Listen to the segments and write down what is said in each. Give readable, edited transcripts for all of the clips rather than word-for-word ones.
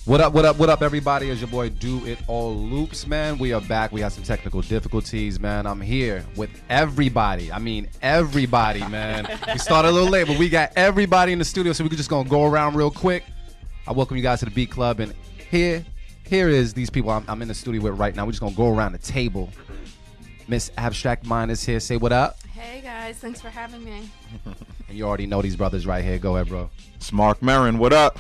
What up, what up, what up, everybody? It's your boy Do It All Loops, man. We are back. We had some technical difficulties, man. I'm here with everybody. I mean, everybody, man. We started a little late, but we got everybody in the studio, so we're just going to go around real quick. I welcome you guys to the Beat Club, and here is these people I'm in the studio with right now. We're just going to go around the table. Miss Abstract Mind is here. Say what up. Hey, guys. Thanks for having me. And you already know these brothers right here. Go ahead, bro. It's Mark Marin. What up?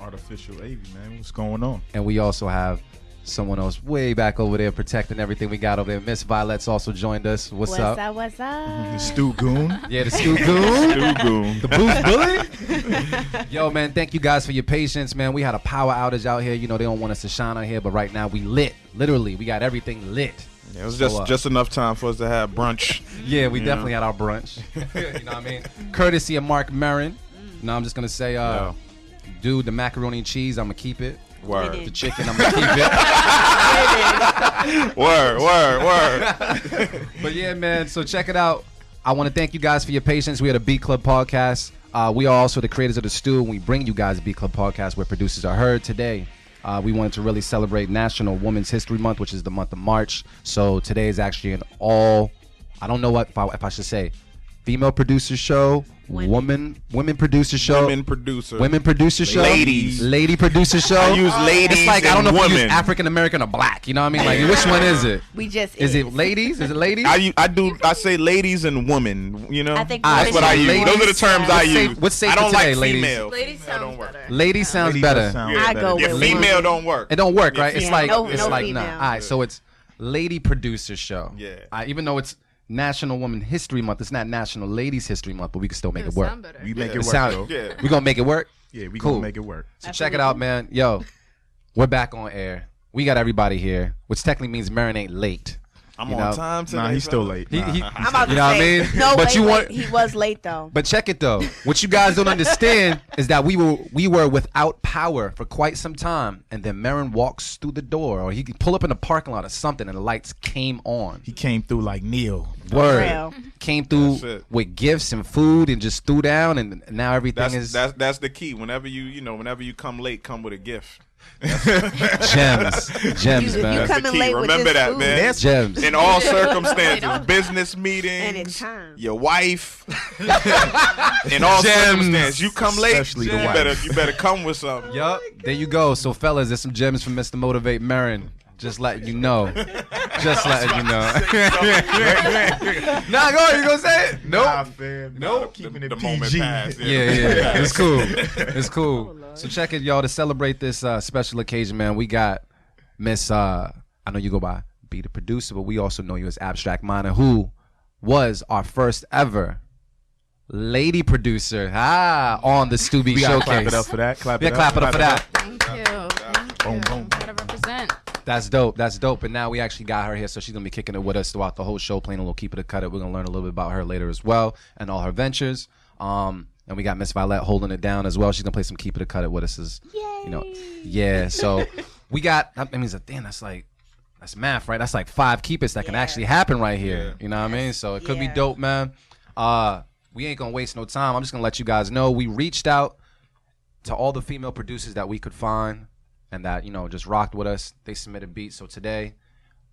Artificial Avy, man. What's going on? And we also have someone else way back over there protecting everything we got over there. Miss Vylette's also joined us. What's up? What's up? The Stu Goon. Yeah, the Stu Goon. Stu Goon. The Booth Bully. Yo, man, thank you guys for your patience, man. We had a power outage out here. You know, they don't want us to shine out here, but right now we lit. Literally, we got everything lit. Yeah, it was just enough time for us to have brunch. Yeah, we definitely had our brunch. You know what I mean? Courtesy of Mark Marin. No, I'm just going to say, dude, the macaroni and cheese, I'm going to keep it. Word. The chicken, I'm going to keep it. Word. But yeah, man, so check it out. I want to thank you guys for your patience. We are the Beat Club Podcast. We are also the creators of the Stew, and we bring you guys the Beat Club Podcast where producers are heard. Today, we wanted to really celebrate National Women's History Month, which is the month of March. So today is actually an I don't know what if I should say, female producer show, women producer show, women producer show, lady producer show. I use ladies. It's like I don't know women. if you use African American or black. You know what I mean? Like which one is it? We just is it ladies? Is it ladies? I say ladies and women. You know, I think that's what I use. ladies, those are the terms I use. What's safe I don't today, like ladies? female. Ladies sounds better. Ladies sounds better. I go with female don't work. It don't work, right? Yeah, It's like no nah. female. All right, so it's lady producer show. Yeah. Even though it's National Women History Month, it's not National Ladies History Month, but we can still make it work. We make it work, though. Yeah. We gonna make it work. Yeah, we Cool. gonna make it work. So check it out, man. Yo, we're back on air. We got everybody here, which technically means Marin ain't late. I'm You on know? time today. Nah, he's still late. He- I'm about to You know what I say, mean? no, But wait, you wait. want- He was late, though. But check it though. What you guys don't understand is that we were without power for quite some time, and then Marin walks through the door, or he could pull up in the parking lot or something, and the lights came on. He came through like Neil. Word Real. came through That's it. with gifts and food, and just threw down, and now everything That's the key. Whenever you come late, come with a gift. gems, If man. you That's coming the key. late with Remember this that, food, man. Gems. In all circumstances, business And meetings, it's time. your wife, in all circumstances, you come late, Especially the you wife. better come with something. Yup. There you go. So, fellas, there's some gems from Mr. Motivate Marin. Just letting you know. Just letting you know. Nah, go ahead. You gonna say it? Nope. Nope. Keeping it The PG. moment passed. Yeah. It's cool. It's cool. So check it, y'all. To celebrate this special occasion, man, we got Miss, I know you go by Be the Producer, but we also know you as Abstract Minor, who was our first ever lady producer on the Stu Beat We gotta Showcase. clap it up for that. Clap it up. Clap it up for that. Thank you. Boom, boom. Gotta represent. That's dope. That's dope. And now we actually got her here, so she's gonna be kicking it with us throughout the whole show, playing a little Keep It or Cut It. We're gonna learn a little bit about her later as well, and all her ventures. And we got Miss Vylette holding it down as well. She's gonna play some Keep It or Cut It with us. Yeah. So we got. I mean, damn, that's math, right? That's like 5 Keep It's that can actually happen right here. Yeah. You know what I mean? So it could be Yeah. dope, man. We ain't gonna waste no time. I'm just gonna let you guys know we reached out to all the female producers that we could find and that, just rocked with us. They submitted beats. So today,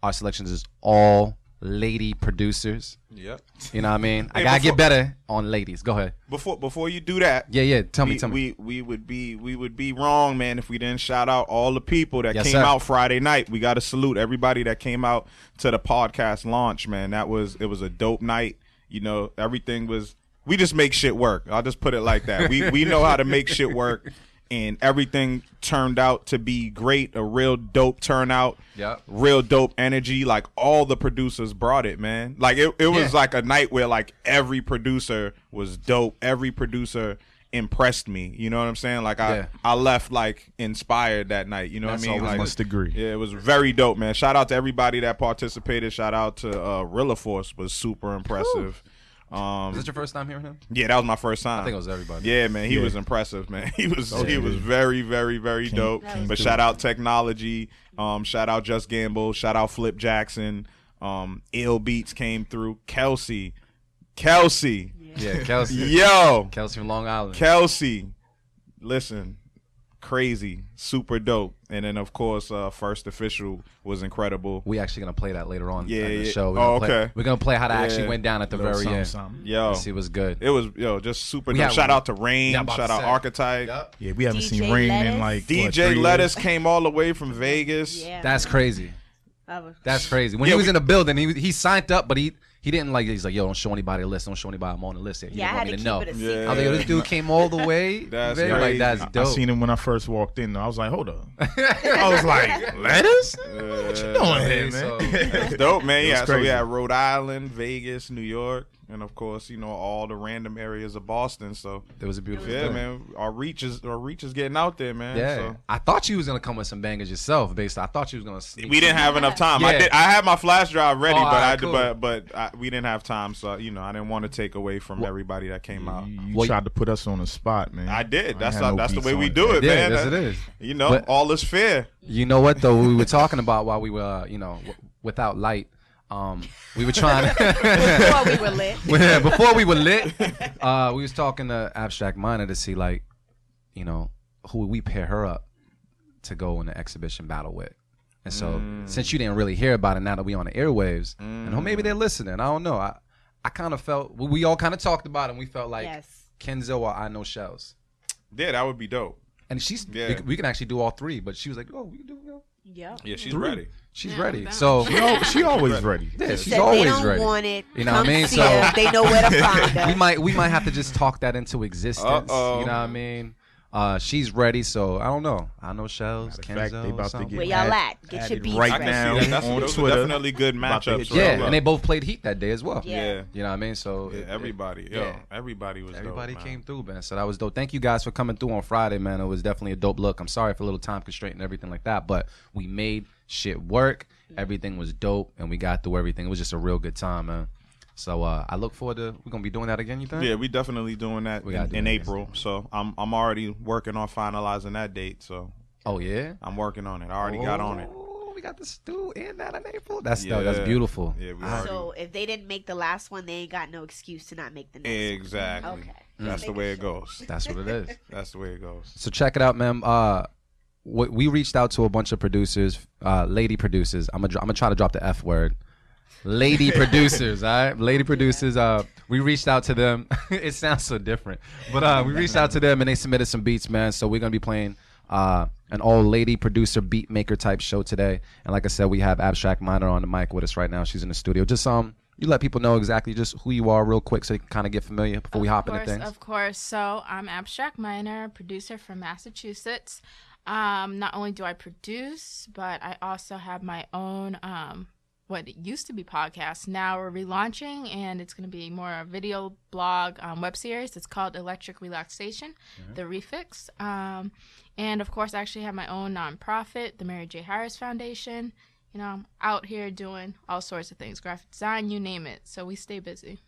our selections is all lady producers. Yep. You know what I mean? I Hey, gotta before- get better on ladies. Go ahead. Before you do that, Yeah. Tell me. we would be wrong, man, if we didn't shout out all the people that Yes, came sir. out Friday night. We got to salute everybody that came out to the podcast launch, man. It was a dope night. Everything was. We just make shit work. I'll just put it like that. We know how to make shit work, and everything turned out to be great. A real dope turnout. Yep. Real dope energy. Like all the producers brought it, man. Like it was like a night where like every producer was dope. Every producer impressed me. You know what I'm saying? Like I left like inspired that night. You know That's what I mean? always Like, Must agree. yeah, it was very dope, man. Shout out to everybody that participated. Shout out to Rilla Force was super impressive. Is this your first time hearing him? Yeah, that was my first time. I think it was everybody. Yeah, man, he Yeah. was impressive, man. He was yeah. very, very, very dope. But shout out Technology, shout out Just Gamble, shout out Flip Jackson, Ill Beats came through, Kelsey, Yeah, Kelsey. yo, Kelsey from Long Island. Kelsey, listen, crazy, super dope. And then of course, First Official was incredible. We actually gonna play that later on Yeah, in the yeah. show. Oh, okay. We're gonna play how that Yeah. actually went down at the very end. Yo, See, it was good. it was just super We dope. had- Shout out to Rain. Yeah, I'm about Shout to out say. Archetype. Yep. Yeah, we haven't DJ seen Rain Lettuce. in like DJ 3 Lettuce years. came all the way from Vegas. Yeah. That's crazy. That was- That's crazy. When Yeah, he was we- in the building, he signed up, but he didn't like. He's like, yo, don't show anybody the list. Don't show anybody I'm on the list yet. He Yeah, I didn't had want to me keep to know. it a Yeah. secret. I was like, yo, this dude came all the way. That's Very, like, crazy. that's I dope. seen him when I first walked in. Though. I was like, hold up. I was like, Lettuce? What you doing here, So- man? It's dope, man. It was Yeah, so we crazy. had Rhode Island, Vegas, New York, and of course, all the random areas of Boston. So It was a beautiful yeah, thing. man, our reach is getting out there, man. Yeah, So. I thought you was gonna come with some bangers yourself. I thought you was gonna. Sneak We didn't have enough time. Yeah. I had my flash drive ready, Oh, but alright, cool. we didn't have time. So I didn't want to take away from everybody that came out. You Well, tried to put us on the spot, man. I did. That's ain't had no the beats way we on do it, Yeah, man. yes, it is. But- All is fair. You know what though? We were talking about while we were, without light. We were trying Before we were lit. Yeah, before we were lit, we was talking to Abstract Minor to see who would we pair her up to go in the exhibition battle with. And so since you didn't really hear about it, now that we on the airwaves, and maybe they're listening, I don't know. I kind of felt we all kind of talked about it, and we felt like Yes. Kenzo or I Know Shells. Yeah, that would be dope. And she's Yeah. we can actually do all three, but she was like, oh, we can do Yep. Yeah, she's three. ready. She's Yeah, ready. I'm down. So She always ready. yeah, she's Said they always don't ready. want it. You know what I Come mean? see So- us. They know where to find us. we might have to just talk that into existence. Uh-oh. You know what I mean? She's ready, so I don't know. I know Shells, Matter of Kenzo, fact, they about to something. get Where y'all at? Get your added beats right ready. now I can see that. on Those are Twitter. definitely good About to matchups. hit right Yeah, there. and they both played Heat that day as well. Yeah. You know what I mean? So Yeah, everybody. Everybody was everybody dope, came man. through, man. So that was dope. Thank you guys for coming through on Friday, man. It was definitely a dope look. I'm sorry for a little time constraint and everything like that, but we made shit work. Everything was dope, and we got through everything. It was just a real good time, man. So I look forward to. We're gonna be doing that again. You think? Yeah, we definitely doing that We gotta do in that. April. So I'm already working on finalizing that date. So Oh yeah. I'm working on it. I already got on it. Oh, we got the stew in that in April. That's Yeah. that's beautiful. Yeah, we I- already. So if they didn't make the last one, they ain't got no excuse to not make the next Exactly. one. Okay. That's the way it goes. That's what it is. That's the way it goes. So check it out, man. We reached out to a bunch of producers, lady producers. I'm gonna try to drop the F word. Lady producers, all right? Lady producers. We reached out to them. It sounds so different, but we reached out to them and they submitted some beats, man. So we're gonna be playing an all lady producer beat maker type show today. And like I said, we have Abstract Minor on the mic with us right now. She's in the studio. Just you let people know exactly just who you are real quick so they can kind of get familiar before we hop into things. Of course. So I'm Abstract Minor, producer from Massachusetts. Not only do I produce, but I also have my own what used to be podcast. Now we're relaunching, and it's going to be more a video blog web series. It's called Electric Relaxation, The Refix. And of course, I actually have my own nonprofit, the Mary J. Harris Foundation. You know, I'm out here doing all sorts of things, graphic design, you name it. So we stay busy.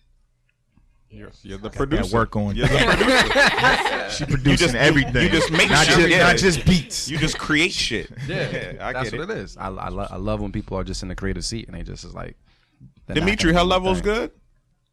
You're the That producer. work on. You're the producer. She producing everything. you just make not shit. just, Yeah. not just beats. You just create shit. Yeah, I that's get what it is. I love when people are just in the creative seat and they just is like. they're not Dimitri, gonna her do level's anything. good.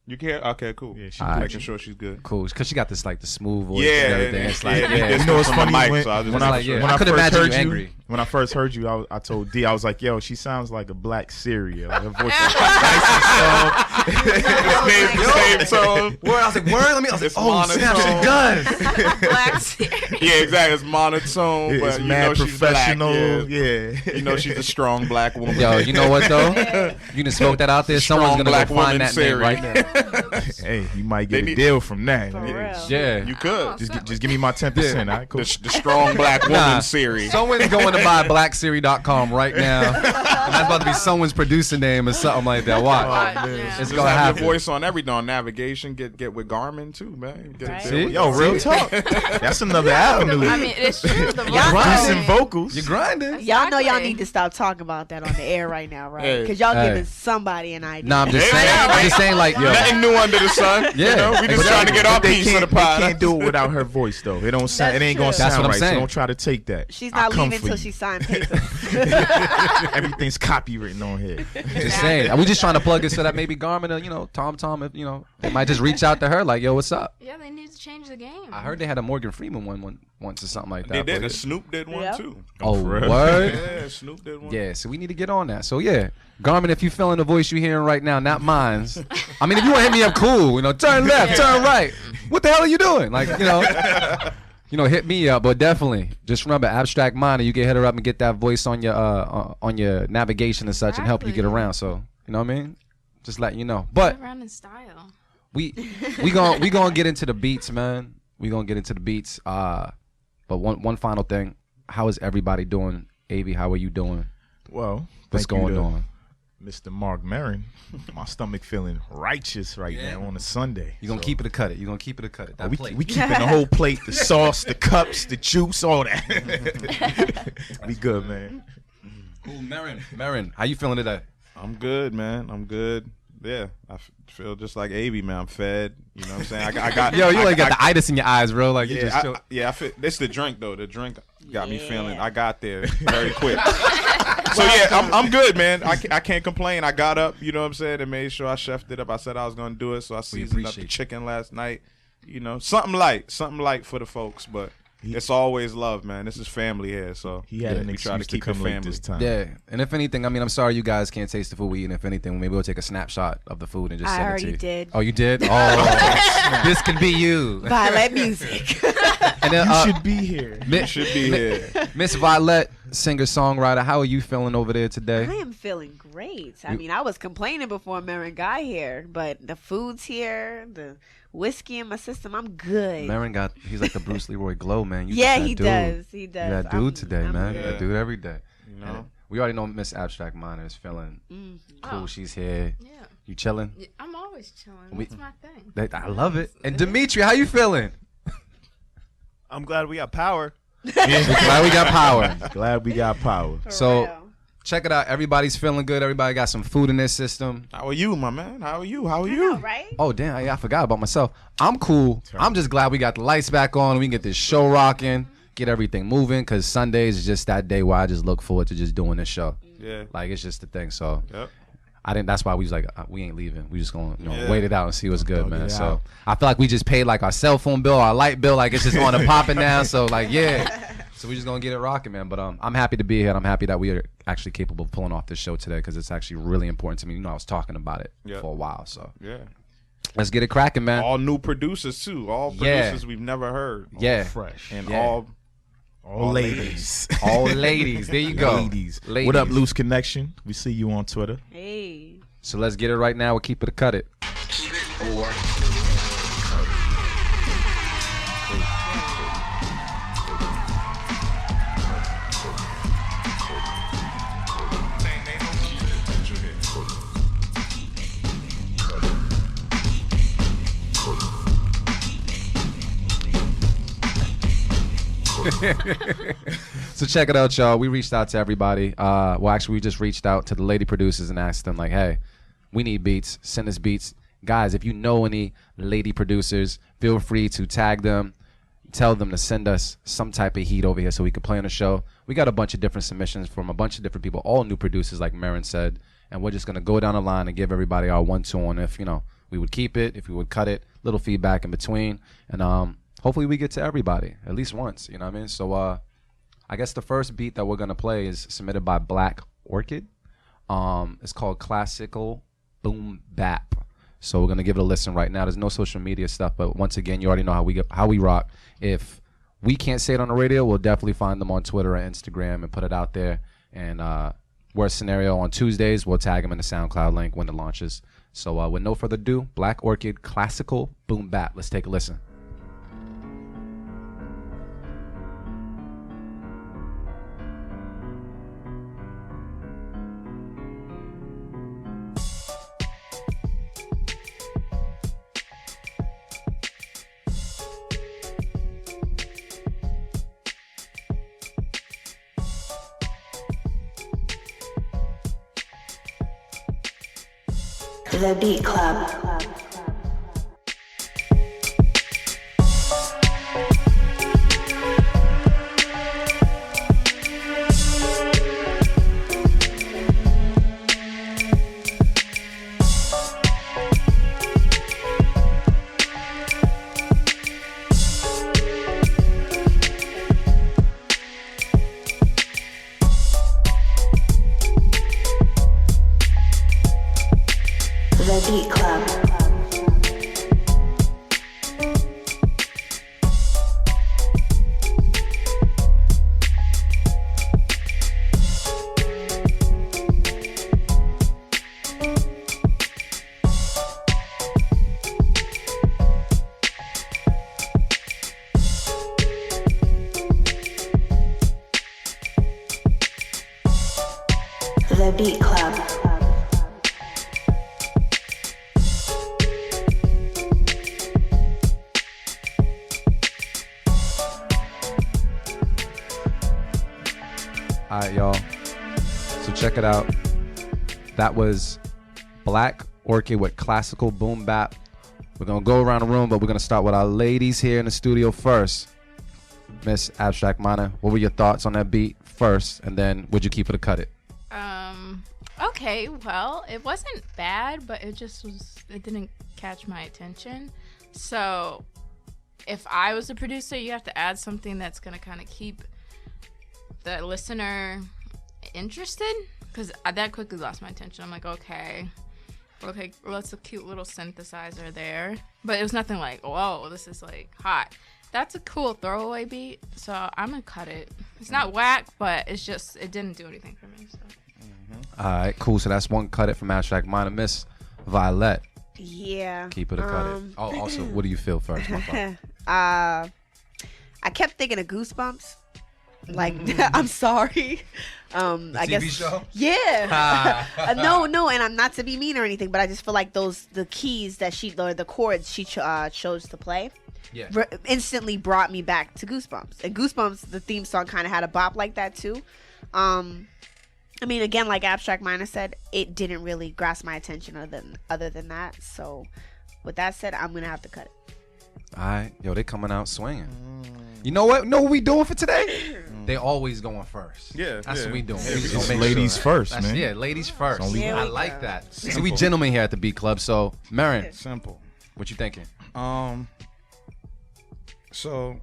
You care? Okay, cool. Yeah, she's Just good. making sure she's good. Cool, because she got this like the smooth voice Yeah, and everything. It's like, yeah, yeah, yeah. You know what's From the funny? mic, so I was When just I, like, yeah. when I I could first imagine heard you you, angry. when I first heard you, I told D, I was like, yo, she sounds like a black Syria. Like her voice is nice and soft. Same tone. Word, I was like, word. I was It's like, oh snap, monotone. she does. Black series. Yeah, exactly. It's monotone, It's but you mad know she's black. professional. Yeah. Yeah. You know she's a strong black woman. Yo, you know what though? You can smoke that out there. Someone's Strong gonna black go find woman that name Siri. right now. Hey, you might They get a need- deal from that. For real. Yeah. You could. Just give me my 10%. All right, cool. The strong black woman Nah, Siri. someone's going to buy blacksiri.com right now. And that's about to be someone's producer name or something like that. Watch. Yeah. It's Just gonna have happen. your voice on everything, on navigation. Get with Garmin too, man. Get Right. See? Yo, real talk. That's another avenue. I mean, it's true. The Y'all Producing know- vocals. You're grinding. Y'all know y'all Exactly. need to stop talking about that on the air right now, right? Hey. Because y'all Hey. giving somebody an idea. Nah, I'm just Hey, saying. hey, I'm just saying, like, yo. Nothing new under the son. Yeah. You know, we just trying to get our piece of the pie. They can't do it without her voice though. It don't sound. It ain't gonna true. That's sound what I'm right. So saying. don't try to take that. She's I'll not come leaving for until you. she signed papers. Everything's copywritten on here. Just saying. We just trying to plug it so that maybe Garmin, or, Tom, if they might just reach out to her like, yo, what's up? Yeah, they need to change the game. I heard they had a Morgan Freeman one once or something like They that. did. but- And Snoop did one Yep. too. Oh, For real? word? Yeah, Snoop did one. Yeah, so we need to get on that. So yeah, Garmin, if you feeling the voice you're hearing right now, not mine's. I mean, if you want to hit me up, cool. Turn left, turn right. What the hell are you doing? Like, hit me up. But definitely, just remember, Abstract Minor. You can hit her up and get that voice on your navigation and such, and help you get Exactly. around. So you know what I mean? Just letting you know. But Get around in style. we gonna get into the beats, man. We gonna get into the beats. But one final thing. How is everybody doing? Avi, how are you doing? Well, What's thank you going to on? Mr. Mark Marin. My stomach feeling righteous right now on a Sunday. You gonna keep it or cut it? You gonna keep it or cut it? That We plate. keeping the whole plate, the sauce, the cups, the juice, all that. We good, man. Cool, Marin, how you feeling today? I'm good, man. I'm good. Yeah, I feel just like Avi, man. I'm fed. You know what I'm saying? I got. Yo, you I, like got the itis in your eyes, bro. Like you just chill. I feel. It's the drink though. The drink got me feeling. I got there very quick. So yeah, I'm good, man. I can't complain. I got up, you know what I'm saying, and made sure I chefed it up. I said I was gonna do it, so I seasoned up the appreciate chicken last night. Something light for the folks, but it's always love, man. This is family here, so He had an we try excuse to keep it come late family. this time. Yeah, and if anything, I mean, I'm sorry you guys can't taste the food we eat. And if anything, maybe we'll take a snapshot of the food and just I send it to already you. did. Oh, you did? Oh, this can be you. Vylette music. And then, You should be here. You should be here. Miss Vylette, singer songwriter. How are you feeling over there today? I am feeling great. I mean, I was complaining before Marin got here, but the food's here, the whiskey in my system, I'm good. Marin he's like the Bruce Leroy glow, man. You Yeah, just that he dude. does. He does. You that dude I'm- today, I'm man. good. That dude every day. You know? And we already know Miss Abstract Minor is feeling cool. Oh. She's here. Yeah. You chilling? I'm always chilling. We- That's my thing. I love it. And Dimitri, how you feeling? I'm glad we got power. Glad we got power. Glad we got power. For So- real. Check it out. Everybody's feeling good. Everybody got some food in their system. How are you, my man? How are you? How are I you? know, right? Oh, damn. I forgot about myself. I'm cool. I'm just glad we got the lights back on. We can get this show rocking, get everything moving, because Sundays is just that day where I just look forward to just doing this show. Yeah. Like, it's just the thing. So Yep. that's why we was like, we ain't leaving. We just going to Yeah. wait it out and see what's good, man. it So out. I feel like we just paid like our cell phone bill, our light bill. Like, it's just on and popping now. So, like, yeah. So we just going to get it rocking, man. But I'm happy to be here. And I'm happy that we are actually capable of pulling off this show today because it's actually really important to me. I was talking about it Yeah. for a while. So Yeah. let's get it cracking, man. All new producers too. All Yeah. producers we've never heard. Yeah. Fresh. And Yeah. All ladies. All ladies. There you go. Ladies. Ladies. What up, Loose Connection? We see you on Twitter. Hey. So let's get it right now. We'll keep it or cut it. So check it out, y'all. We reached out to everybody. Well, actually, we just reached out to the lady producers and asked them, like, hey, we need beats. Send us beats. Guys, if you know any lady producers, feel free to tag them. Tell them to send us some type of heat over here so we can play on the show. We got a bunch of different submissions from a bunch of different people, all new producers, like Marin said. And we're just going to go down the line and give everybody our 1-2 on if, we would keep it, if we would cut it, little feedback in between. And hopefully we get to everybody at least once, you know what I mean? So I guess the first beat that we're going to play is submitted by Black Orchid. It's called Classical Boom Bap. So we're going to give it a listen right now. There's no social media stuff, but once again, you already know how we rock. If we can't say it on the radio, we'll definitely find them on Twitter or Instagram and put it out there. And worst scenario, on Tuesdays, we'll tag them in the SoundCloud link when it launches. So with no further ado, Black Orchid Classical Boom Bap. Let's take a listen. The Beat Club. The Beat Club. All right, y'all. So check it out. That was Black Orchid with classical boom bap. We're going to go around the room, but we're going to start with our ladies here in the studio first. Miss Abstract Minor, what were your thoughts on that beat first? And then would you keep it or cut it? Okay, well, it wasn't bad, but it didn't catch my attention. So if I was a producer, you have to add something that's going to kind of keep the listener interested, because that quickly lost my attention. I'm like, okay, well, that's a cute little synthesizer there, but it was nothing like, whoa, this is like hot. That's a cool throwaway beat, so I'm gonna cut it. It's not whack, but it didn't do anything for me. So. All right, cool. So that's one cut it from Abstract Minor. Miss Vylette, Yeah. keep it or cut it. Oh, also, what do you feel first? My fault. I kept thinking of Goosebumps. Like, I'm sorry. I guess. TV show? Yeah. No, and I'm not to be mean or anything, but I just feel like the keys that the chords she chose to play, Yeah. instantly brought me back to Goosebumps. And Goosebumps, the theme song, kind of had a bop like that too. I mean, again, like Abstract Minor said, it didn't really grasp my attention other than that. So, with that said, I'm gonna have to cut it. All right, yo, they coming out swinging. You know what? Know what we doing for today? They always going first. Yeah, that's yeah. what we doing. Yeah, We we gonna just make ladies first, That's- man. Yeah, ladies first. It's only Here I we like go. that. See, we gentlemen here at the Beat Club. So, Marin, Simple. what you thinking? So,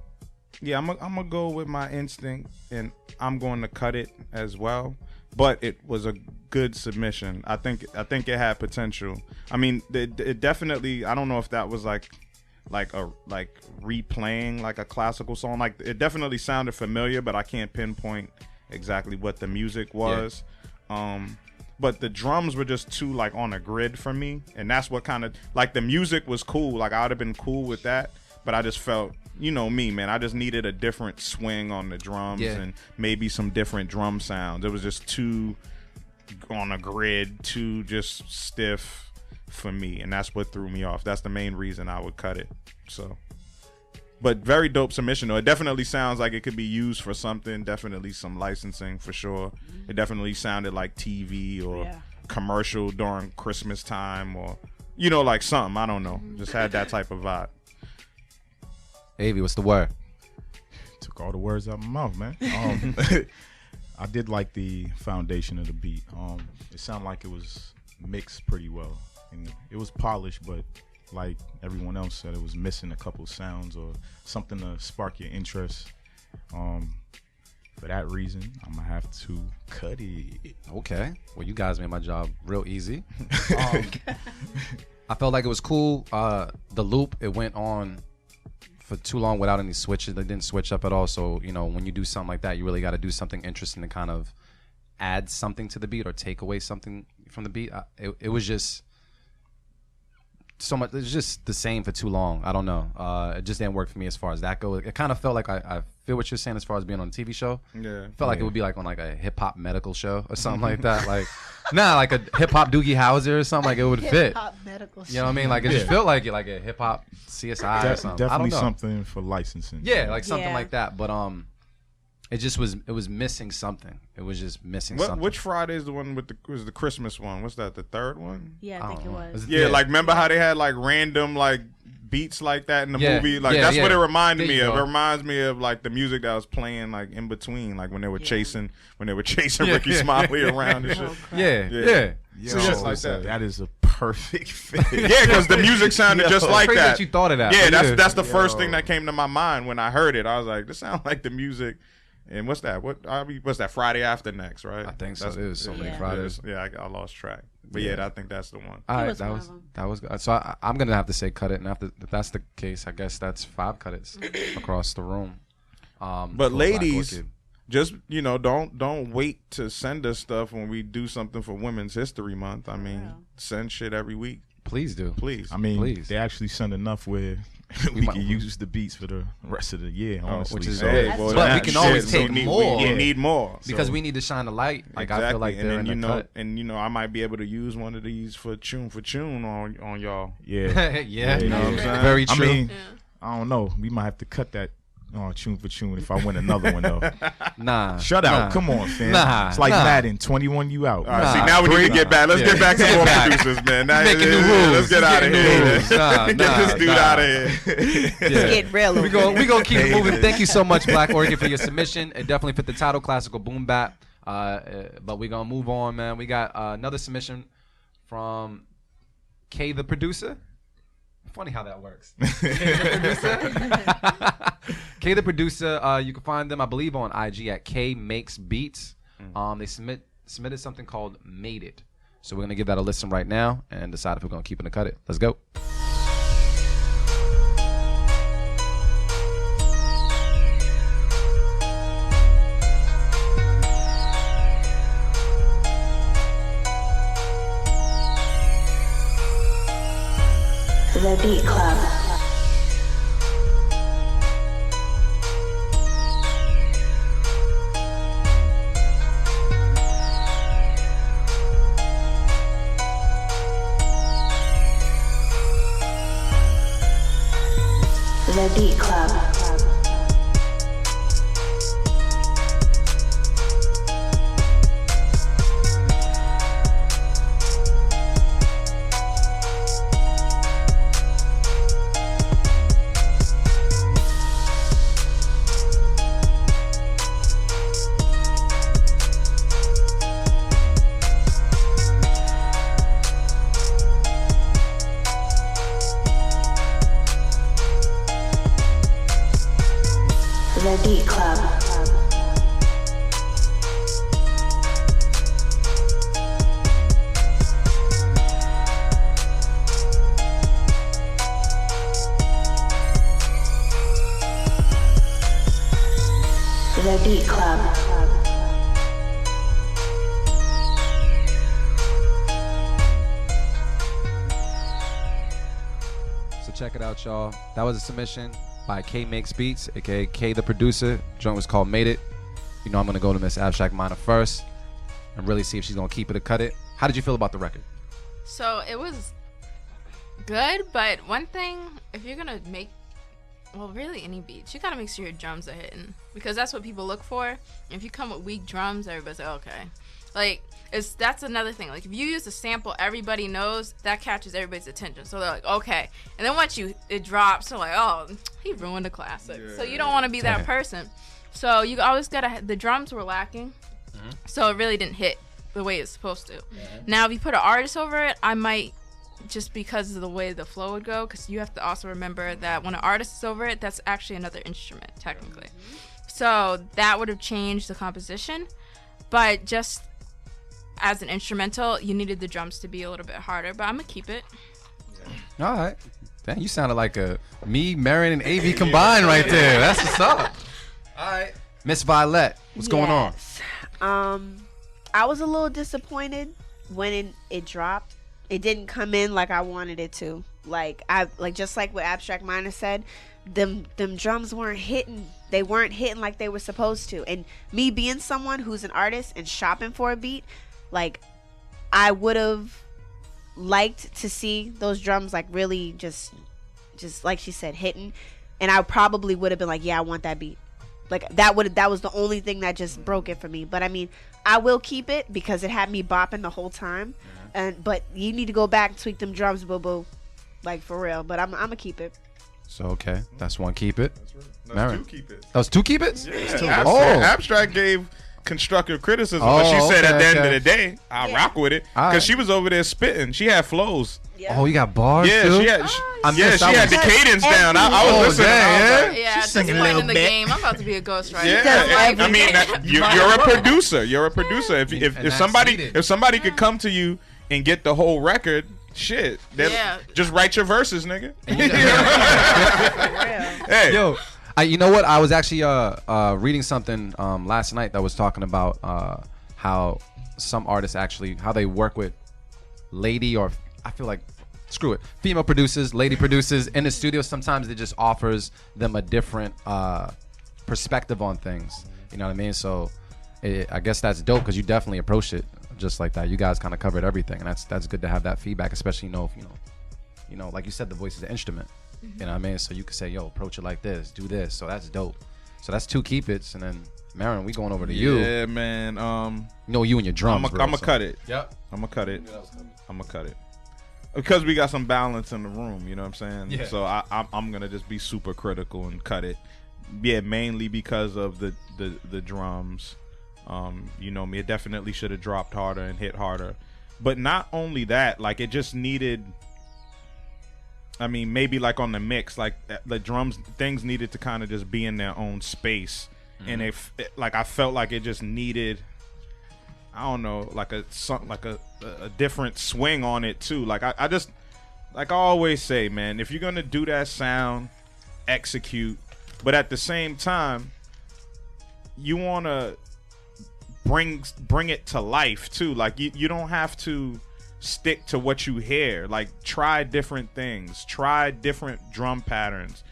yeah, I'm gonna go with my instinct, and I'm going to cut it as well. But it was a good submission. I think it had potential. I mean, it definitely. I don't know if that was like replaying like a classical song. Like, it definitely sounded familiar, but I can't pinpoint exactly what the music was. But the drums were just too like on a grid for me, and that's what kind of like the music was cool. Like, I would have been cool with that, but I just felt, you know me, man, I just needed a different swing on the drums and maybe some different drum sounds. It was just too on a grid, too just stiff for me, and that's what threw me off. That's the main reason I would cut it. So, but very dope submission though. It definitely sounds like it could be used for something. Definitely some licensing for sure. It definitely sounded like TV or commercial during Christmas time, or, you know, like something. I don't know. Just had that type of vibe. Avi, what's the word? Took all the words out of my mouth, man. I did like the foundation of the beat. It sounded like it was mixed pretty well, and it was polished, but like everyone else said, it was missing a couple sounds or something to spark your interest. For that reason, I'm gonna have to cut it. Okay. Well, you guys made my job real easy. I felt like it was cool. The loop, it went on for too long without any switches. They didn't switch up at all. So, you know, when you do something like that, you really got to do something interesting to kind of add something to the beat or take away something from the beat. It was just so much. It was just the same for too long. I don't know. It just didn't work for me as far as that goes. It kind of felt like I feel what you're saying as far as being on a TV show. Yeah. Felt like it would be like on like a hip hop medical show or something like that. Like, like a hip hop Doogie Howser or something. Like, it would fit. Hip-hop medical You know what I mean? Like, it just felt like it, like a hip hop CSI or something. Definitely I don't know. something for licensing. Yeah, like something Yeah. like that. But it was missing something. It was just missing something. Which Friday is the one with was the Christmas one? What's that? The third one? Yeah, I think it was. Yeah, like remember how they had like random like beats like that in the movie? Like that's what it reminded me of. It reminds me of like the music that was playing like in between, like when they were chasing Ricky Smiley around and shit. Yeah. Yo, So just like that. That is a perfect fit. Yeah, because the music sounded just like Crazy that. that you thought of that. Yeah, But that's the first thing that came to my mind when I heard it. I was like, this sounds like the music. And what's that? What's that? Friday After Next, right? I think so. That's- It was so many Yeah. Fridays. Yeah, I lost track. But yeah, I think that's the one. All right, was that one was of 'em. that was good. So I'm gonna have to say cut it, and if that's the case, I guess that's 5 cut it's across the room. But for Black ladies, Orchid. just don't wait to send us stuff when we do something for Women's History Month. I mean, send shit every week, please do. please. I mean, Please. they actually sent enough where we can use the beats for the rest of the year, honestly. which is so, Hey, boy, but we that can shit, always we take need- more. We need more. because So- we need to shine the light. Like Exactly. I feel like and they're then in the cut. and I might be able to use one of these for tune on y'all. yeah. yeah, You know what I'm saying? very I true. mean, I don't know. We might have to cut that tune for tune if I win another one, though. nah, Shut out. nah. Come on, fam. Nah, It's like nah. Madden. 21, you out. All right, Nah, see, now we need to get back. Let's get back to more producers, man. Now, Making new rules. Let's get out of Making here. new rules. Nah, Get nah, this dude nah. out of here. Yeah. Get real. We gonna keep it moving. Thank you so much, Black Orchid, for your submission. It definitely fit the title, classical boom bap. But we gonna move on, man. We got another submission from K the producer. Funny how that works. K the producer. You can find them, I believe, on IG at K Makes Beats. They submitted something called Made It. So we're gonna give that a listen right now and decide if we're gonna keep it or cut it. Let's go. The Beat Club. The Beat Club. The Beat Club. The Beat Club. So check it out, y'all. That was a submission by K Makes Beats, aka K the producer. Joint was called Made It. You know I'm gonna go to Miss Abstract Minor first and really see if she's gonna keep it or cut it. How did you feel about the record? So it was good, but one thing, if you're gonna make, well, really any beats, you gotta make sure your drums are hitting, because that's what people look for. If you come with weak drums, everybody's like, okay. Like, that's another thing. Like, if you use a sample everybody knows, that catches everybody's attention. So they're like, okay. And then once it drops, they're like, oh, he ruined the classic. So you don't want to be that person. So you always gotta, the drums were lacking, so it really didn't hit the way it's supposed to. Now, if you put an artist over it, I might, just because of the way the flow would go, because you have to also remember that when an artist is over it, that's actually another instrument, technically. So that would have changed the composition, but just as an instrumental, you needed the drums to be a little bit harder, but I'm gonna keep it. All right. Damn, you sounded like me, Marion, and AV combined right there. That's what's up. All right. Miss Vylette, what's going on? I was a little disappointed when it dropped. It didn't come in like I wanted it to. Just like what Abstract Minor said, them drums weren't hitting. They weren't hitting like they were supposed to. And me being someone who's an artist and shopping for a beat, like, I would have liked to see those drums like really just like she said, hitting. And I probably would have been like, yeah, I want that beat. Like, that was the only thing that just broke it for me. But I mean, I will keep it because it had me bopping the whole time. But you need to go back and tweak them drums, boo boo, like, for real. But I'm gonna keep it. So, okay. That's one keep it. That's Marion. 2 keep it. That was 2 keep it? Yeah. Oh. Abstract gave constructive criticism, but she said at the end of the day, I rock with it, All right. because she was over there spitting. She had flows. Oh, you got bars Yeah, too? she had. I She missed had the that cadence down. I was Oh, listening. dang, I was yeah? like, Yeah, at this singing a point little in the bit. game, I'm about to be a ghostwriter. Yeah, I mean, you're a producer. You're a producer. And If that's somebody needed. could come to you and get the whole record, shit, Yeah. just write your verses, nigga. For real. Hey, Yo, you know what? I was actually reading something last night that was talking about how some artists actually, how they work with lady, or I feel like screw it. Female producers, lady producers in the studio. Sometimes it just offers them a different perspective on things. You know what I mean? So I guess that's dope because you definitely approached it just like that. You guys kind of covered everything, and that's good to have that feedback, especially if like you said, the voice is an instrument. You know what I mean? So you could say, yo, approach it like this, do this. So that's dope. So that's 2 keep it's, and then Marin, we going over to you. Yeah, man. You and your drums. I'm gonna cut it. Yep. I'm gonna cut it. I'm gonna cut it because we got some balance in the room. You know what I'm saying? Yeah. So I'm gonna just be super critical and cut it. Yeah, mainly because of the drums. You know me, it definitely should have dropped harder and hit harder. But not only that, like it just needed. I mean, maybe like on the mix, like the drums, things needed to kind of just be in their own space, and like I felt like it just needed, I don't know, like a different swing on it too. Like I just, like I always say, man, if you're gonna do that sound, execute, but at the same time, you wanna bring it to life too. Like you don't have to stick to what you hear. Like try different things, try different drum patterns.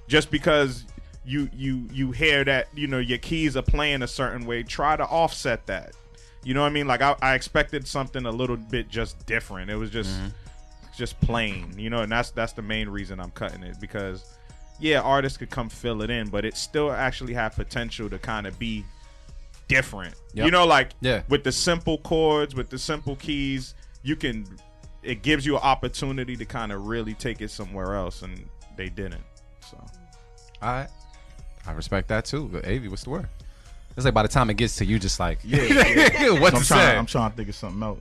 Just because you hear that your keys are playing a certain way, try to offset that. You know what I mean? Like I expected something a little bit just different. It was just plain, and that's the main reason I'm cutting it, because artists could come fill it in, but it still actually have potential to kind of be different. Yep. With the simple chords, with the simple keys, it gives you an opportunity to kind of really take it somewhere else, and they didn't. So, all right, I respect that too. But Avi, what's the word? It's like by the time it gets to you, just like what to say. I'm trying to think of something else.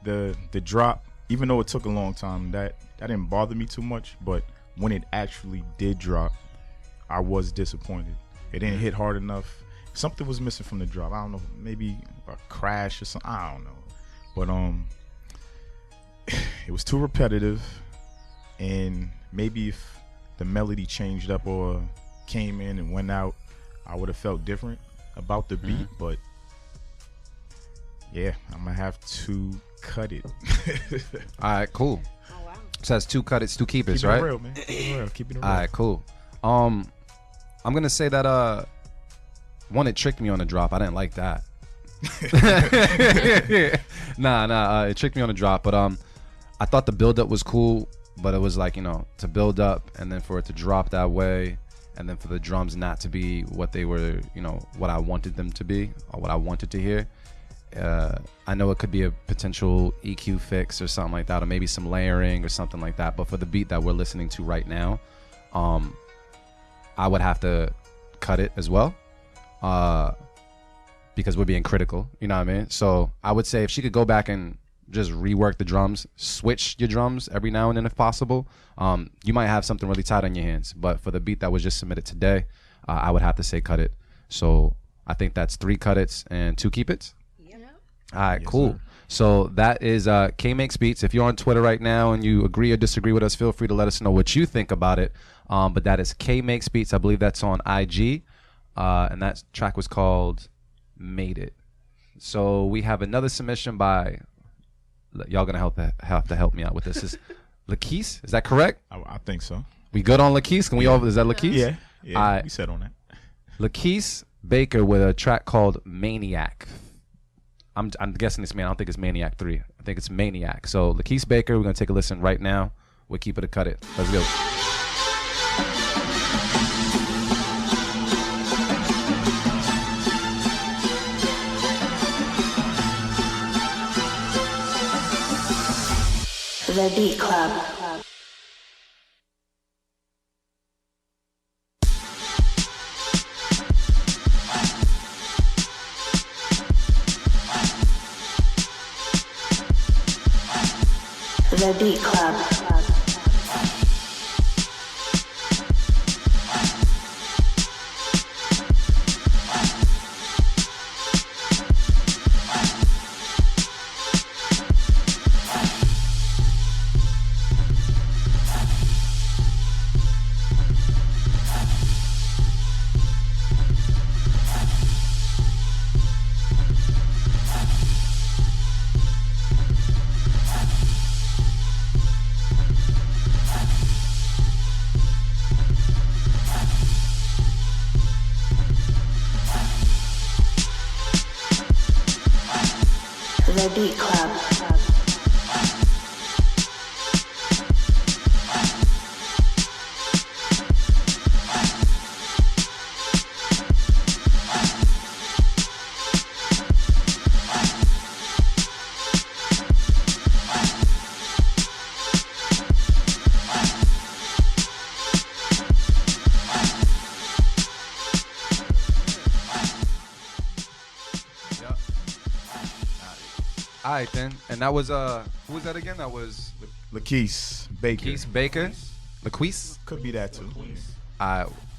The drop, even though it took a long time, that didn't bother me too much. But when it actually did drop, I was disappointed. It didn't hit hard enough. Something was missing from the drop. I don't know, maybe a crash or something. I don't know, but it was too repetitive, and maybe if the melody changed up or came in and went out, I would have felt different about the beat. But I'm gonna have to cut it. All right, cool. Oh wow. So that's 2 cut it's, 2 keep it's, Keep right? it real, man. Keep it real. Keep it real. All right, cool. I'm gonna say that one, it tricked me on the drop. I didn't like that. It tricked me on the drop. But I thought the build up was cool, but it was like to build up and then for it to drop that way, and then for the drums not to be what they were, what I wanted them to be or what I wanted to hear. I know it could be a potential EQ fix or something like that, or maybe some layering or something like that. But for the beat that we're listening to right now, I would have to cut it as well. Because we're being critical, you know what I mean? So I would say if she could go back and just rework the drums, switch your drums every now and then if possible, you might have something really tight on your hands. But for the beat that was just submitted today, I would have to say cut it. So I think that's 3 cut it's and 2 keep it's. Yep. All right, Yes, cool. sir. So that is K Makes Beats. If you're on Twitter right now and you agree or disagree with us, feel free to let us know what you think about it. But that is K Makes Beats. I believe that's on IG. And that track was called Made It. So we have another submission by, y'all gonna have to help me out with this. Is Lakeese? Is that correct? I think so. We good on Lakeese? Can we all? Is that Lakeese? Yeah. We said on that. Lakeese Baker with a track called Maniac. I'm guessing it's I don't think it's Maniac 3. I think it's Maniac. So Lakeese Baker, we're gonna take a listen right now. We'll keep it or cut it. Let's go. The Beat Club. The Beat Club. the Beat Club. All right then, and that was who was that again? That was Lakeith Baker. Keith Baker, Laquise. Could be that too.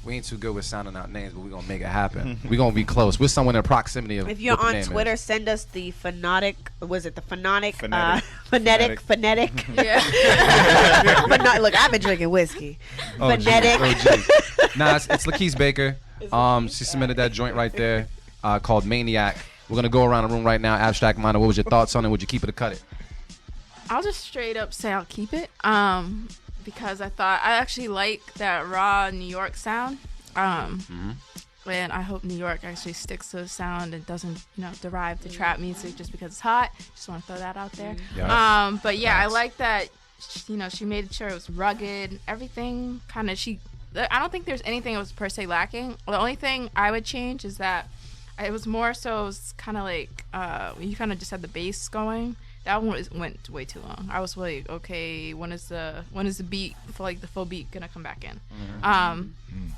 We ain't too good with sounding out names, but we gonna make it happen. We gonna be close. We're someone in proximity of. If you're what the on name Twitter, is. send us the phonetic. Was it the phonetic? Phonetic. Phonetic. Yeah. But no, look, I've been drinking whiskey. Oh, geez. Phonetic. Oh, geez. Nah, it's Lakeith Baker. She submitted that joint right there, called Maniac. We're gonna go around the room right now. Abstract Minor, what was your thoughts on it? Would you keep it or cut it? I'll just straight up say I'll keep it. Because I actually like that raw New York sound. And I hope New York actually sticks to the sound and doesn't, derive to trap music just because it's hot. Just want to throw that out there. Yeah. But yeah, I like that. She made sure it was rugged. Everything kind of I don't think there's anything that was per se lacking. The only thing I would change is that it was more so. It was kind of like you kind of just had the bass going. That one went way too long. I was like, okay, when is the beat for like the full beat gonna come back in?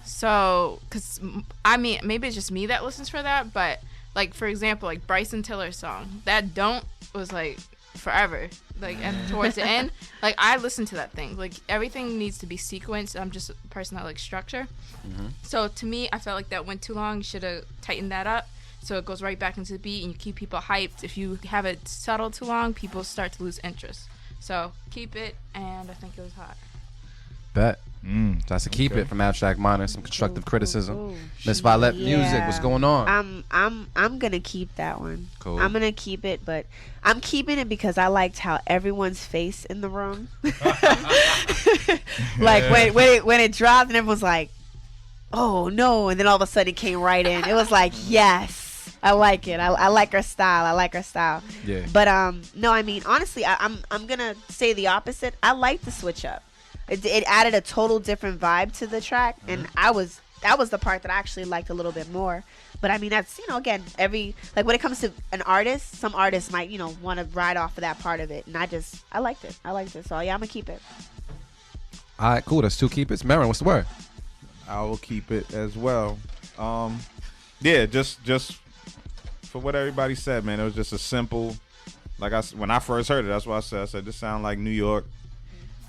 So, cause I mean, maybe it's just me that listens for that, but like for example, like Bryson Tiller's song, that "Don't" was like forever. Like and towards the end, like I listen to that thing. Like everything needs to be sequenced. I'm just a person that likes structure. So to me, I felt like that went too long. You should have tightened that up. So it goes right back into the beat and you keep people hyped. If you have it settled too long, people start to lose interest. So keep it, and I think it was hot. Bet. So that's a keep it from Abstract Minor. Some constructive criticism. Miss Vylette Music, what's going on? I'm gonna keep that one. Cool. I'm gonna keep it, but I'm keeping it because I liked how everyone's face in the room. Like when it dropped and everyone's like, "Oh no!" and then all of a sudden it came right in. It was like, yes. I like it. I like her style. Yeah. But no, I mean honestly, I'm gonna say the opposite. I like the switch up. It added a total different vibe to the track, and that was the part that I actually liked a little bit more. But I mean that's again like when it comes to an artist, some artists might want to ride off of that part of it, and I liked it. So yeah, I'm gonna keep it. All right, cool. That's two keep it's. Marin, what's the word? I will keep it as well. Yeah, just for what everybody said, man. It was just a simple, like when I first heard it, that's what I said this sounds like New York.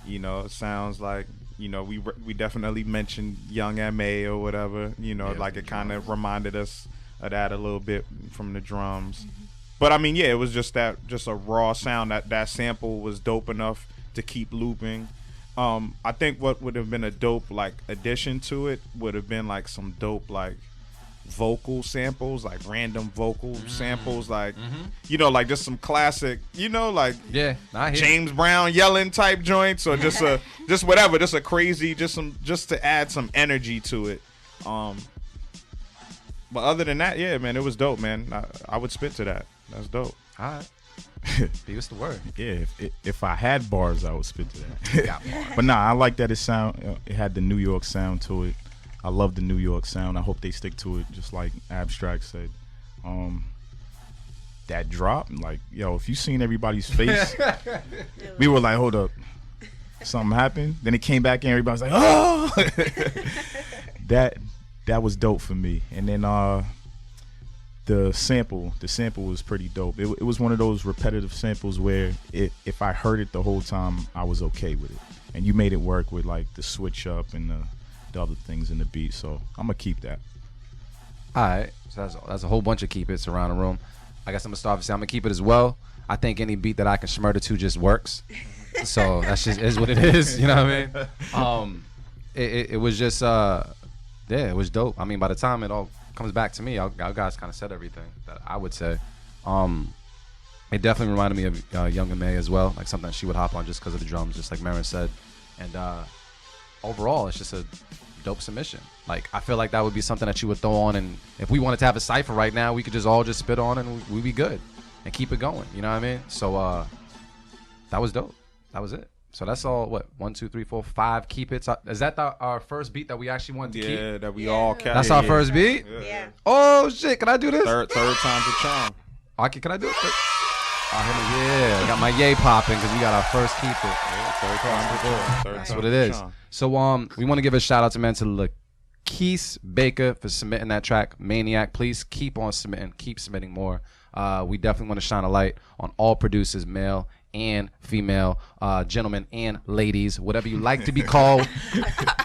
It sounds like we definitely mentioned Young M.A. or whatever. Like it kind of reminded us of that a little bit from the drums. But I mean, yeah, it was just a raw sound. That sample was dope enough to keep looping. I think what would have been a dope like addition to it would have been like some dope like vocal samples, like random vocal samples, like like just some classic, like James Brown yelling type joints, or just whatever, just a crazy, just to add some energy to it. But other than that, yeah, man, it was dope, man. I would spit to that. That's dope. All right. Be what's the word? Yeah, if I had bars, I would spit to that. But nah, I like that it had the New York sound to it. I love the New York sound. I hope they stick to it, just like Abstract said. That drop, like, if you seen everybody's face, we were like, hold up, something happened. Then it came back in, everybody's like, oh! That was dope for me. And then the sample was pretty dope. It was one of those repetitive samples where if I heard it the whole time, I was okay with it. And you made it work with like the switch up and the other things in the beat, so I'm gonna keep that. All right, so that's a whole bunch of keep it's around the room. I guess I'm gonna start with saying I'm gonna keep it as well. I think any beat that I can shmurder to just works, so that's just is what it is. You know what I mean? It was just it was dope. I mean, by the time it all comes back to me, y'all guys kind of said everything that I would say. It definitely reminded me of Young M.A. as well, like something she would hop on just because of the drums, just like Marin said, and overall, it's just a dope submission. Like, I feel like that would be something that you would throw on, and if we wanted to have a cipher right now, we could just all just spit on and we'd be good. and keep it going. You know what I mean? So that was dope. That was it. So that's all. What 1, 2, 3, 4, 5 keep it. Is that our first beat that we actually wanted to keep? Yeah, that we all kept. That's our first beat. Yeah. Oh shit! Can I do this? Third time's a charm. Okay, can I do it? Yeah, I got my yay popping because we got our first keep it. Yeah, third time's a charm. That's what it is. So we want to give a shout out to Lakeese Baker for submitting that track, Maniac. Please keep on submitting, keep submitting more. We definitely want to shine a light on all producers, male and female, gentlemen and ladies, whatever you like to be called.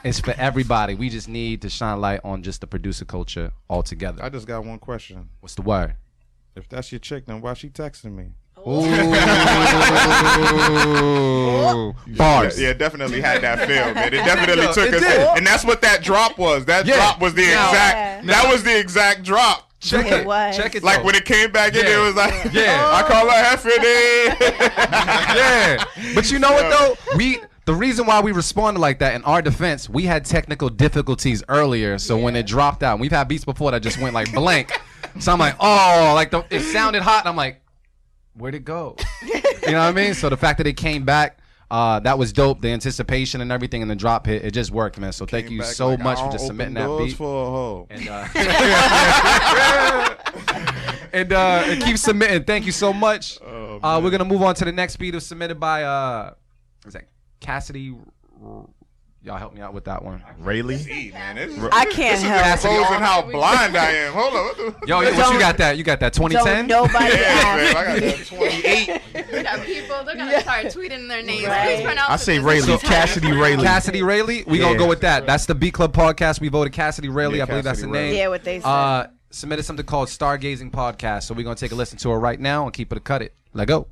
It's for everybody. We just need to shine light on just the producer culture altogether. I just got one question. What's the word? If that's your chick, then why she texting me? Ooh. Bars. Yeah, definitely had that feel, man. It definitely took us, did. and that's what that drop was. That drop was the exact. That was the exact drop. Check It it. was. Check it. Like though. when it came back in, it was like, Yeah. I call her Heffany. Yeah. But you know what though? The reason why we responded like that, in our defense, we had technical difficulties earlier. So when it dropped out, we've had beats before that just went like blank. So I'm like, oh, like it sounded hot. And I'm like, where'd it go? You know what I mean? So the fact that it came back, that was dope. The anticipation and everything and the drop hit, it just worked, man. So thank you so Like, much I for just don't submitting open that doors beat. for a hoe. And keep submitting. Thank you so much. We're gonna move on to the next beat. It was submitted by is that Cassidy? Y'all help me out with that one. Rayleigh? See, man, this I can't help. exposing how blind I am. Hold on. What the? Yo, what you got that? You got that 2010? Don't nobody Yeah, man, ask. I got that 28. We got people, they're gonna start tweeting their names. Right. Please pronounce I it say this Rayleigh. way. Cassidy Rayleigh. Cassidy Rayleigh. We gonna Yeah. go with that. That's the Beat Club podcast. We voted Cassidy Rayleigh. Yeah, I believe that's the Cassidy name. Rayleigh. Yeah, what they said. Submitted something called Stargazing Podcast. So we're gonna take a listen to it right now and keep it a cut it. Let go.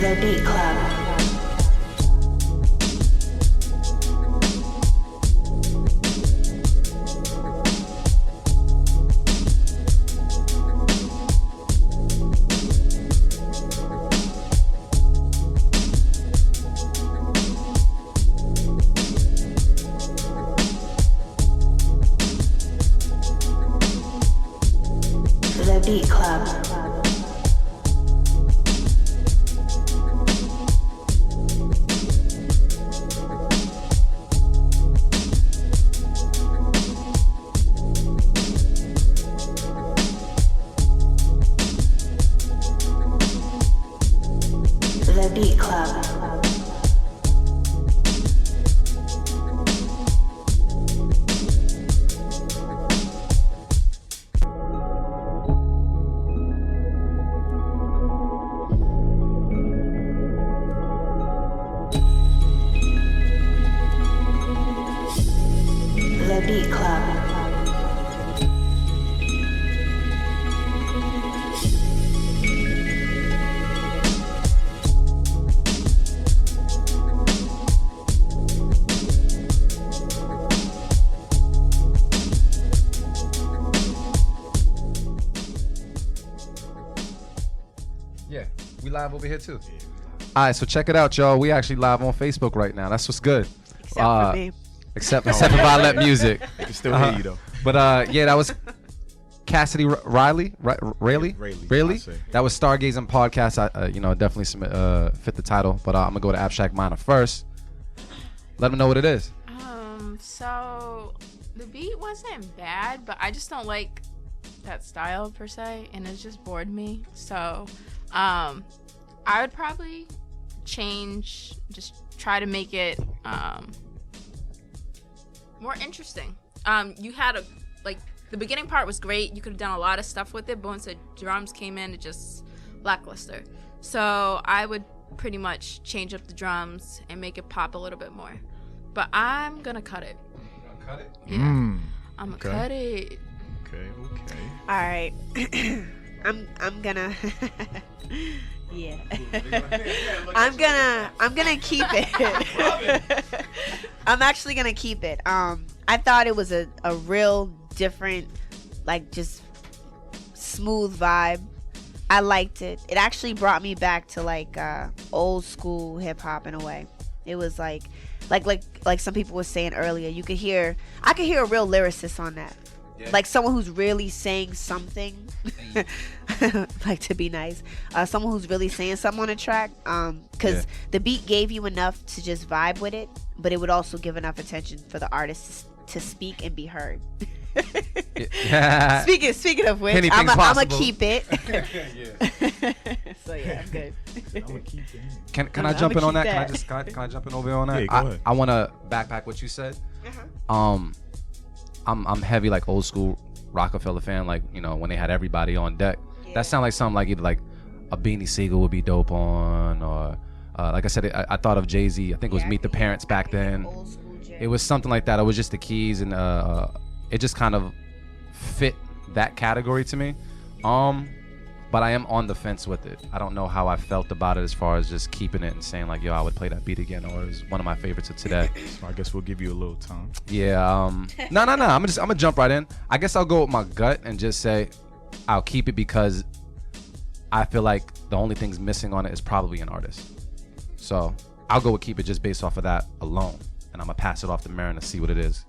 The Beat Club. The Beat Club. The Beat Club. The Beat Club. Yeah, we live over here too. All right, so check it out, y'all. We actually live on Facebook right now. That's what's good. Except for me. Except for Vylette Music. I can still hear you though. But yeah, that was Cassidy Rayleigh. Rayleigh, Rayleigh. I say. That was Stargazing Podcast. I definitely fit the title. But I'm gonna go to Abstract Minor first. Let them know what it is. So the beat wasn't bad, but I just don't like that style per se, and it just bored me. So I would probably change, just try to make it more interesting. You had the beginning part was great. You could have done a lot of stuff with it, but once the drums came in, it just lackluster. So I would pretty much change up the drums and make it pop a little bit more. But I'm gonna cut it. Cut it. Yeah, I'm gonna okay. cut it. Okay. All right. I'm gonna yeah. I'm gonna keep it. I'm actually gonna keep it. I thought it was a real different, like just smooth vibe. I liked it. It actually brought me back to like old school hip hop in a way. It was like some people were saying earlier. I could hear a real lyricist on that. Yeah. Like someone who's really saying something. Like to be nice, someone who's really saying something on a track. Because the beat gave you enough to just vibe with it, but it would also give enough attention for the artist to speak and be heard. Yeah. Speaking of which, I'm gonna keep it. So yeah, I'm good. Can I jump in on that? Can I jump in over on that? Yeah, go ahead. I want to backpack what you said. I'm heavy like old school Rockefeller fan. Like when they had everybody on deck. Yeah. That sounded like something like either like a Beanie Siegel would be dope on, or like I said, I thought of Jay-Z. I think it was Meet the Parents back then. It was something like that. It was just the keys and it just kind of fit that category to me. But I am on the fence with it. I don't know how I felt about it as far as just keeping it and saying like, yo, I would play that beat again, or it's one of my favorites of today. So I guess we'll give you a little time. Yeah. No. I'm gonna jump right in. I guess I'll go with my gut and just say I'll keep it because I feel like the only things missing on it is probably an artist. So I'll go with keep it just based off of that alone, and I'm gonna pass it off to Marin to see what it is.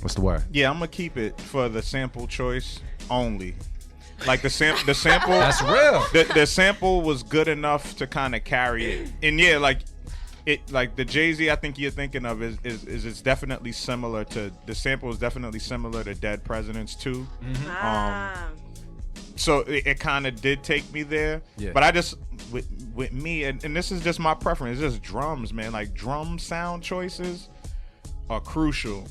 What's the word? Yeah, I'm gonna keep it for the sample choice only. Like the sample. That's real. The sample was good enough to kind of carry it, and yeah, like the Jay-Z I think you're thinking of is it's definitely similar to the sample is definitely similar to Dead Presidents too. Mm-hmm. So it kind of did take me there, but I just with me and this is just my preference. It's just drums, man. Like drum sound choices are crucial.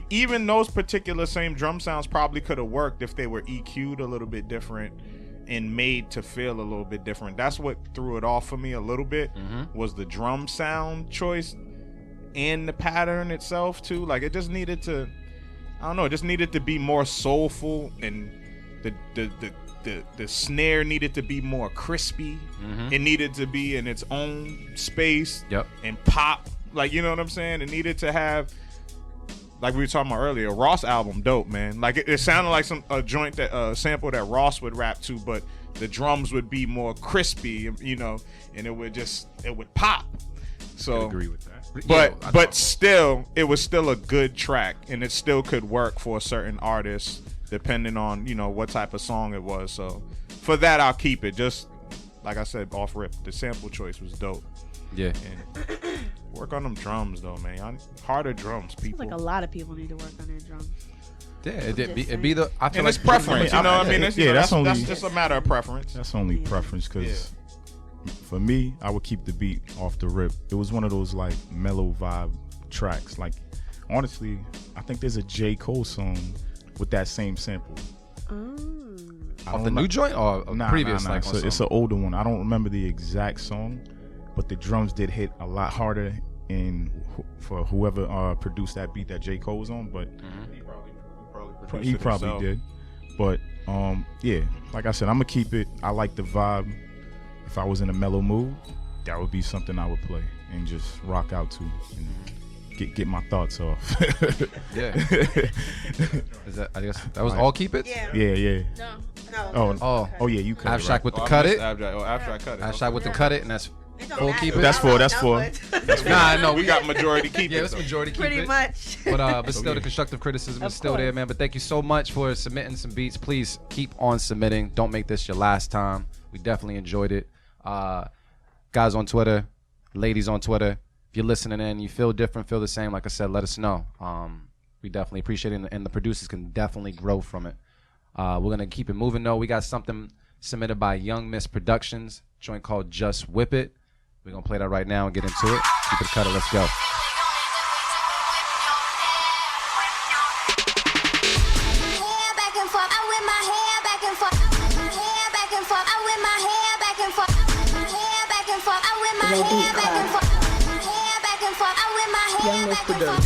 Even those particular same drum sounds probably could have worked if they were EQ'd a little bit different and made to feel a little bit different. That's what threw it off for me a little bit, was the drum sound choice and the pattern itself too. Like it just needed to, I don't know, it just needed to be more soulful, and the snare needed to be more crispy. It needed to be in its own space and pop. Like, you know what I'm saying? It needed to have, like we were talking about earlier, Ross album, dope, man. Like it sounded like a joint that sample that Ross would rap to, but the drums would be more crispy, and it would pop. So I agree with that. But still, it was still a good track, and it still could work for a certain artist depending on what type of song it was. So for that, I'll keep it. Just like I said off rip, the sample choice was dope. Yeah. And work on them drums though, man. Harder drums, people. Seems like a lot of people need to work on their drums. Yeah, it'd be the. I feel and like it's preference. You know what I mean? It's, that's just a matter of preference. That's only preference, because for me, I would keep the beat off the rip. It was one of those like mellow vibe tracks. Like honestly, I think there's a J. Cole song with that same sample. Off the new joint or previous? Nah. So it's an older one. I don't remember the exact song, but the drums did hit a lot harder for whoever produced that beat that J. Cole was on. But he probably did. But yeah, like I said, I'm gonna keep it. I like the vibe. If I was in a mellow mood, that would be something I would play and just rock out to and get my thoughts off. Yeah. Is that? I guess that was all. Keep it. Yeah. No. Oh yeah, you cut Abstract it, with the cut it. Abstract cut it. Abstract with the cut it, and that's full keep it. That's for. Nah, no, we got majority keep it. Yeah, it's majority keep it. Pretty much. But still, the constructive criticism is still there, man. But thank you so much for submitting some beats. Please keep on submitting. Don't make this your last time. We definitely enjoyed it. Guys on Twitter, ladies on Twitter, if you're listening in, you feel different, feel the same, like I said, let us know. We definitely appreciate it, and the producers can definitely grow from it. We're going to keep it moving, though. We got something submitted by Young Miss Productions, joint called Just Whip It. We're going to play that right now and get into it. Keep it cut it. Let's go. Young Miss Productions.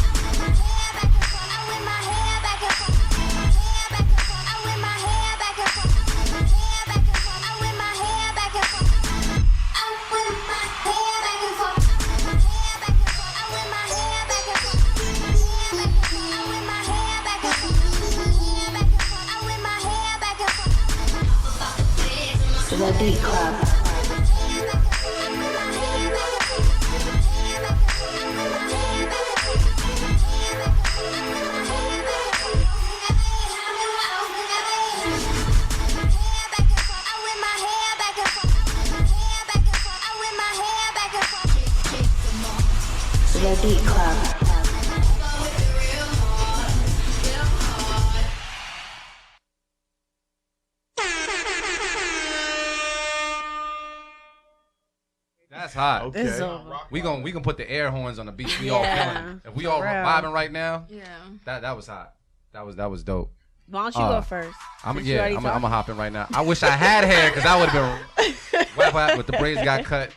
Killer Beat Club. That's hot. Okay. It's over. We gonna put the air horns on the beat. We all Yeah, feeling it. If we all for real. vibing right now, Yeah. that was hot. That was dope. Why don't you go first? I'm Since you already I'm talked. gonna hop in right now. I wish I had hair because I would have been whap, but the braids got cut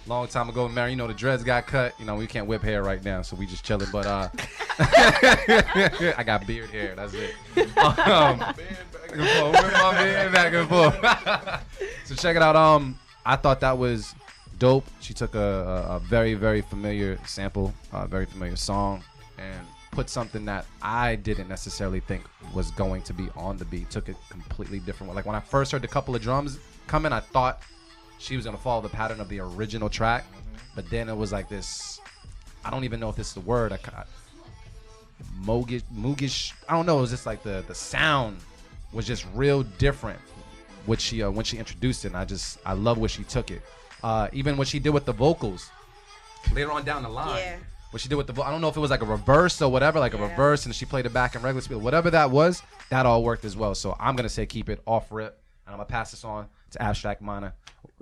long time ago. Mary, you know the dreads got cut. You know we can't whip hair right now, so we just chilling. But I got beard hair. That's it. Back and forth. So check it out. I thought that was dope. She took a very, very familiar sample, a very familiar song, and put something that I didn't necessarily think was going to be on the beat. Took it completely different way. Like when I first heard a couple of drums come in, I thought she was gonna follow the pattern of the original track, but then it was like this. I don't even know if this is the word. Moogish. I don't know. It was just like the sound was just real different. When she introduced it, and I love where she took it. Even what she did with the vocals later on down the line. Yeah. What she did with I don't know if it was like a reverse or whatever, like a reverse, and she played it back in regular speed. Whatever that was, that all worked as well. So I'm gonna say keep it off rip, and I'm gonna pass this on to Abstract Minor.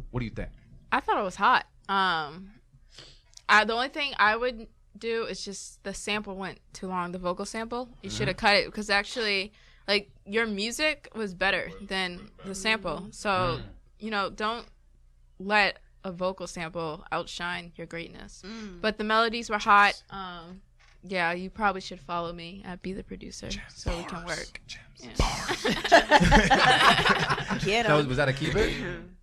What do you think? I thought it was hot. The only thing I would do is just the sample went too long. The vocal sample, you should have cut it because actually, like your music was better than the sample. So don't let a vocal sample outshine your greatness. But the melodies were hot. Yeah, you probably should follow me at Be the Producer so we can work. Get That 'em. was that a keep it?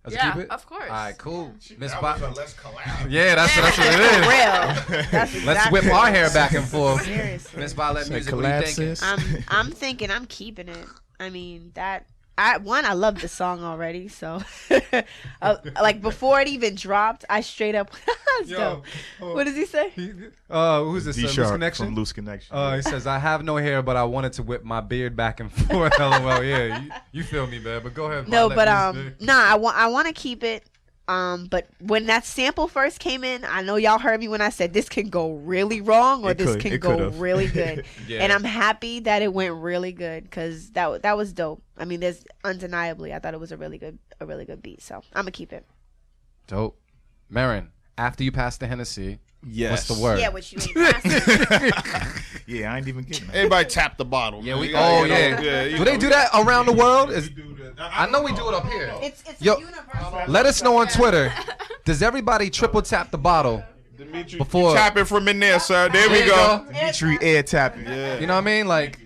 That's a Yeah, keep it? of course. All right, cool. Miss That Bob. was a let's collab. Yeah, that's what it is. Real. That's exactly Let's whip our hair back and forth. Seriously. Miss Vylette Say music. What are you collab, thinking? sis. I'm thinking I'm keeping it. I mean I love the song already, so like before it even dropped, I straight up Yo, what does he say? Who's this? D Loose Sharp Connection? from Loose Connection. He says, I have no hair, but I wanted to whip my beard back and forth. LOL. Yeah, you feel me, man. But go ahead. No, Vylette but music. I want to keep it. But when that sample first came in, I know y'all heard me when I said this can go really wrong or It this could. can It go could've. really good. Yeah. And I'm happy that it went really good because that was dope. I mean, there's undeniably, I thought it was a really good beat. So I'm gonna keep it. Dope. Marin, after you pass the Hennessy, Yes. what's the word? Yeah, which you ain't passing. Yeah, I ain't even getting that. Everybody tap the bottle. Yeah, man. we. You gotta Oh get yeah. you Do they know. do that around the world? Is, I I know we do it up here. It's Yo, a universal. Let us know on Twitter. Does everybody triple tap the bottle Dimitri, before? tap it from in there, sir. There There we you go. Dimitri air tapping. Yeah. You know what I mean? Like,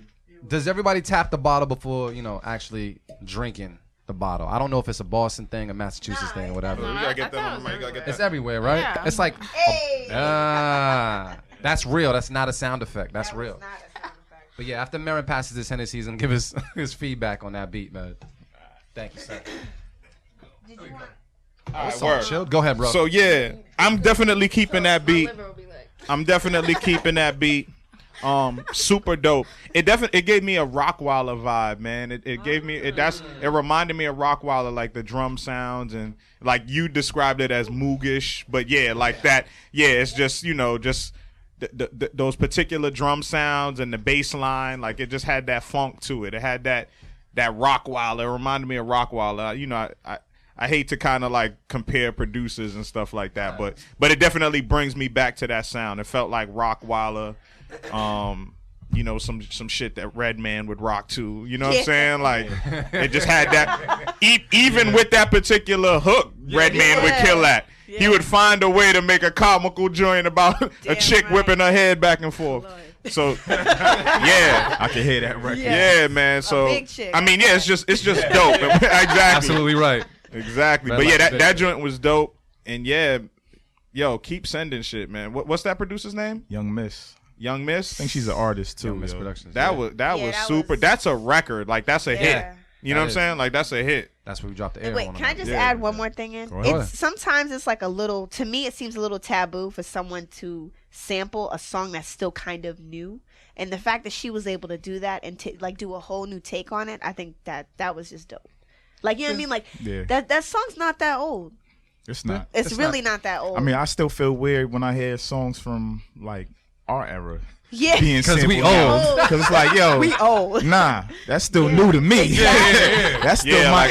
does everybody tap the bottle before actually drinking the bottle? I don't know if it's a Boston thing, a Massachusetts thing, or whatever. You No, gotta I get that thought on it the mic. was You gotta get It's that. everywhere, right? Yeah. It's like, Hey. that's real. That's not a sound effect. That's That was real. not a sound effect. But yeah, after Marin passes this Hennessy, he's gonna give us his feedback on that beat, man. Thank you, sir. Did you want? All right, word. Chill. Go ahead, bro. So yeah, I'm definitely keeping that My beat. liver will be like, I'm definitely keeping that beat. Super dope. It gave me a Rockwilder vibe, man. It gave me it reminded me of Rockwilder, like the drum sounds and like you described it as moogish, but yeah, like that. Yeah, it's just those particular drum sounds and the bass line, like it just had that funk to it. It had that Rockwilder. It reminded me of Rockwilder. I hate to kind of like compare producers and stuff like that, but it definitely brings me back to that sound. It felt like Rockwilder, some shit that Redman would rock to. You know what I'm saying? Like it just had that. Even with that particular hook, Redman would kill that. Yeah. He would find a way to make a comical joint about a Damn chick right. whipping her head back and forth. Lord. So yeah. I can hear that record. Yeah, man. So big chick. I mean, yeah, it's just dope. Exactly. Absolutely right. Exactly. Red But yeah, light that joint was dope. And yeah, yo, keep sending shit, man. What's that producer's name? Young Miss. Young Miss? I think she's an artist too. Young Miss yo. Productions. That yeah. was Yeah, was that super. was- That's a record. Like that's a hit. Yeah. You know what I'm That saying? Like that's a hit. That's where we dropped the air. Wait, on can I that. just Yeah. add one more thing in? Go ahead. It's sometimes it's like a little. To me, it seems a little taboo for someone to sample a song that's still kind of new, and the fact that she was able to do that and like do a whole new take on it, I think that was just dope. Like you know what I mean? Like Yeah. that song's not that old. It's not. It's really not that old. I mean, I still feel weird when I hear songs from like our era. Yeah, Being 'Cause we simple now. old. 'Cause it's like, yo, we old. nah, that's still new to me. That's still Yeah, my like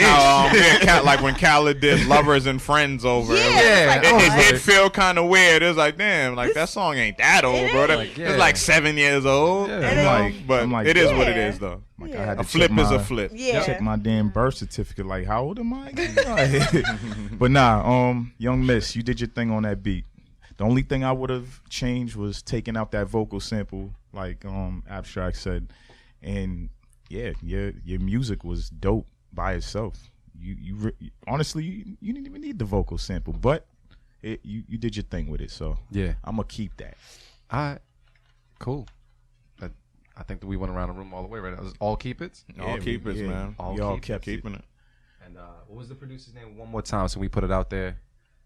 age. how like when Khaled did "Lovers and Friends" over. Yeah, Yeah, it's like, It did feel kind of weird. It was like, damn, like that song ain't that old, bro. Like, yeah. It's like 7 years old. Yeah. But I'm like, it is yeah. what it is, though. Like, I had A to flip check is a my- flip. Yeah. Check my damn birth certificate. Like, how old am I again? But nah, Young Miss, you did your thing on that beat. The only thing I would have changed was taking out that vocal sample, like Abstract said, and yeah, your music was dope by itself. Honestly, you didn't even need the vocal sample, but you did your thing with it. So Yeah. I'm gonna keep that. All right. Cool. I think that we went around the room all the way, right? That was all keep it. All keepers, man. All we all keep it. kept Keeping it. And what was the producer's name one more time so we put it out there?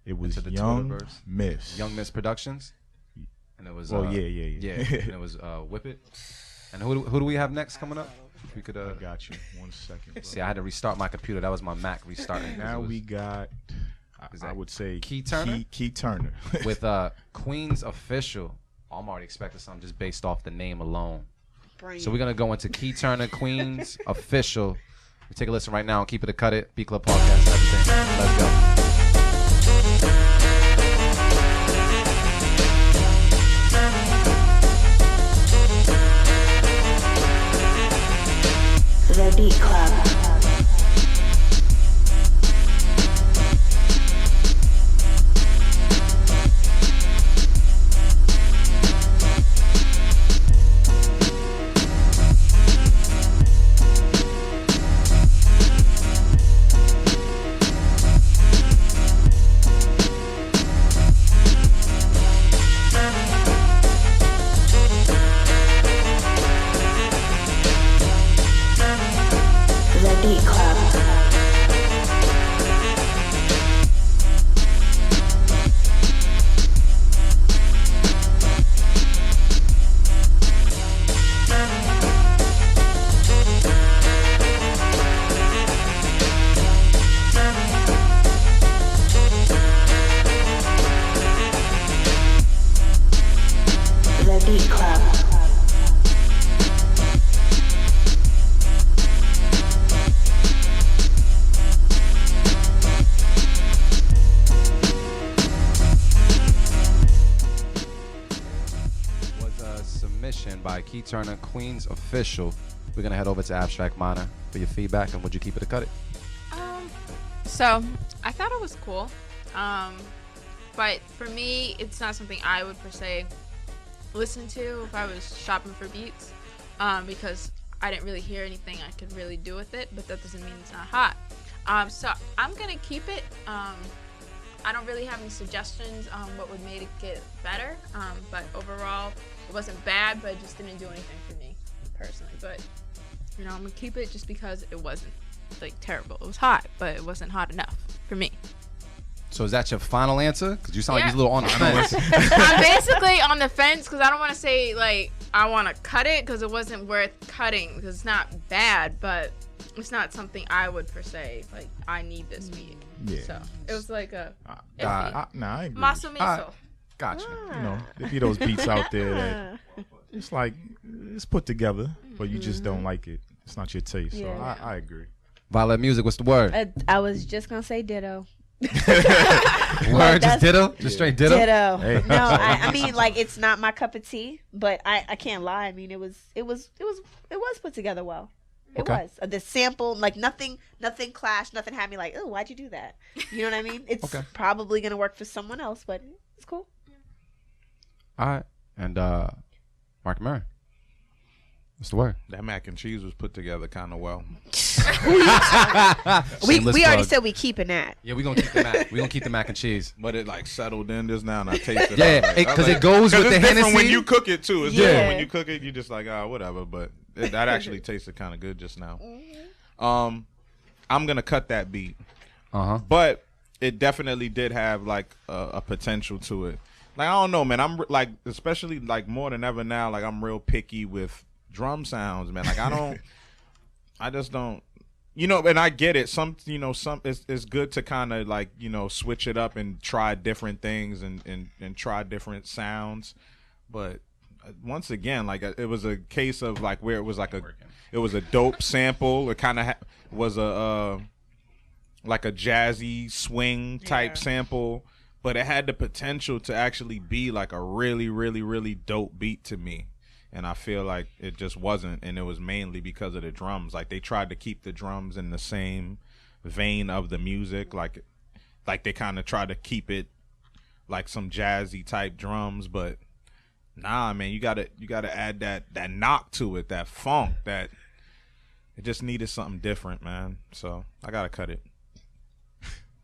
It was To the Young Twitterverse. Miss. Young Miss Productions. And it was Oh, yeah. yeah. And it was Whip It. And who do we have next coming up? If we could I got you. 1 second. Bro. see, I had to restart my computer. That was my Mac restarting. Now we got, Is I that would say Key Turner? Key Turner. with Queen's Official. I'm already expecting something just based off the name alone. So we're gonna go into Key Turner, Queen's Official. We take a listen right now and keep it a cut it. B Club Podcast, everything. Let's go. The Beat Club. The Beat Club. The Beat Club. Was a submission by Key Turner, Queen's Official. We're gonna head over to Abstract Minor for your feedback and would you keep it or cut it? So I thought it was cool, but for me, it's not something I would per se listen to if I was shopping for beats, because I didn't really hear anything I could really do with it. But that doesn't mean it's not hot. So I'm gonna keep it. I don't really have any suggestions on what would make it get better, but overall, it wasn't bad, but it just didn't do anything for me personally. But I'm gonna keep it just because it wasn't like terrible. It was hot, but it wasn't hot enough for me. So is that your final answer? Because you sound like Yeah. you're a little on the fence. I'm basically on the fence because I don't want to say like I want to cut it because it wasn't worth cutting because it's not bad, but it's not something I would per se like. I need this beat. Yeah. So it was like a Nah, I agree. maso miso. Gotcha. You know, there be those beats out there that it's like it's put together, but you just don't like it. It's not your taste. So Yeah. I agree. Vylette Music, what's the word? I was just gonna say ditto. Word, just that's- ditto? Just straight ditto? Ditto. Hey. No, I mean like it's not my cup of tea, but I can't lie. I mean it was put together well. It Okay. was the sample, like nothing clashed, nothing had me like, oh, why'd you do that? You know what I mean? It's Okay. probably gonna work for someone else, but it's cool. All right. And Mark Murray, what's the word? That mac and cheese was put together kind of well. We Shameless already plug. said we keeping that. Yeah, we're gonna keep the mac. We're gonna keep the mac and cheese. But it like settled in just now and I tasted Yeah, it. because it goes with it's the different when Hennessy. you cook it too. It's Yeah. different when you cook it. You just like whatever. But that actually tasted kind of good just now. I'm gonna cut that beat, but it definitely did have like a potential to it. Like I don't know, man. I'm like especially like more than ever now. Like I'm real picky with drum sounds, man. Like I just don't. And I get it. Some it's good to kind of like, switch it up and try different things and try different sounds. But once again, like it was a case of like where it was like it was a dope sample. It kind of was a like a jazzy swing type sample, but it had the potential to actually be like a really, really, really dope beat to me. And I feel like it just wasn't, and it was mainly because of the drums. Like they tried to keep the drums in the same vein of the music, like they kind of tried to keep it like some jazzy type drums, but nah, man, you gotta add that knock to it, that funk, that it just needed something different, man. So I gotta cut it.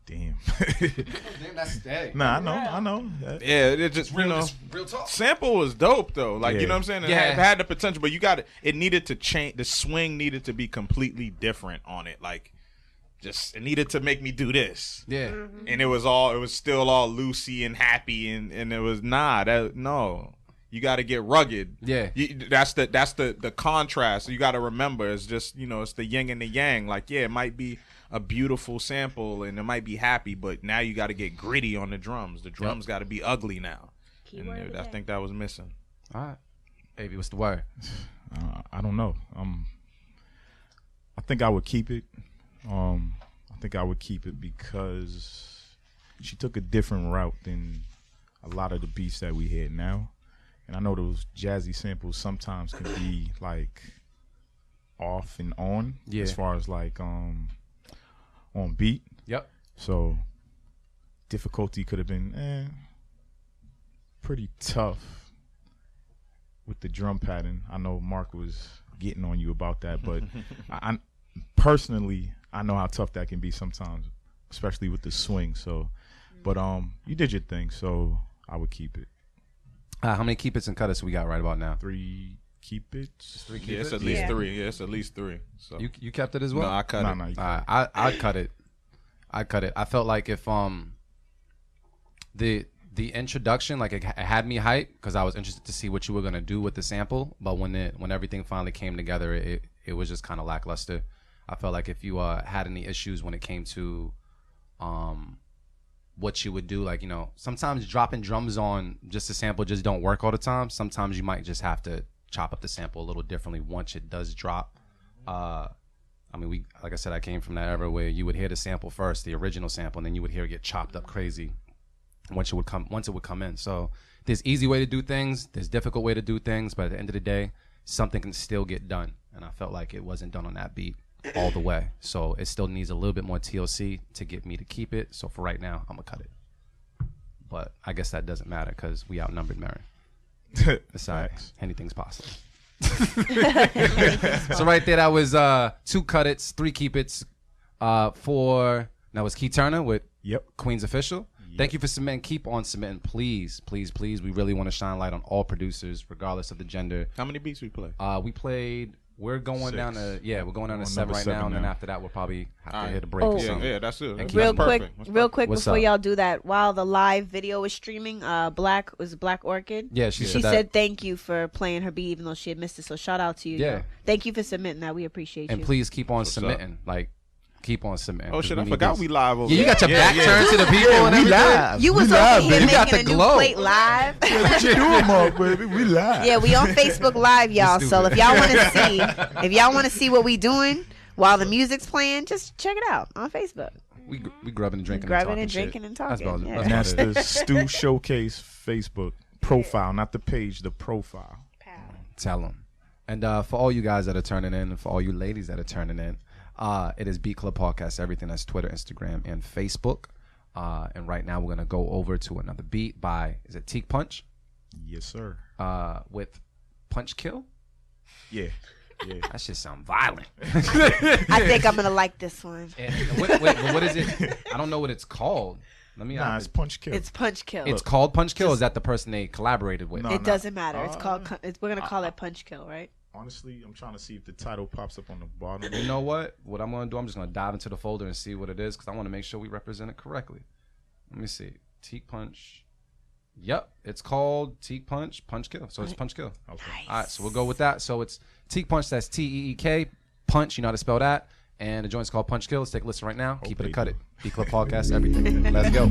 Damn. Damn, that's steady. Nah, I know. Yeah, it just Real talk. sample was dope though. Like you know what I'm saying? It Yeah. had the potential, but it needed to change. The swing needed to be completely different on it. Like it needed to make me do this. Yeah. And it was still all loosey and happy, and it was no. You got to get rugged. Yeah. That's the contrast. You got to remember, it's just it's the yin and the yang. Like it might be a beautiful sample and it might be happy, but now you got to get gritty on the drums. The drums got to be ugly now. And I think that was missing. All right. Avi, what's the word? I don't know. I think I would keep it. I think I would keep it because she took a different route than a lot of the beats that we had now. And I know those jazzy samples sometimes can be like off and on as far as like on beat. Yep. So difficulty could have been pretty tough with the drum pattern. I know Mark was getting on you about that, but I personally I know how tough that can be sometimes, especially with the swing. So, but you did your thing, so I would keep it. How many keep it's and cut it's we got right about now? 3 keep it's. 3 keep Yeah, it's it? at least 3. Yeah, it's at least 3. So You kept it as well? no, I cut it. No, you I'd cut it. I cut it. I felt like if the introduction, like it had me hyped because I was interested to see what you were gonna do with the sample. But when everything finally came together, it was just kind of lackluster. I felt like if you had any issues when it came to what you would do, like sometimes dropping drums on just a sample just don't work all the time. Sometimes you might just have to chop up the sample a little differently once it does drop. I mean, like I said, I came from that era where you would hear the sample first, the original sample, and then you would hear it get chopped up crazy once it would come in. So there's easy way to do things, there's difficult way to do things, but at the end of the day, something can still get done. And I felt like it wasn't done on that beat all the way. So it still needs a little bit more TLC to get me to keep it. So for right now, I'm gonna cut it. But I guess that doesn't matter because we outnumbered Mary. Besides, anything's possible. So right there, that was 2 cut it's, 3 keep it's. That was Key Turner with Queen's Official. Thank you for submitting. Keep on submitting, please, please, please. We really want to shine light on all producers, regardless of the gender. How many beats we play? We played. We're going 6. down to we're going down to On 7 number right 7 now, and then now. after that we'll probably have to Oh. hit a break or something. Yeah, that's it. And That's keep- Real perfect. quick, That's real perfect. quick What's before up? y'all do that, while the live video was streaming, Black Orchid. Yeah, she She said that. said thank you for playing her beat even though she had missed it. So shout out to you. Yeah. girl. Thank you for submitting that. We appreciate And you. please keep on What's submitting. Like, keep on submitting. Oh 'cause shit, we I need forgot this. we live over Yeah, you got your there. back turned to the people and we everything. live. You was we over live, here You baby. got making the a new glow. plate live. What you doing, Mark, baby? We live. Yeah, we on Facebook Live, y'all. You So stupid. if y'all want to see what we doing while the music's playing, just check it out on Facebook. We grubbing and drinking. Grubbing and and talking drinking shit. and talking, That's about, yeah. And that's about it. the Stu Showcase Facebook profile, not the page, the profile. Tell them. And for all you guys that are turning in, and for all you ladies that are turning in, it is Beat Club Podcast, everything that's Twitter, Instagram, and Facebook. And right now we're going to go over to another beat by, is it Teak Punch? Yes, sir. With Punch Kill? Yeah. Yeah. That shit sound violent. I think I'm gonna like this one. And what is it? I don't know what it's called. Let me. Nah, it's Punch Kill. It's Punch Kill. It's called Punch Kill. Or is that the person they collaborated with? No. It doesn't matter. It's called. We're gonna call it Punch Kill, right? Honestly, I'm trying to see if the title pops up on the bottom. You know what? What I'm gonna do? I'm just gonna dive into the folder and see what it is because I want to make sure we represent it correctly. Let me see. Teak Punch. Yep, it's called Teak Punch, Punch Kill. So it's Punch Kill. Okay. All right, so we'll go with that. So it's Teak Punch. That's Teek. Punch. You know how to spell that. And the joint's called Punch Kill. Let's take a listen right now. Keep it they and cut do. it. Beat Club Podcast, everything. Let's go.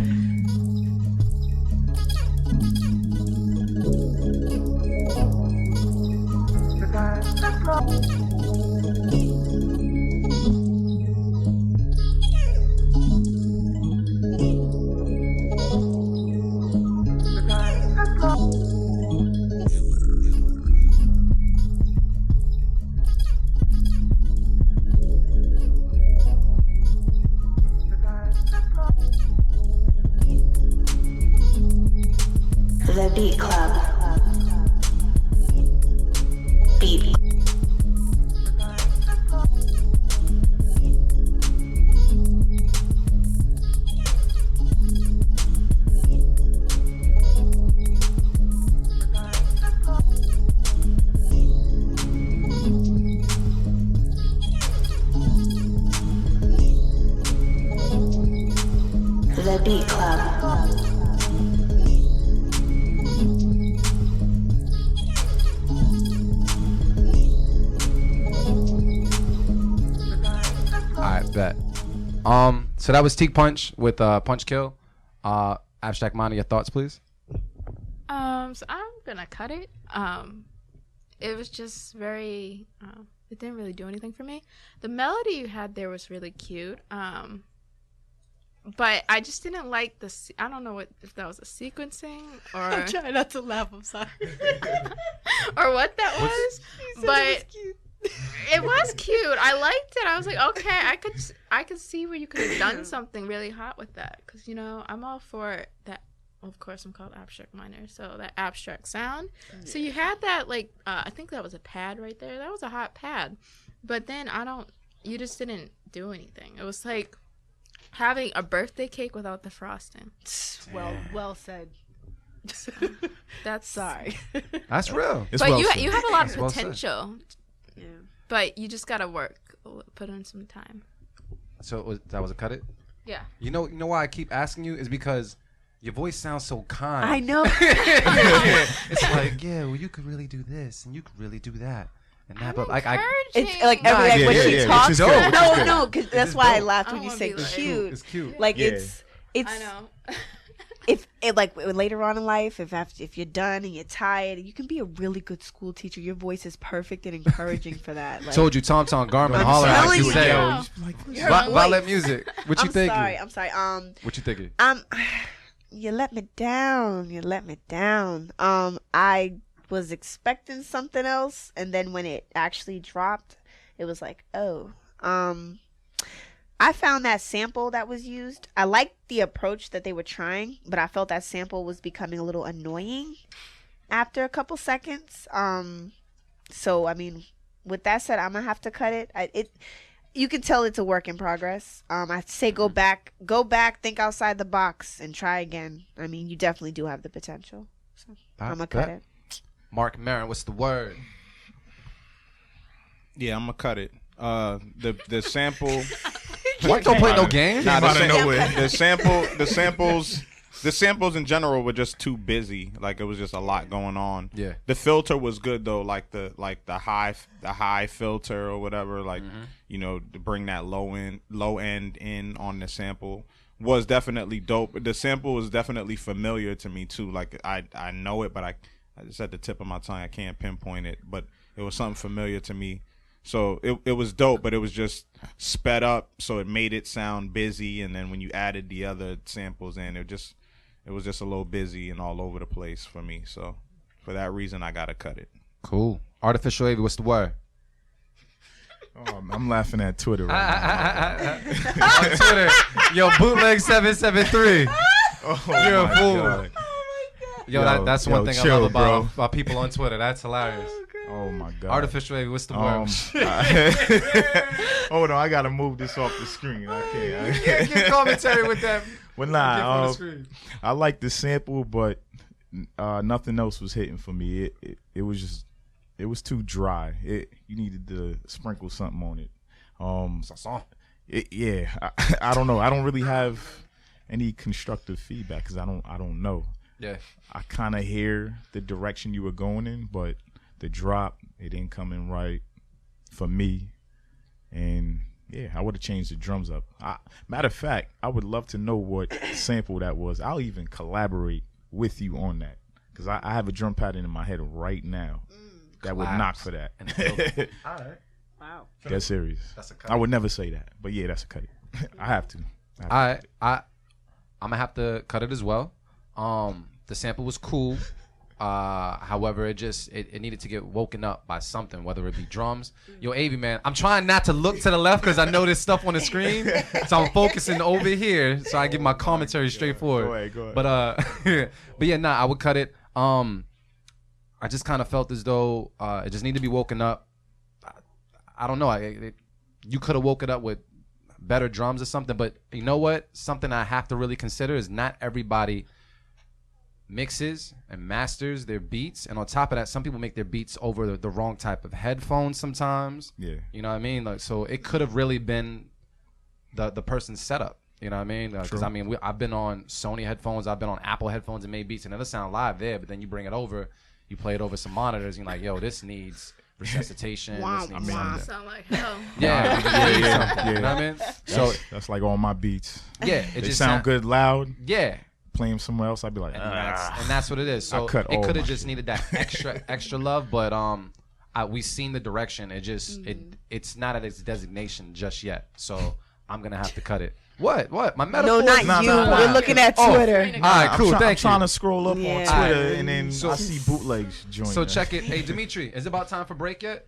The Beat Club. Beat. The Beat Club. Alright, bet. So that was Teak Punch with Punch Kill. Abstract Mana, your thoughts, please. So I'm gonna cut it. It was just very. It didn't really do anything for me. The melody you had there was really cute. But I just didn't like the. I don't know if that was a sequencing or. I'm trying not to laugh. I'm sorry. or what that was. But it was cute. I liked it. I was like, okay, I could see where you could have done something really hot with that, because I'm all for that. Of course, I'm called Abstract Miner, so that abstract sound. Yeah. So you had that, like, I think that was a pad right there. That was a hot pad. But then you just didn't do anything. It was like having a birthday cake without the frosting. Well said. That's sorry. That's real. But well you have a lot of potential. Yeah. But you just gotta put in some time. So that was a cut it? Yeah. You know why I keep asking you is because your voice sounds so kind. I know. It's like, yeah, well, you could really do this and you could really do that and that. But like, it's like when she talks. dope. No, because that's why I laughed when you said cute. It's cute. Like it's. I know. If like later on in life, if you're done and you're tired, you can be a really good school teacher. Your voice is perfect and encouraging for that. Like, Told you, Tom Garmin, I'm holler at telling you. you. Say, Vylette Your music. What you thinking? I'm sorry. What you thinking? You let me down. I was expecting something else, and then when it actually dropped, it was like, oh. I found that sample that was used. I liked the approach that they were trying, but I felt that sample was becoming a little annoying after a couple seconds. So I mean, with that said, I'm gonna have to cut it. You can tell it's a work in progress. I'd say go back, think outside the box, and try again. I mean, you definitely do have the potential. So I'm gonna cut it. Mark Maron, what's the word? Yeah, I'm gonna cut it. The sample. Mark don't play no games. Nah, the samples in general were just too busy. Like it was just a lot going on. Yeah. The filter was good though, like the high filter or whatever. Like to bring that low end in on the sample was definitely dope. The sample was definitely familiar to me too. Like I know it, but I just at the tip of my tongue. I can't pinpoint it, but it was something familiar to me. So it was dope, but it was just sped up, so it made it sound busy. And then when you added the other samples in, it was just a little busy and all over the place for me. So for that reason, I gotta cut it. Cool. Artificial Avy, what's the word? I'm laughing at Twitter right now. On Twitter, yo, bootleg 773. You're a fool. God. Yo, that's one thing chill, I love about people on Twitter. That's hilarious. Oh my God. Artificial Avy, what's the word? Hold on, I gotta move this off the screen. I can't. Get commentary with that. Well, nah, I like the sample, but nothing else was hitting for me. It was too dry. You needed to sprinkle something on it. I don't know. I don't really have any constructive feedback because I don't know. Yeah. I kind of hear the direction you were going in, but the drop, it didn't come in right for me. And Yeah, I would have changed the drums up. Matter of fact, I would love to know what sample that was. I'll even collaborate with you on that because I have a drum pattern in my head right now that would knock for that. All right. Wow. Get serious. That's a cut. I would never say that, but yeah, that's a cut. I have to. All right. I'm gonna have to cut it as well. The sample was cool. However, it needed to get woken up by something, whether it be drums. Yo, Avi, man, I'm trying not to look to the left because I know there's stuff on the screen, so I'm focusing over here so I give my commentary straightforward. Go ahead. But yeah, I would cut it. I just kind of felt as though it just needed to be woken up. I don't know. You could have woke it up with better drums or something, but you know what? Something I have to really consider is not everybody mixes and masters their beats, and on top of that, some people make their beats over the wrong type of headphones sometimes. Yeah. You know what I mean? Like, so it could have really been the person's setup. You know what I mean? Because I mean, I've been on Sony headphones, I've been on Apple headphones and made beats, and it doesn't sound live there, but then you bring it over, you play it over some monitors, and you're like, yo, this needs resuscitation. Wow. This needs Sound like hell. yeah. You know what I mean? So That's like all my beats. yeah, it They just sound good loud. Yeah. Play them somewhere else, I'd be like, And that's what it is. So I cut it all could my have just shit. needed that extra love, but we've seen the direction. It just it's not at its designation just yet. So I'm gonna have to cut it. What? My metaphor? No, not Nah, you. nah, nah. We're looking at Oh. Twitter. All right, cool. I'm Thank trying you. to scroll up Yeah. on Twitter, Alright. and then So- I see bootlegs joining. So check it. Hey, Dimitri, is it about time for break yet?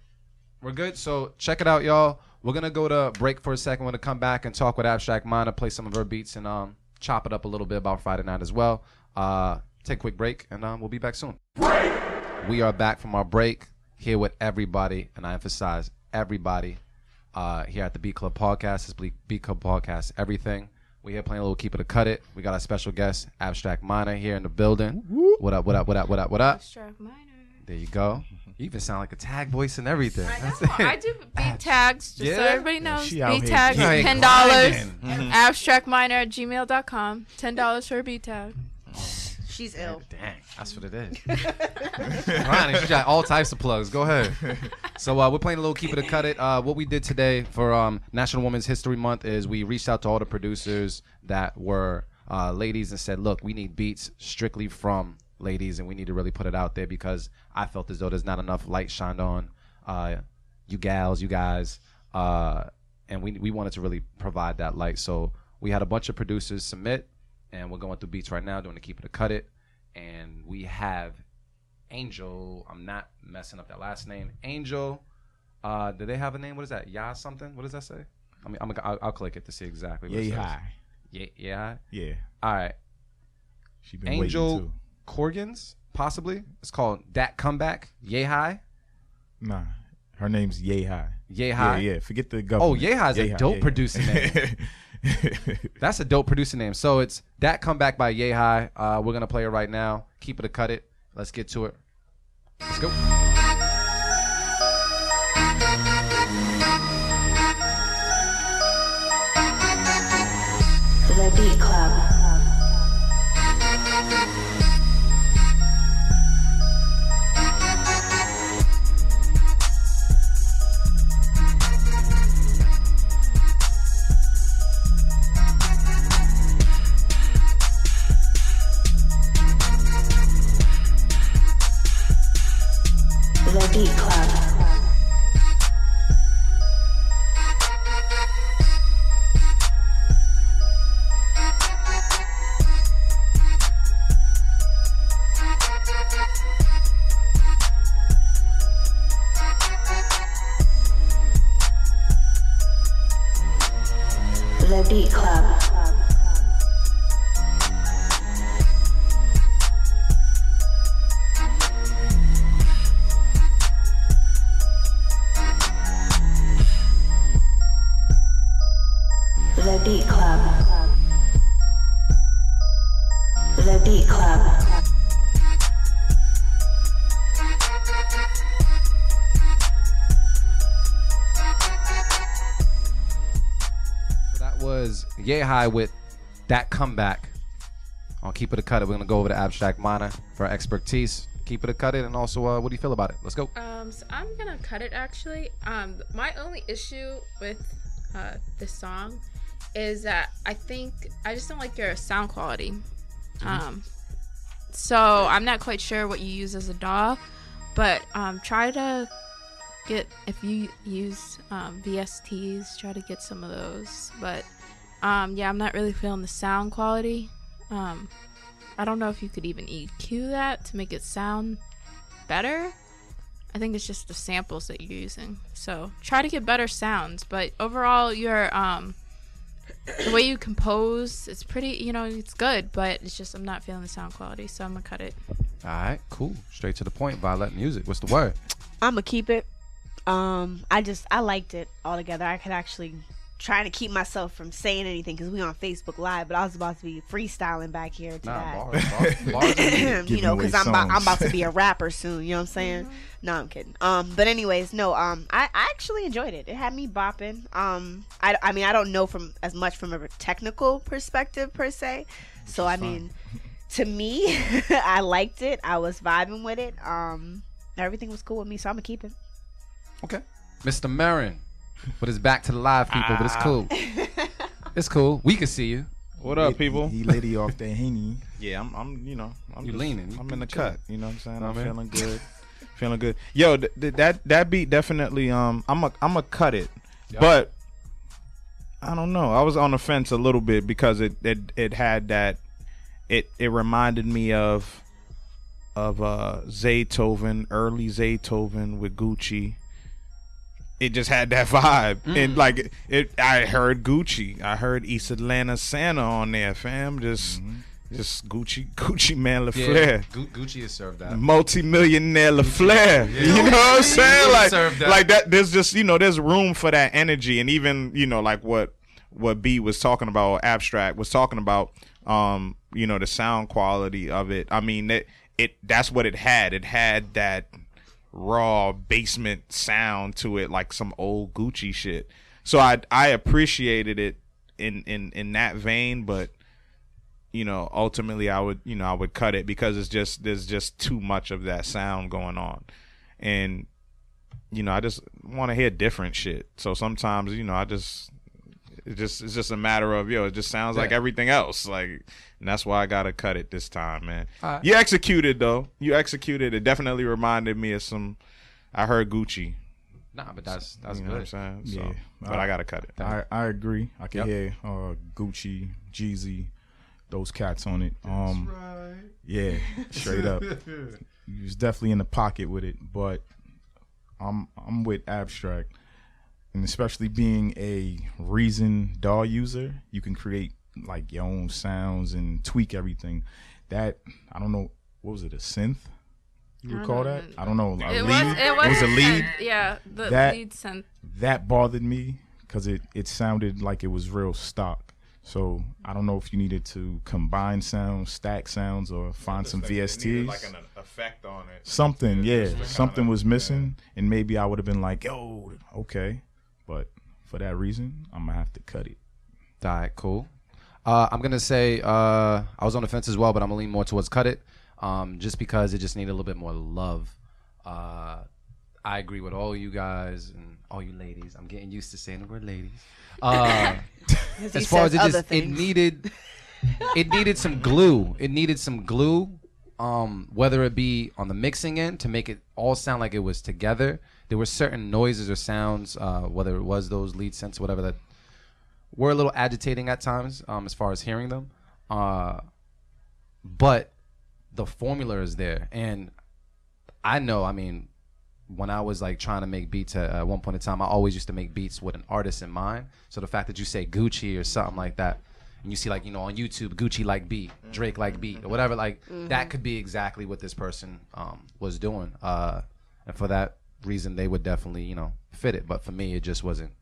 We're good. So check it out, y'all. We're gonna go to break for a second. We're gonna come back and talk with Abstract Mana, play some of her beats, and chop it up a little bit about Friday night as well. Take a quick break, and we'll be back soon. We are back from our break here with everybody, and I emphasize everybody here at the Beat Club Podcast. It's Beat Club Podcast, everything. We're here playing a little Keep It or Cut It. We got our special guest, Abstract Mana, here in the building. What up? Abstract Minor. There you go. You even sound like a tag voice and everything. I know. I do beat tags, just so Yeah? everybody knows. she out Beat here tags, getting $10. grinding. Abstractminor@gmail.com. $10 for a beat tag. She's ill. Dang, that's what it is. Ronnie, you got all types of plugs. Go ahead. So we're playing a little Keep It or Cut It. What we did today for National Women's History Month is we reached out to all the producers that were ladies and said, look, we need beats strictly from ladies, and we need to really put it out there because I felt as though there's not enough light shined on you gals, you guys, and we wanted to really provide that light. So we had a bunch of producers submit, and we're going through beats right now doing the Keep It or Cut It. And we have Angel. I'm not messing up that last name. Angel. Do they have a name? What is that? Ya something? What does that say? I mean, I'll click it to see exactly what it Yay says. high. Yeah. Yeah. All right. She been Angel waiting too. Corgans, possibly. It's called Dat Comeback. Yay High. Nah, her name's Yay High. Yay High. Yeah. Forget the government. Oh, Yay High's a dope producing name. That's a dope producing name. So it's Dat Comeback by Yay High. We're going to play it right now. Keep It or Cut It. Let's get to it. Let's go. The Beat Club. The Beat Club. The Beat Club. The Beat Club. The Beat Club. So that was Yay High with Dat Comeback on Keep It or Cut It. We're going to go over to Abstract Mana for our expertise. Keep It or Cut It, and also what do you feel about it? Let's go. So I'm gonna cut it actually. My only issue with this song is that I think I just don't like your sound quality. So I'm not quite sure what you use as a DAW, but try to get, if you use VSTs, try to get some of those. But yeah, I'm not really feeling the sound quality. I don't know if you could even EQ that to make it sound better. I think it's just the samples that you're using. So try to get better sounds. But overall, your the way you compose, it's pretty, it's good. But it's just I'm not feeling the sound quality, so I'm gonna cut it. All right, cool. Straight to the point. Vylette music. What's the word? I'm gonna keep it. I liked it altogether. I could actually trying to keep myself from saying anything because we on Facebook Live, but I was about to be freestyling back here to that. Bars. You know, because I'm songs. about to be a rapper soon. You know what I'm saying? No, I'm kidding. But anyways, no. I actually enjoyed it. It had me bopping. I mean, I don't know from as much from a technical perspective per se. So I mean, to me, I liked it. I was vibing with it. Everything was cool with me, so I'm gonna keep it. Okay. Mr. Marin. But it's back to the live people, but it's cool. It's cool. We can see you. What up, people? He litty off that Henny. Yeah, I'm You just leaning. I'm in the Chilling. cut. You know what I'm saying? Know I'm what I mean? feeling good. Feeling good. Yo, that beat definitely. I'm a cut it, Yeah. but I don't know. I was on the fence a little bit because it had that. It reminded me of Zaytoven, early Zaytoven with Gucci. It just had that vibe, and like it. I heard Gucci. I heard East Atlanta Santa on there, fam. Just Gucci man LaFleur. Gucci has served that. Multi-millionaire LaFleur. Yeah. You know what I'm saying? He served that. Like that. There's just there's room for that energy, and even like what B was talking about, or Abstract was talking about. The sound quality of it. I mean that's what it had. It had that raw basement sound to it, like some old Gucci shit. So I appreciated it in that vein, but ultimately I would cut it because there's just too much of that sound going on, and I just want to hear different shit. So sometimes it's just a matter of it just sounds like everything else, like, and that's why I gotta cut it this time, man. Right. You executed though. It definitely reminded me of some. I heard Gucci. Nah, but that's You know good. what I'm saying? So, Yeah. but I gotta cut it. I agree. I can Yep. hear Gucci, Jeezy, those cats on it. Yeah, straight up. He was definitely in the pocket with it, but I'm with Abstract, and especially being a Reason DAW user, you can create like your own sounds and tweak everything. That I don't know, what was it, a synth? You recall that? I don't know. A lead? It was a lead. synth. Yeah, the That- lead synth. That bothered me because it sounded like it was real stock. So I don't know if you needed to combine sounds, stack sounds, or find some VSTs. like an effect on it. Something, yeah. just to Something kinda- was missing, and maybe I would have been like, yo, okay. But for that reason, I'm gonna have to cut it. All right, cool. I'm gonna say I was on the fence as well, but I'm gonna lean more towards cut it, just because it just needed a little bit more love. I agree with all you guys and all you ladies. I'm getting used to saying the word ladies. As far as it needed some glue. It needed some glue, whether it be on the mixing end to make it all sound like it was together. There were certain noises or sounds, whether it was those lead synths or whatever, that were a little agitating at times, as far as hearing them. But the formula is there, and I know. I mean, when I was like trying to make beats at one point in time, I always used to make beats with an artist in mind. So the fact that you say Gucci or something like that, and you see like on YouTube, Gucci like beat, Drake like beat, or whatever, like that could be exactly what this person was doing. And for that reason, they would definitely fit it. But for me, it just wasn't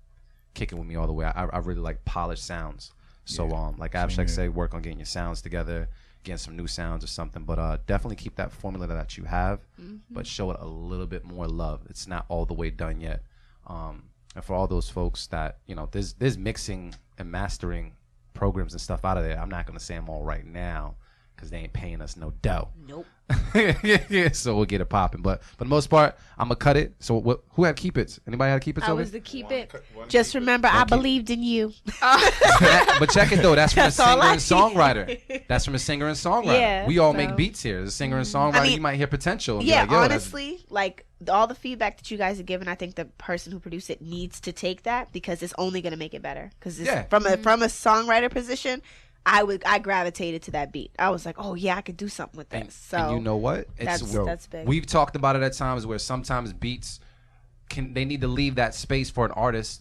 kicking with me all the way. I really like polished sounds. So like Abstract say, work on getting your sounds together, getting some new sounds or something, but definitely keep that formula that you have, but show it a little bit more love. It's not all the way done yet. And for all those folks that there's mixing and mastering programs and stuff out of there. I'm not going to say them all right now because they ain't paying us no dough. Nope. So we'll get it popping. But for the most part, I'm gonna cut it. So who had keep it? Anybody had keep it? I was the keep it. Just remember, I believed in you. But check it though. That's from That's a all singer I and songwriter. That's from a singer and songwriter. Yeah, we all so- make beats here. As a singer and songwriter, I mean, you might hear potential. And be Yeah, like, yo, that's- honestly, like all the feedback that you guys have given, I think the person who produced it needs to take that because it's only gonna make it better. Because Yeah. from a songwriter position, I gravitated to that beat. I was like, oh yeah, I could do something with And, this. So and you know what? that's big. We've talked about it at times where sometimes beats they need to leave that space for an artist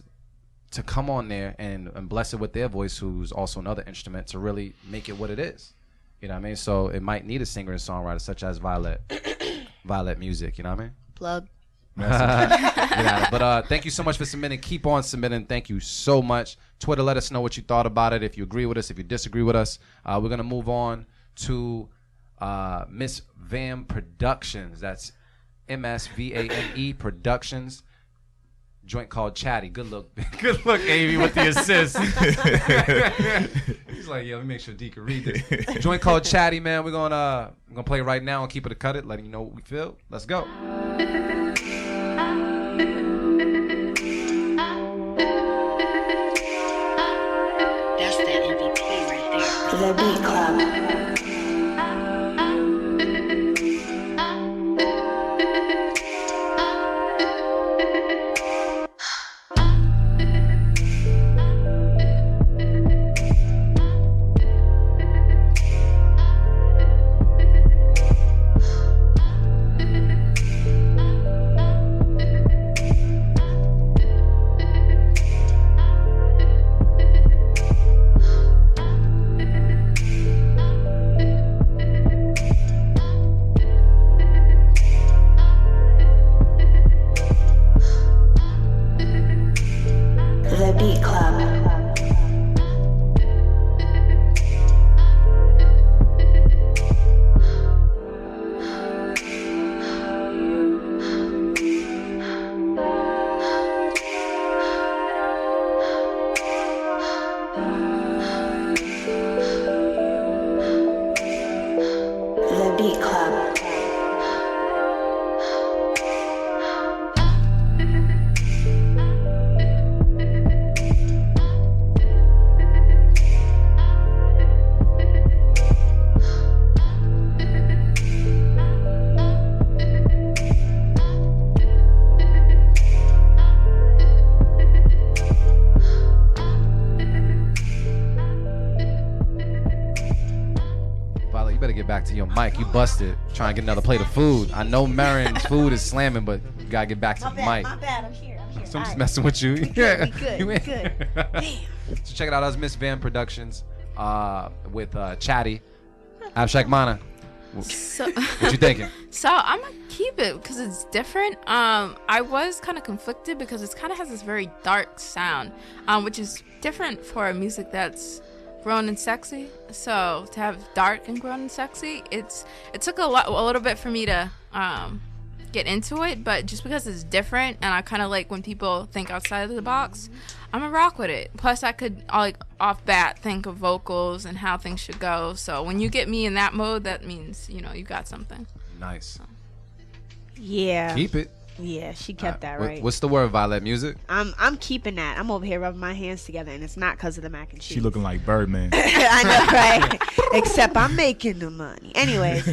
to come on there and bless it with their voice, who's also another instrument, to really make it what it is. You know what I mean? So it might need a singer and songwriter such as Vylette. Vylette Music, you know what I mean? Plug. Yeah, but thank you so much for submitting. Keep on submitting. Thank you so much. Twitter, let us know what you thought about it. If you agree with us, if you disagree with us, we're gonna move on to Miss Vam Productions. That's MSVAME Productions. Joint called Chatty. Good look, good look, Amy, with the assist. He's like, yeah, let me make sure D can read this. Joint called Chatty, man. We're gonna play it right now and keep it a cut it, letting you know what we feel. Let's go. That's that MVP right there. The Beat Club. The Beat Club. The Beat Club. Violet, you better get back to your mic. You busted trying to get another plate of food. I know Marin's food is slamming, but you gotta get back to the mic. My bad. I'm here. So I'm just messing with you. We good. You We in. good. Damn. So check it out. That was Miss Van Productions with Chatty. Abstract Mana. So, What you thinking? so I'm gonna keep it because it's different. I was kind of conflicted because it kind of has this very dark sound, which is different for a music that's grown and sexy. So to have dark and grown and sexy, it took a little bit for me to get into it, but just because it's different and I kind of like when people think outside of the box, I'm gonna rock with it. Plus I could like off bat think of vocals and how things should go. So when you get me in that mode, that means you got something. Nice. Yeah. Keep it. Yeah, she kept that What- right. What's the word, Violet Music? I'm keeping that. I'm over here rubbing my hands together, and it's not because of the mac and cheese. She looking like Birdman. I know, right? Except I'm making the money. Anyways,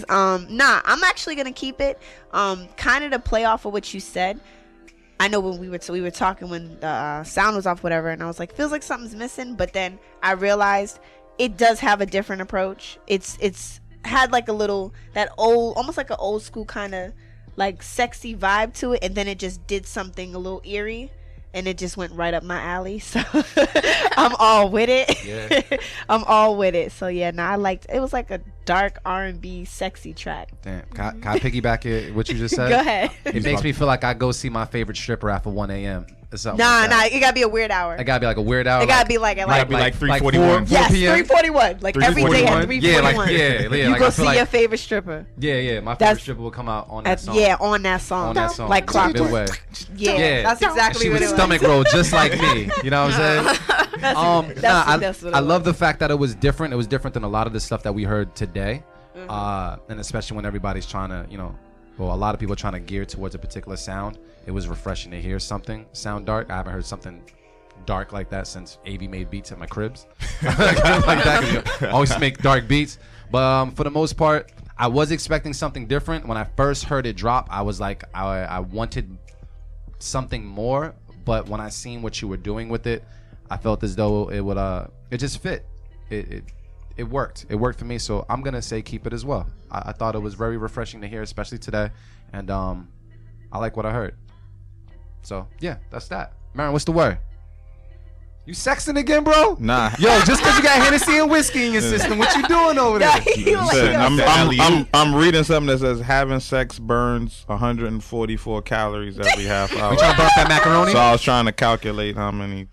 nah, I'm actually gonna keep it. Kind of to play off of what you said. I know when we were talking when the sound was off, whatever, and I was like, feels like something's missing. But then I realized it does have a different approach. It's had like a little almost like an old school kind of like sexy vibe to it, and then it just did something a little eerie. And it just went right up my alley, so I'm all with it. Yeah. I'm all with it. So yeah, I liked. It was like a dark R&B sexy track. Damn. Can I piggyback it? What you just said? Go ahead. It makes me feel like I go see my favorite stripper after 1 a.m. or something. Nah, like nah. that. It gotta be a weird hour. It gotta be like a weird hour. It gotta be like at Gotta be like 3:41. 4 yes, p.m. 3:41. Like every day at 3:41. Yeah, like You like, go I feel see like, your favorite stripper. Yeah. My favorite That's- stripper will come out on that song. Yeah, on that song. On that song. Like It's a good clockwork. way. Yeah, that's And exactly she what would it was. stomach roll just like me. You know what I'm saying? That's what it I love was. the fact that it was different. It was different than a lot of the stuff that we heard today, Mm-hmm. and especially when everybody's trying to, a lot of people are trying to gear towards a particular sound. It was refreshing to hear something sound dark. I haven't heard something dark like that since AV made beats at my cribs. like that, 'cause I always make dark beats. But for the most part, I was expecting something different. When I first heard it drop, I was like, I wanted something more. But when I seen what you were doing with it, I felt as though it would it just fit. It worked. It worked for me. So I'm gonna say keep it as well. I thought it was very refreshing to hear, especially today, and I like what I heard. So yeah, that's that. Marin, what's the word? You sexing again, bro? Nah. Yo, just because you got Hennessy and whiskey in your system, what you doing over there? Listen, I'm reading something that says having sex burns 144 calories every half hour. You trying to burn that macaroni? So I was trying to calculate how many.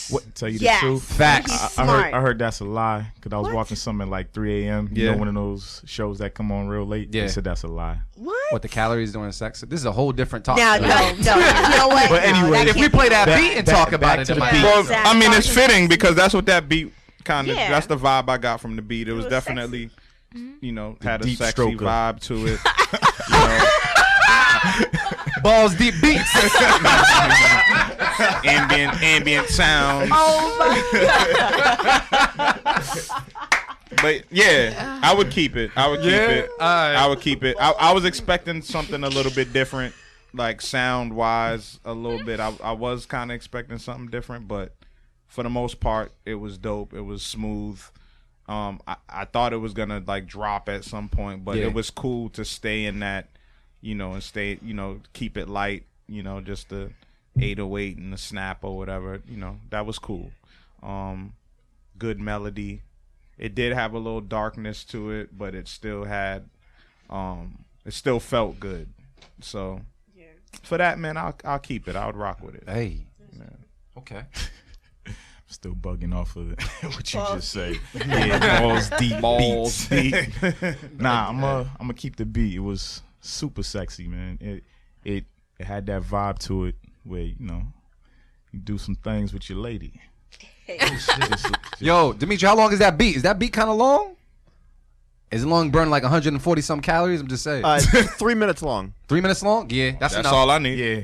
What, tell you Yes. the truth? Facts. He's I smart. heard that's a lie because I was watching something at like 3 a.m. You Yeah. know, one of those shows that come on real late. Yeah. They said that's a lie. What? What the calories during sex? This is a whole different talk. No. You know what? But anyway, that If we can't play be- that beat and talk about back it, to it the might beat. Well, Exactly. I mean, it's fitting because that's what that beat kind of. Yeah. That's the vibe I got from the beat. It was was definitely, had a deep sexy stroker. vibe to it. balls deep beats. Ambient sounds. Oh But yeah, I would keep it. I would keep it. Alright. I would keep it. I was expecting something a little bit different, like sound wise, a little bit. I was kind of expecting something different, but for the most part, it was dope. It was smooth. I thought it was gonna like drop at some point, but Yeah. it was cool to stay in that, and stay, keep it light, just the 808 and the snap or whatever, that was cool. Good melody. It did have a little darkness to it, but it still had, it still felt good. So for that, man, I'll keep it. I would rock with it. Hey. Okay. Still bugging off of what you Balls just said. Yeah, balls deep. Balls beats. Nah, I'm gonna keep the beat. It was super sexy, man. It had that vibe to it where you do some things with your lady. Just- Yo, Dimitri, how long is that beat? Is that beat kind of long? Is it long? Burn like 140 some calories? I'm just saying. 3 minutes long. 3 minutes long? Yeah, that's enough. all I need. yeah.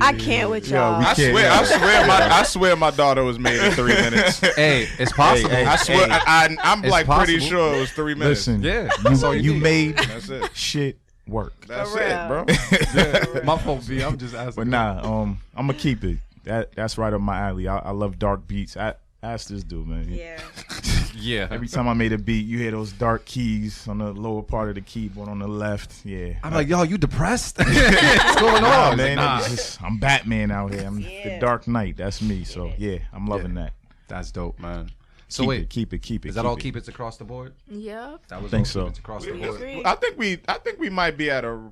I can't with y'all. we can't. I swear my daughter was made in 3 minutes. Hey, it's possible. Hey, I swear, I'm It's like pretty possible. sure it was 3 minutes. Listen, Yeah, that's all you you need. made That's it. shit work. That's For it, bro. My fault, B. I'm just asking. But nah, I'm gonna keep it. That's right up my alley. I love dark beats. Ask this dude, man. Yeah. Yeah. Every time I made a beat, you hear those dark keys on the lower part of the keyboard on the left. Yeah. I'm like, yo, you depressed? What's going Nah, on? man. Nah. it's just- I'm Batman out here. I'm the Yeah. Dark Knight. That's me. So yeah, I'm loving that. That's dope, man. So Keep wait, it, keep it. is that all keep it across the board? Yep. That was Think all so. keep it's across the board. I think we might be at a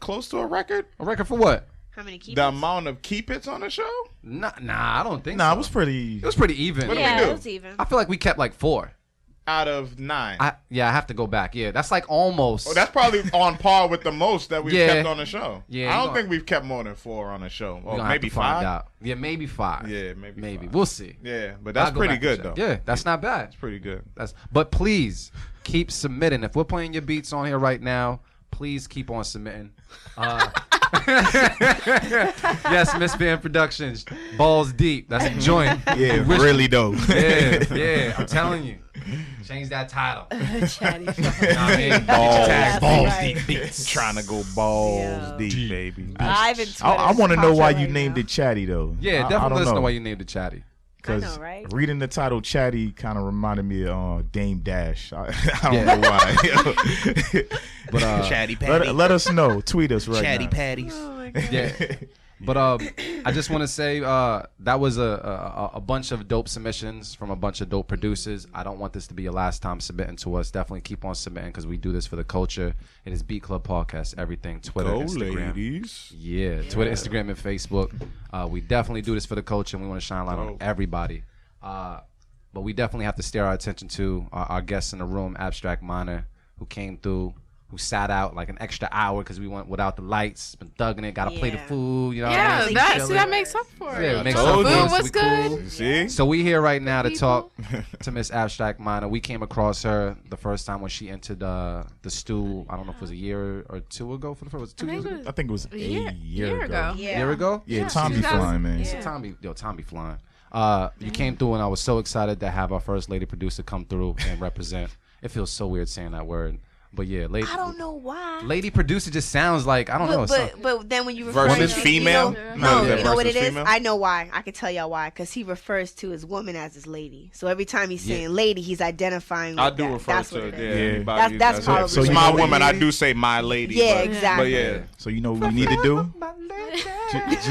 close to a record. A record for what? How many keep The amount of keep it's on the show. Nah, I don't think Nah, so. it was pretty. It was pretty even. What do we Yeah, do? it was even. I feel like we kept like 4. Out of 9. I have to go back. Yeah, that's like almost. Oh, that's probably on par with the most that we've Yeah. kept on the show. Yeah, I you don't gonna- think we've kept more than 4 on the show. We're Or gonna maybe have to find 5. out. Yeah, maybe 5. Yeah, maybe 5. We'll see. Yeah, but I'll that's go pretty back good and though. check. Yeah, that's not bad. Pretty good. But please keep submitting. If we're playing your beats on here right now, please keep on submitting. Yes, Miss Van Productions, balls deep. That's a joint. Yeah, Wish- really dope. Yeah. I'm telling you, change that title. Chatty. You know what I mean? Balls, That's balls right. deep beats. Trying to go balls Yeah. deep, baby. Live and I want to know why you named it Chatty though. Yeah, I definitely don't listen to know. why you named it Chatty. I know, right? Reading the title Chatty kind of reminded me of Dame Dash. I don't Yeah. know why. But Chatty patty. let us know. Tweet us right now. patties. Oh my god. yeah, But I just want to say that was a bunch of dope submissions from a bunch of dope producers. I don't want this to be your last time submitting to us. Definitely keep on submitting because we do this for the culture. It is Beat Club Podcast, everything, Twitter, Go, Instagram. ladies. Yeah, Twitter, Instagram, and Facebook. We definitely do this for the culture, and we want to shine a light on everybody. But we definitely have to steer our attention to our guests in the room, Abstract Minor, who came through, who sat out like an extra hour because we went without the lights, been thugging it, got a plate of food, you know what I mean? that makes up for it. Yeah, makes told up you. for it. Food was We good. cool. See? So we here right now to talk to Miss Abstract Minor. We came across her the first time when she entered the stew. I don't know if it was a year or two ago. For the first, was it 2 years ago? I think it was a year ago. A year ago? Yeah, Tom be flying, man. Yeah. Tom be flying. You came through and I was so excited to have our first lady producer come through and represent. It feels so weird saying that word. But yeah, lady. I don't know why. Lady producer just sounds like, I don't know. But then when you refer Versus to female? no, Yeah, you know what it versus is? female? I know why. I can tell y'all why. Because he refers to his woman as his lady. So every time he's saying lady, he's identifying. I with do that. refer That's to what it is. anybody. That's probably So it's you my know what woman. it I is? do say my lady. Yeah, but, exactly. But yeah. So you know what we need to do?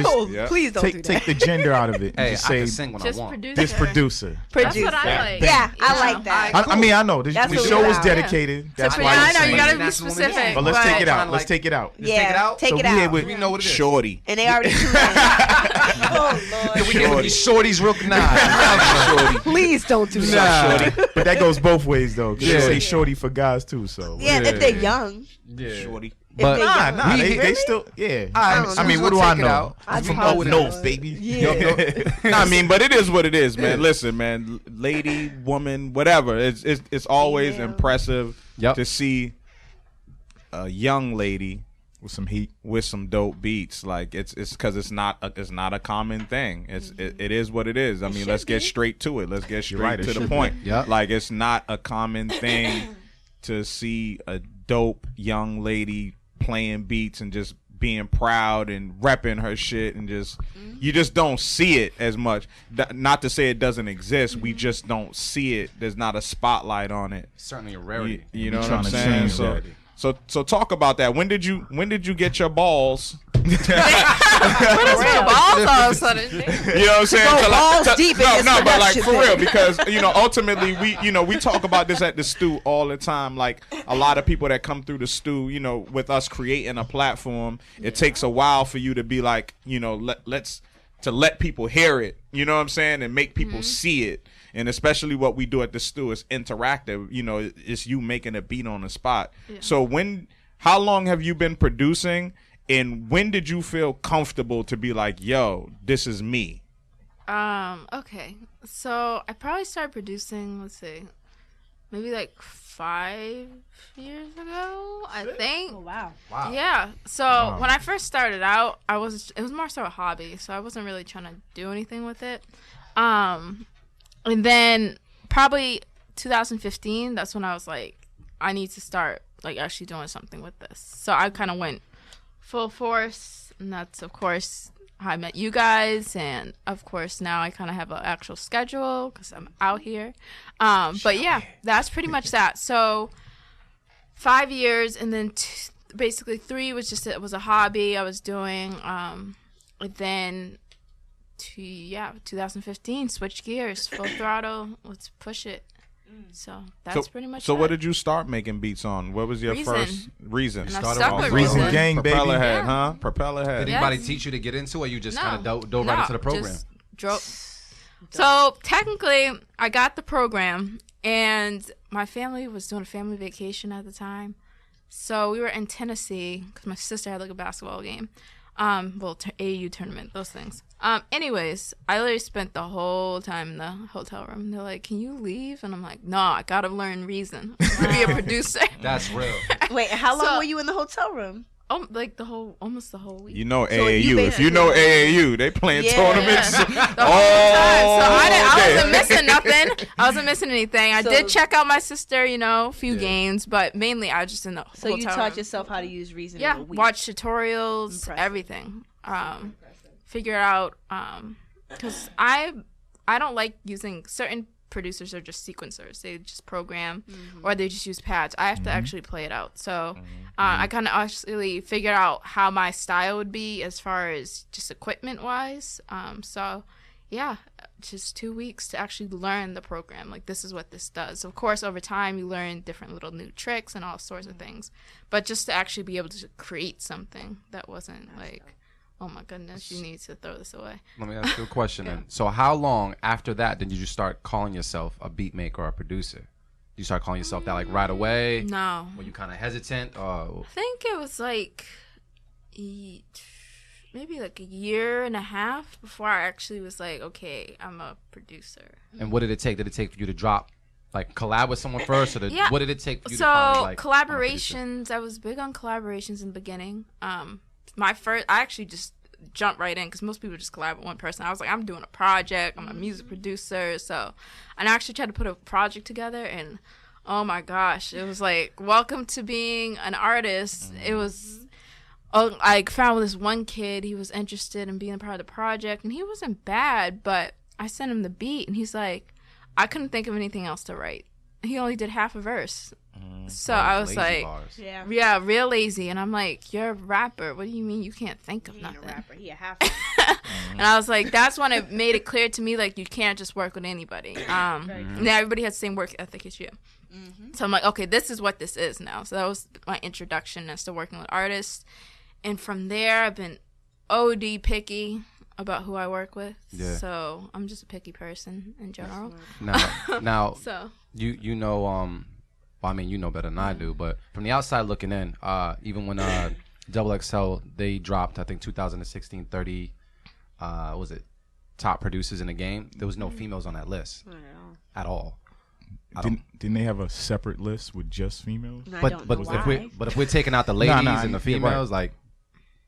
Oh, Yeah. please don't do that. Take the gender out of it. And Hey, just I say can sing when Just I want. producer. this producer. That's what I like. Yeah, I like that. I mean, I know this That's the what show we is are. dedicated. That's Yeah, why I I'm know you saying gotta it. be That's what it is. specific. But let's take it out. Kinda Let's like- take it out. Just take it out? Take So it we here out. with We know what it is. Shorty. And they already tuned in. Oh, Lord. We give it these shorties real nah. Please don't do Nah. that. But that goes both ways though. 'Cause Yeah. they say shorty for guys too. So Yeah, if they're young. Yeah. Shorty. But nah, We- they still yeah. Alright, I mean, so what do we'll I take it know? out. I'm I from just up know north, it. baby. Yeah. I mean, but it is what it is, man. Listen, man, lady, woman, whatever. It's always Female. impressive Yep. to see a young lady With some heat. with some dope beats. Like it's because it's not a common thing. It is what it is. I mean, let's get straight to it. Let's get straight right, it to the should point. be. Yep. Like it's not a common thing to see a dope young lady playing beats and just being proud and repping her shit and just you just don't see it as much. Not to say it doesn't exist, we just don't see it. There's not a spotlight on it. Certainly a rarity. You know what trying I'm to saying? change So, that. so talk about that. When did you get your balls? Balls all of a sudden. You know what I'm saying? Go So, balls to- deep in no, this no, but like production for real, thing. because ultimately we talk about this at the stew all the time. Like a lot of people that come through the stew, with us creating a platform, it takes a while for you to be like, let's let people hear it. You know what I'm saying, and make people see it. And especially what we do at the stew is interactive. It's you making a beat on the spot. Yeah. So how long have you been producing? And when did you feel comfortable to be like, yo, this is me? Okay. So I probably started producing, let's see, maybe like 5 years ago, I think. Oh, wow. Wow. Yeah. So when I first started out, it was more so a hobby. So I wasn't really trying to do anything with it. And then probably 2015, that's when I was like, I need to start like actually doing something with this. So I kind of went full force, and that's of course how I met you guys, and of course now I kind of have an actual schedule because I'm out here. But yeah, that's pretty much that. So 5 years, and then basically 3 was just it was a hobby I was doing. And then 2015, switch gears, full throttle, let's push it. So that's pretty much. So that. what did you start making beats on? What was your Reason. first reason? And I Started stuck off with Reason Reason. gang, baby. Propeller head, Yeah. huh? Propeller head. Did Yes. anybody teach you to get into it? Or you just No. kind of dove right into the program? just So technically, I got the program, and my family was doing a family vacation at the time. So we were in Tennessee because my sister had like a basketball game, AAU tournament, those things. Anyways, I literally spent the whole time in the hotel room. They're like, "Can you leave?" And I'm like, "No, I gotta learn Reason to be a producer." That's real. Wait, how long So- were you in the hotel room? Like almost the whole week. You know So AAU. you If you know AAU, they playing Yeah. tournaments The whole time. So all I day. wasn't missing nothing. I wasn't missing anything. I So- did check out my sister, a few games, but mainly I was just in the So hotel you taught room. yourself how to use Reason in Yeah, a week. watch tutorials, Impressive. everything. Figure it out. Because I don't like using certain producers are just sequencers. They just program or they just use pads. I have to actually play it out. So I kind of actually figured out how my style would be as far as just equipment wise. So yeah, just 2 weeks to actually learn the program. Like, this is what this does. Of course, over time, you learn different little new tricks and all sorts of things. But just to actually be able to create something that wasn't like, oh my goodness, you need to throw this away. Let me ask you a question then. So how long after that did you just start calling yourself a beat maker or a producer? You start calling yourself that like right away? No. Were you kind of hesitant? Or... I think it was like maybe like a year and a half before I actually was like, okay, I'm a producer. And what did it take? Did it take for you to drop, like collab with someone first? Or what did it take for you to So finally, like, collaborations, I was big on collaborations in the beginning. I actually just jumped right in because most people just collab with one person. I was like, I'm doing a project. I'm a music producer. So, and I actually tried to put a project together, and oh my gosh, it was like, welcome to being an artist. It was... I found this one kid, he was interested in being a part of the project, and he wasn't bad, but I sent him the beat, and he's like, I couldn't think of anything else to write. He only did half a verse. So I was like, bars. yeah, real lazy. And I'm like, you're a rapper. What do you mean you can't think of nothing? He ain't a rapper. He a half. And I was like, that's when it made it clear to me, like, you can't just work with anybody. Now everybody has the same work ethic as you. So I'm like, okay, this is what this is now. So that was my introduction as to working with artists. And from there, I've been OD picky about who I work with. Yeah. So I'm just a picky person in general. Now, So you know, well, I mean, you know better than I do, but from the outside looking in, even when Double XL, they dropped, I think 2016, 30, what was it, top producers in the game, there was no females on that list at all. Didn't they have a separate list with just females? But if we're taking out the ladies and the females, right. like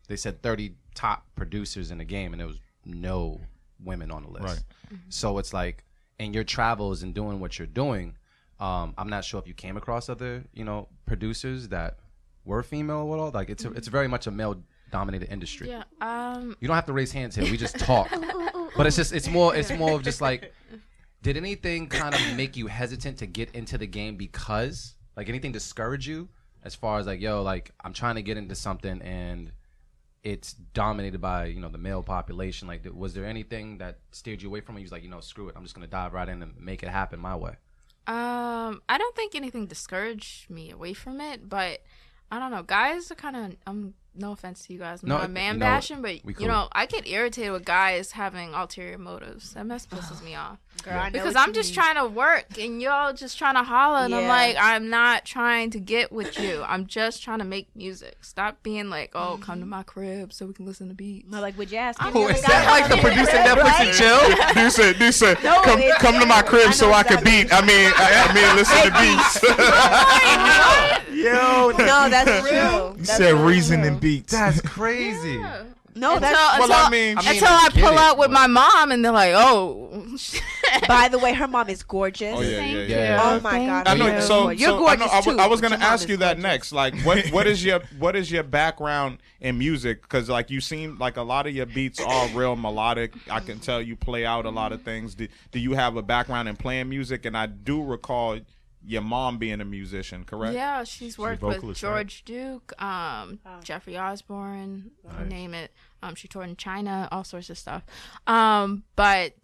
they said 30 top producers in the game, and there was no women on the list. Right. So it's like, in your travels and doing what you're doing, I'm not sure if you came across other, producers that were female or all. Like, it's very much a male dominated industry. yeah, You don't have to raise hands here. We just talk. But it's more of just like, did anything kind of make you hesitant to get into the game because, like, anything discourage you as far as like, yo, like, I'm trying to get into something and it's dominated by, the male population. Like, was there anything that steered you away from it? You was like, screw it. I'm just going to dive right in and make it happen my way. I don't think anything discouraged me away from it, but I don't know. Guys are kind of, no offense to you guys, I'm not man bashing, but I get irritated with guys having ulterior motives. That pisses me off. Girl, because I'm just trying to work and y'all just trying to holler, and I'm like, I'm not trying to get with you. I'm just trying to make music. Stop being like, oh, come to my crib so we can listen to beats. No, like, would you ask? Oh, is that like the producer Netflix and chill? Dude said, come to my crib so I can beat. I mean, listen to beats. Yo, No, that's true. you said reason and beats. That's crazy. Yeah. No, that's until I I pull it, out with but- my mom and they're like, oh. By the way, her mom is gorgeous. Oh, yeah, Thank yeah. you. Oh my Thank God. I know. You're So gorgeous. You're I gorgeous know, too. I was gonna but your mom ask you is that gorgeous. next. Like, what is your background in music? Because like you seem like a lot of your beats are real melodic. I can tell you play out a lot of things. Do you have a background in playing music? And I do recall your mom being a musician, correct? Yeah, she's worked with vocalist, George Duke, Jeffrey Osborne, you name it. She toured in China, all sorts of stuff. But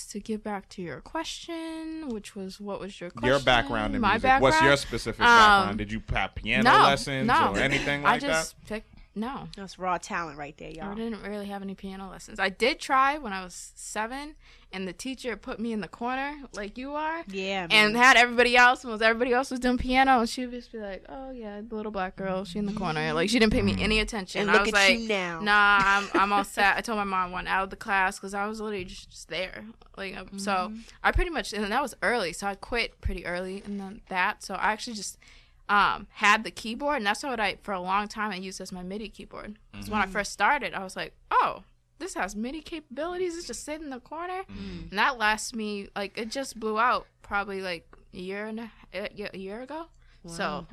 to get back to your question, which was, what was your question? Your background in My music. background? What's your specific background? Did you have piano lessons or anything like I just picked. No, That's raw talent right there, I y'all. didn't really have any piano lessons. I did try when I was 7, and the teacher put me in the corner like you are. Yeah, And man. had everybody else was doing piano, and she would just be like, "Oh yeah, the little black girl, she in the corner." Like, she didn't pay me any attention. And I look was at like, you now. "Nah, I'm all set." I told my mom I went out of the class because I was literally just there. Like, so I pretty much, and that was early, so I quit pretty early in that. So I actually just had the keyboard, and that's what for a long time I used as my MIDI keyboard. Because when I first started, I was like, oh, this has MIDI capabilities. It's just sitting in the corner. And that lasts me, like, it just blew out probably like a year ago. Wow. So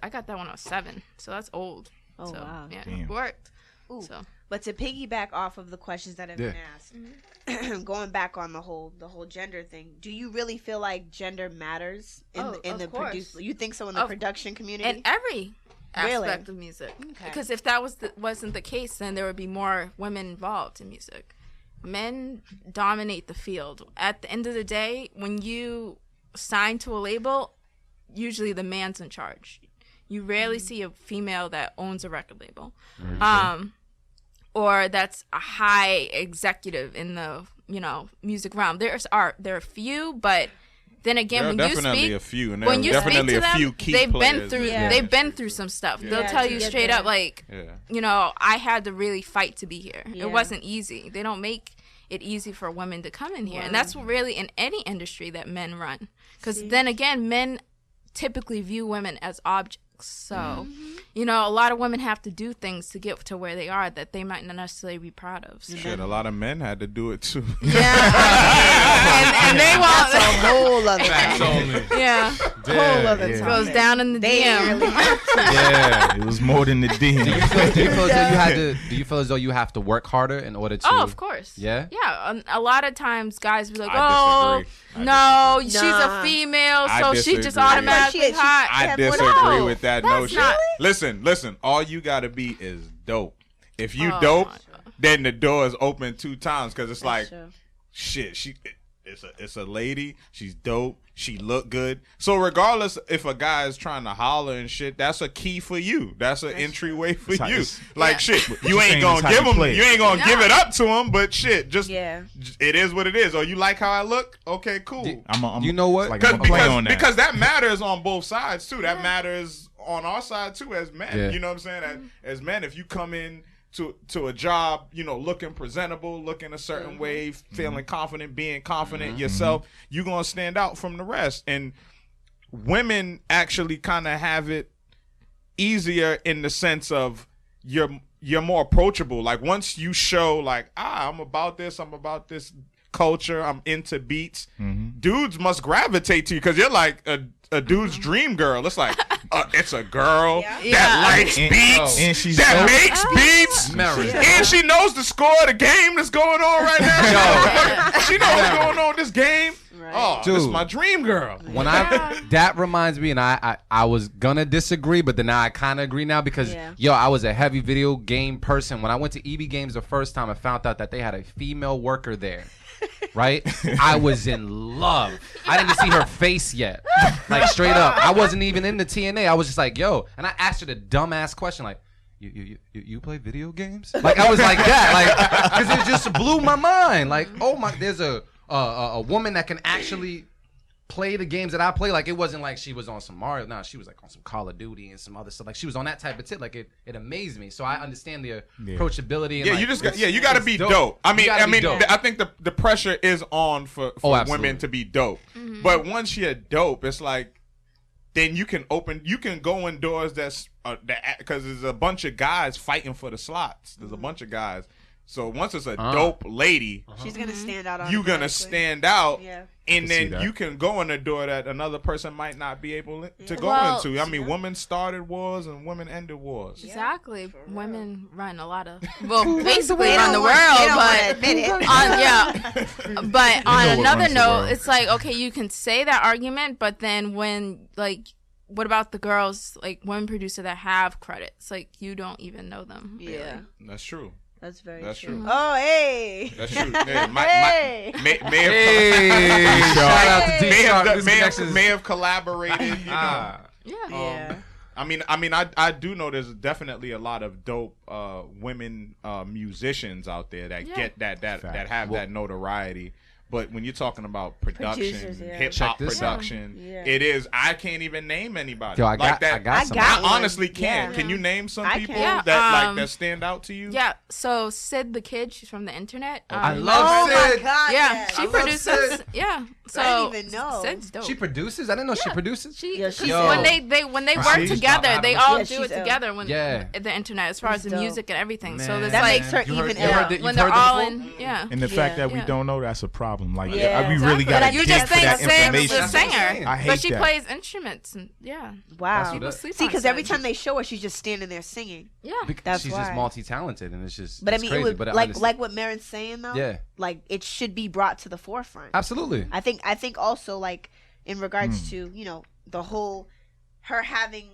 I got that when I was 7. So that's old. Oh, so, wow. Yeah, Damn. it worked. Ooh. So But to piggyback off of the questions that have been asked, going back on the whole gender thing, do you really feel like gender matters in the produce? You think so in the production community? In every aspect of music. Because if that wasn't the case, then there would be more women involved in music. Men dominate the field. At the end of the day, when you sign to a label, usually the man's in charge. You rarely see a female that owns a record label. Or that's a high executive in the, music realm. There are a few, but then again, there when you speak, a few, and when you speak to them, they've players. been through some stuff. They'll tell you straight up, like, I had to really fight to be here. It wasn't easy. They don't make it easy for women to come in here, and that's really in any industry that men run. Because then again, men typically view women as objects. So, a lot of women have to do things to get to where they are that they might not necessarily be proud of. So. Shit, a lot of men had to do it too. Yeah, and they won't. That's a whole other Facts only. Yeah, whole other it goes down in the They DM. really Yeah, it was more than the DM. Do you feel as though you have to work harder in order to? Oh, of course. Yeah? Yeah. A lot of times guys be like, I disagree. she's a female, I so she just disagree. automatically She- hot. I Yeah, disagree no, with that that's notion. not- Listen. All you gotta be is dope. If you Oh, dope, my God. then the door is open 2 times because it's like, true. shit. It's a lady. She's dope. She look good. So regardless if a guy is trying to holler and shit, that's a key for you. That's an entryway for It's how- you. it's- Like Yeah. shit, you you're ain't saying gonna it's how give you him. play it. You ain't gonna give No. it up to him. But shit, just Yeah. it is what it is. Or you like how I look? Okay, cool. You know what? Like, I'm playing on that. Because that matters on both sides too. That matters on our side too as men. Yeah. You know what I'm saying? As men, if you come in to a job, looking presentable, looking a certain way, feeling confident, being confident yourself, you're gonna stand out from the rest. And women actually kind of have it easier in the sense of you're more approachable. Like once you show like, I'm about this culture, I'm into beats, dudes must gravitate to you because you're like a dude's dream girl. It's like it's a girl that likes beats, and she's that dope. makes beats, Married. and she knows the score of the game that's going on right now. She knows what's going on in this game. Oh, this is Dude. my dream girl. When that reminds me, and I was gonna disagree, but then now I kind of agree now because I was a heavy video game person. When I went to EB Games the first time, I found out that they had a female worker there. Right? I was in love. I didn't see her face yet. Like straight up. I wasn't even in the TNA. I was just like, yo. And I asked her the dumbass question like, you play video games? Like I was like that. Like, because it just blew my mind. Like, oh my, there's a woman that can actually play the games that I play. Like it wasn't like she was on some Mario. No, she was like on some Call of Duty and some other stuff. Like she was on that type of tip. Like it amazed me. So I understand the approachability. And Yeah, like, you just you got to be dope. I mean, I think the pressure is on for women to be dope. But once you're dope, it's like then you can go in doors that's because there's a bunch of guys fighting for the slots. There's a bunch of guys. So once it's a dope lady, She's gonna stand out. you're gonna stand out. Yeah. And see then that. you can go in a door that another person might not be able to go Well, into. I mean, women started wars and women ended wars. Exactly. Women run a lot of, basically They run don't the want- they world, don't wanna but admit it. but on what another runs the note, world. it's like, okay, you can say that argument, but then when, like, what about the girls, like, women producer that have credits? Like, you don't even know them. Really. Yeah, That's true. that's very That's true. true. Oh, hey. That's true. Yeah, Hey. may Hey, shout out to D-Sharp. may have collaborated. You know. Yeah. Yeah. I mean, I do know there's definitely a lot of dope women musicians out there that get that have that notoriety. But when you're talking about production, Producers, yeah. hip Check hop this out. production, Yeah. it is. I can't even name anybody. Yo, I like got that. some. got I one. honestly can't. Yeah. Can you name some I people can. that that stand out to you? Yeah. So Sid the Kid, she's from the internet. I you love Oh might have Sid. my God. Yeah, yes. she love produces. Sid. Yeah, so I didn't even know. Sid's dope. She produces? I didn't know she produces. She, Yeah, she's Yo. when they work She's together, not they having- all Yeah, do she's it together when Yeah. the internet, as far as She's the dope. music and everything. So Man. there's That like makes her You heard- even you heard ill. the- when you've they're heard the all full- in, yeah. And the fact that we Yeah. don't know, that's a problem. album. Like, Yeah. we really Exactly. got to You dig just for think that Sam's information. the singer, I hate but she that. plays instruments. And Wow. people sleep See, on because every stage. time they show her, she's just standing there singing. Yeah. That's she's why. just multi-talented, and it's just. But I it's mean, crazy, it would but I like understand. what Marin's saying though. Yeah. Like it should be brought to the forefront. Absolutely. I think also like in regards to the whole her having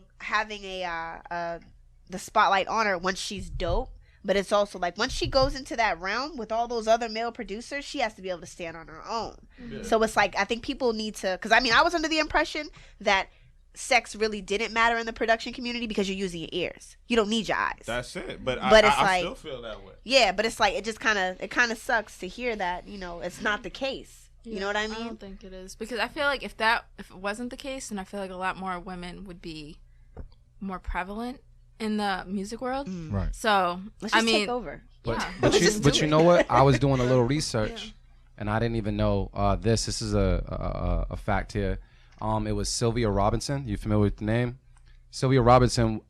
a the spotlight on her once she's dope. But it's also like once she goes into that realm with all those other male producers, she has to be able to stand on her own. Yeah. So it's like I think people need to, because I mean I was under the impression that sex really didn't matter in the production community because you're using your ears. You don't need your eyes. That's it. But But it's I like- still feel that way. Yeah, but it's like it kind of sucks to hear that it's not the case. You know what I I mean? don't think it is, because I feel like if it wasn't the case, then I feel like a lot more women would be more prevalent in the music world. Right. So Let's just I mean, take over. But, yeah. but Let's you, just but do you it. know what? I was doing a little research, and I didn't even know this. This is a fact here. It was Sylvia Robinson. You familiar with the name? Sylvia Robinson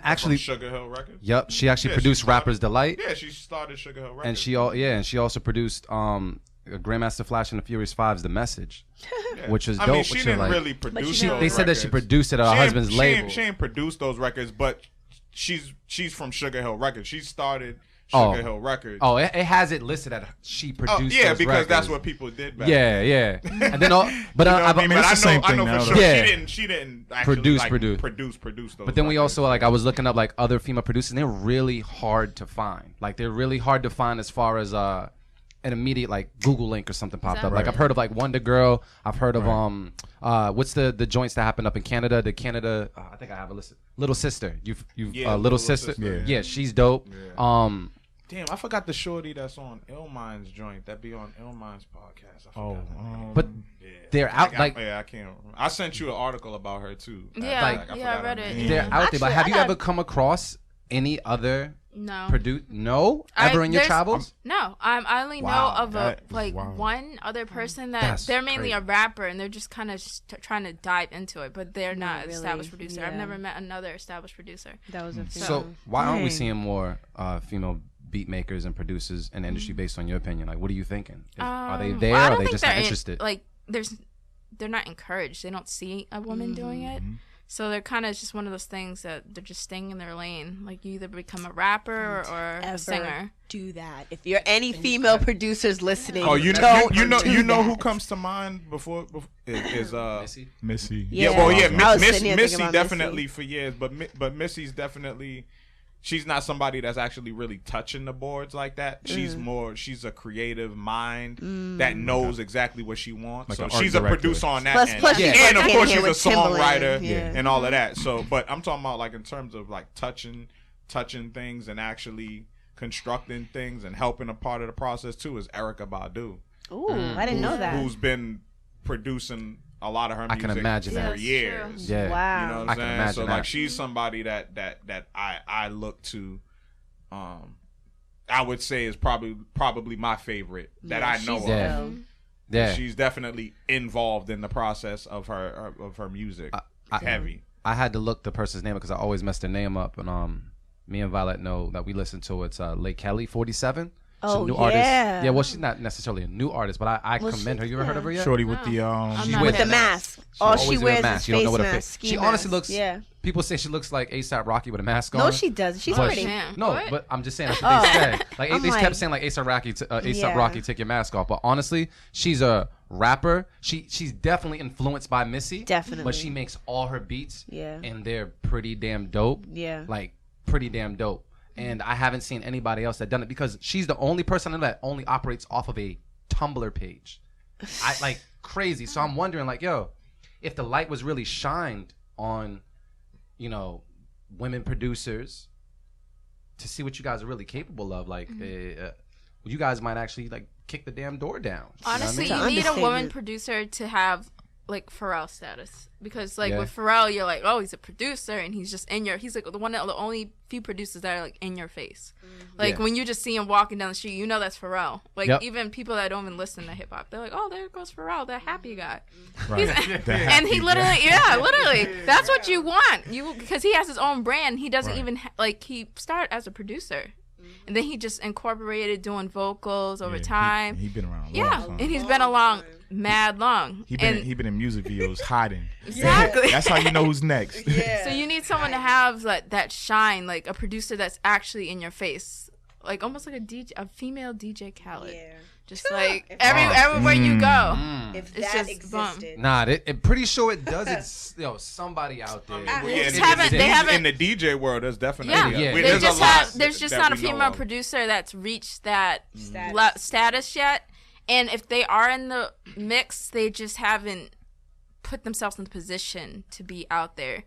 actually. From Sugar Hill Records. Yep, she actually Yeah, produced she started- Rapper's Delight, Yeah, she started Sugar Hill Records. and she also produced Grandmaster Flash and the Furious Five's The Message, Yeah. which is I dope. mean, she which didn't are like, really produce. she- those they said that she records. produced it at her She ain't- husband's she label. ain't- She ain't produced those records, but she's from Sugar Hill Records. She started Oh. Sugar Hill Records. Oh, it has it listed at she Oh, produced. yeah, those because records. that's what people did back Yeah, yeah. And then, but You know what I mean? mean, But it's the same I know thing for now, sure though. Yeah. she didn't actually produce those. But then we records. also I was looking up like other female producers, and they're really hard to find. Like they're really hard to find as far as an immediate like Google link or something popped up. Exactly. Like I've heard of like Wonder Girl. I've heard of what's the joints that happened up in Canada? The Canada I think I have a list. Little Sister. You've Yeah, Little Little Sister. Sister. Yeah, she's dope. Yeah. Damn, I forgot the shorty that's on Illmind's joint. That be on Illmind's podcast. I forgot her name. But Yeah. they're out like I can't remember. I sent you an article about her too. Yeah, Like- I forgot read her it. name. they're out there. But Actually, have I you got- ever come across any other No. No, ever in your there's- travels? No, I only Wow, know of that is like wild. one other person that That's they're mainly crazy. a rapper and they're just kind of trying to dive into it, but they're not an really, established producer. I've yeah. never met another established producer. That was a thing. So why aren't we Dang. seeing more female beat makers and producers in the industry based on your opinion? Like, what are you thinking? Are they there? Well, I Or don't are they think just they're not interested? they're not encouraged. They don't see a woman doing it. So they're kind of just one of those things that they're just staying in their lane. Like you either become a rapper or a singer. do that. If you're any female producers listening, Oh, you don't know do who that. comes to mind before is Missy. Yeah. well yeah I was Miss, sitting here Missy thinking about definitely Missy. for years, but Missy's definitely. She's not somebody that's actually really touching the boards like that. She's a creative mind that knows exactly what she wants. Like so an art she's a director. producer on that Plus- end. plus she's And of working course here she's a with Timbaland, songwriter yeah. and all of that. So but I'm talking about like in terms of like touching things and actually constructing things and helping a part of the process too is Erykah Badu. Ooh, I didn't know that. Who's been producing a lot of her I music can imagine for that. That's years. Yeah. Wow. You know what I I'm can saying? imagine So that. like she's somebody that I look to I would say is probably my favorite that I know she's of. Yeah. dope. Yeah. She's definitely involved in the process of her music. Heavy. I had to look the person's name because I always mess their name up. And me and Vylette know that we listen to it's Lake Kelly 47. She's Oh, a new yeah. artist. Yeah, well, she's not necessarily a new artist, but I Well, commend her. You ever heard of her yet? Shorty with the I'm not With the Yeah. mask. She All always she wear a wears is mask. You don't know face what her mask. face. ski She honestly mask. looks. Yeah. People say she looks like ASAP Rocky with a mask on. No, she does. She's But- pretty. Damn. No, What? but I'm just saying that's what they said. Like I'm they like- kept saying like ASAP Rocky, ASAP Yeah. Rocky, take your mask off. But honestly, she's a rapper. She's definitely influenced by Missy. Definitely. But she makes all her beats. Yeah. And they're pretty damn dope. Yeah. Like pretty damn dope. And I haven't seen anybody else that done it because she's the only person that only operates off of a Tumblr page. I like crazy. So I'm wondering like, yo, if the light was really shined on, women producers to see what you guys are really capable of, like you guys might actually like kick the damn door down. You know what I Honestly, mean? To you need a woman understand it. producer to have like Pharrell status, because like Yeah. with Pharrell, you're like, oh, he's a producer and he's just he's like the only few producers that are like in your face. Like Yeah. when you just see him walking down the street, you know that's Pharrell. Like Yep. even people that don't even listen to hip hop, they're like, oh, there goes Pharrell, that happy guy. Right. And he literally, that's what you want. Because he has his own brand. He doesn't Right. even he started as a producer. and then he just incorporated doing vocals over Yeah, time. He been around a long Yeah, time. and he's been along mad long. He And been in music videos hiding. exactly. That's how you know who's next. Yeah. So you need someone to have like that shine, like a producer that's actually in your face, like almost like a female DJ Khaled. Yeah. Just like If everywhere you go. If It's that just bum. existed. Nah, I'm pretty sure it does. It's somebody out there. Well, They in, haven't- the, they DJ haven't- in the DJ world, there's definitely Yeah, They there's there's just not a that we know female of. producer that's reached that Status. status yet. And if they are in the mix, they just haven't put themselves in the position to be out there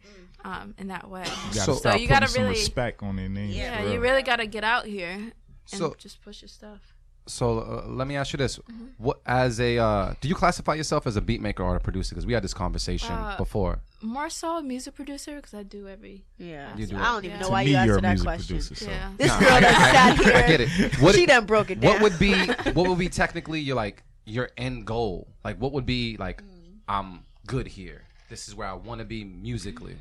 in that way. You gotta So- start you gotta putting some really- respect on their name. Yeah, for you real. really got to get out here and So- just push your stuff. So let me ask you this: what as a do you classify yourself as a beat maker or a producer? Because we had this conversation before. More so a music producer because I do every. Yeah. You do I don't even it. know To why me, you you're answered a that music question. producer. So. Yeah. This Nah, girl that sat here. I get it. She done broke it down. What would be technically your end goal? Like what would be like I'm good here. This is where I want to be musically.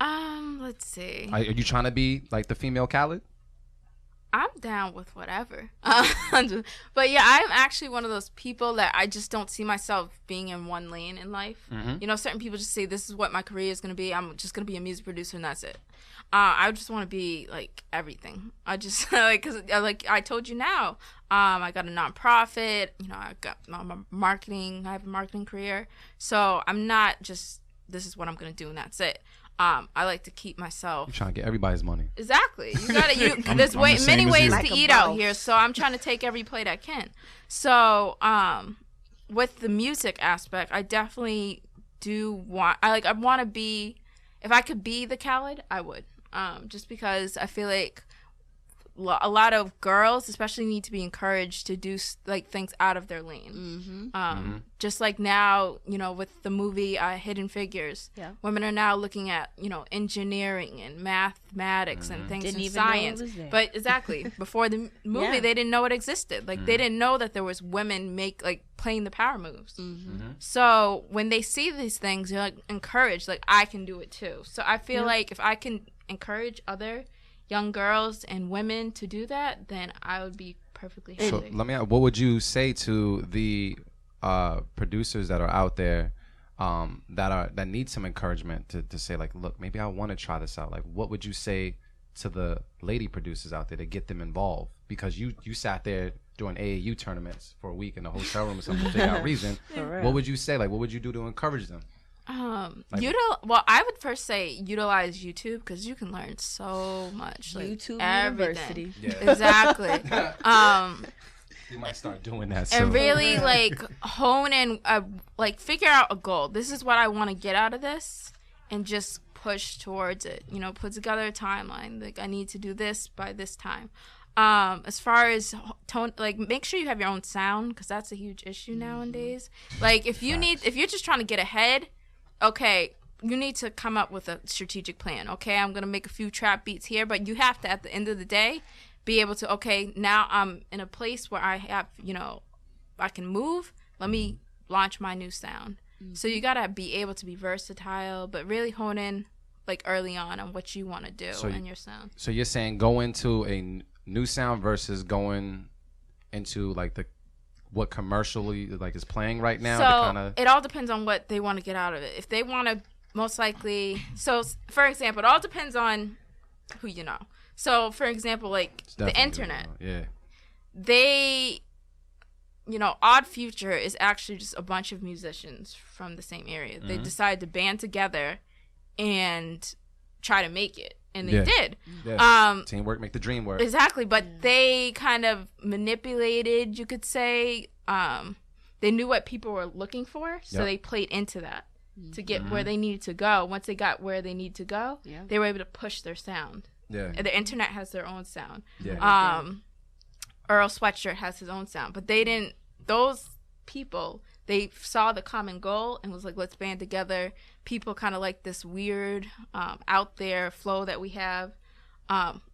Let's see. Are you trying to be like the female Khaled? I'm down with whatever. But yeah, I'm actually one of those people that I just don't see myself being in one lane in life. You know, certain people just say this is what my career is going to be. I'm just going to be a music producer and that's it. I just want to be like everything. I just like, cause like I told you now, I got a nonprofit, you know, I'm a marketing, I have a marketing career. So I'm not just, this is what I'm going to do and that's it. I like to keep myself. You're trying to get everybody's money. Exactly. You gotta. There's I'm way the same many as ways you. to Like a eat out bow. here, so I'm trying to take every plate I can. So, with the music aspect, I definitely do want. I want to be. If I could be the Khaled, I would. Just because I feel like a lot of girls, especially, need to be encouraged to do like things out of their lane. Just like now, you know, with the movie Hidden Figures, women are now looking at, you know, engineering and mathematics and things Didn't in even know it science. was there. But exactly, before the movie, Yeah. they didn't know it existed. Like they didn't know that there was women playing the power moves. So when they see these things, they're like encouraged. Like I can do it too. So I feel like if I can encourage other young girls and women to do that, then I would be perfectly happy. So let me ask, what would you say to the producers that are out there that need some encouragement to say like, look, maybe I want to try this out? Like, what would you say to the lady producers out there to get them involved? Because you sat there doing AAU tournaments for a week in a hotel room or something to figure out reason. What would you say? Like, what would you do to encourage them? Well, I would first say utilize YouTube because you can learn so much. Like, YouTube everything. University. Exactly. You might start doing that And soon. really like hone in, like figure out a goal. This is what I want to get out of this, and just push towards it. You know, put together a timeline. Like I need to do this by this time. As far as tone, like make sure you have your own sound because that's a huge issue nowadays. Like if you're just trying to get ahead, okay, you need to come up with a strategic plan. Okay, I'm gonna make a few trap beats here, but you have to at the end of the day be able to, okay, now I'm in a place where I have, you know, I can move. Let me launch my new sound. So you gotta be able to be versatile, but really hone in like early on what you want to do in your sound. So you're saying go into a new sound versus going into like what commercially like is playing right now. So to kinda... it all depends on what they want to get out of it. If they want to, most likely. So for example, it all depends on who you know. So for example, like the internet, they, you know, Odd Future is actually just a bunch of musicians from the same area. They decided to band together and try to make it, and they did. Teamwork make the dream work. Exactly, but they kind of manipulated, you could say. They knew what people were looking for, so they played into that to get where they needed to go. Once they got where they need to go, they were able to push their sound. The internet has their own sound. Earl Sweatshirt has his own sound, but they didn't. Those people, they saw the common goal and was like, let's band together. People kind of like this weird out there flow that we have.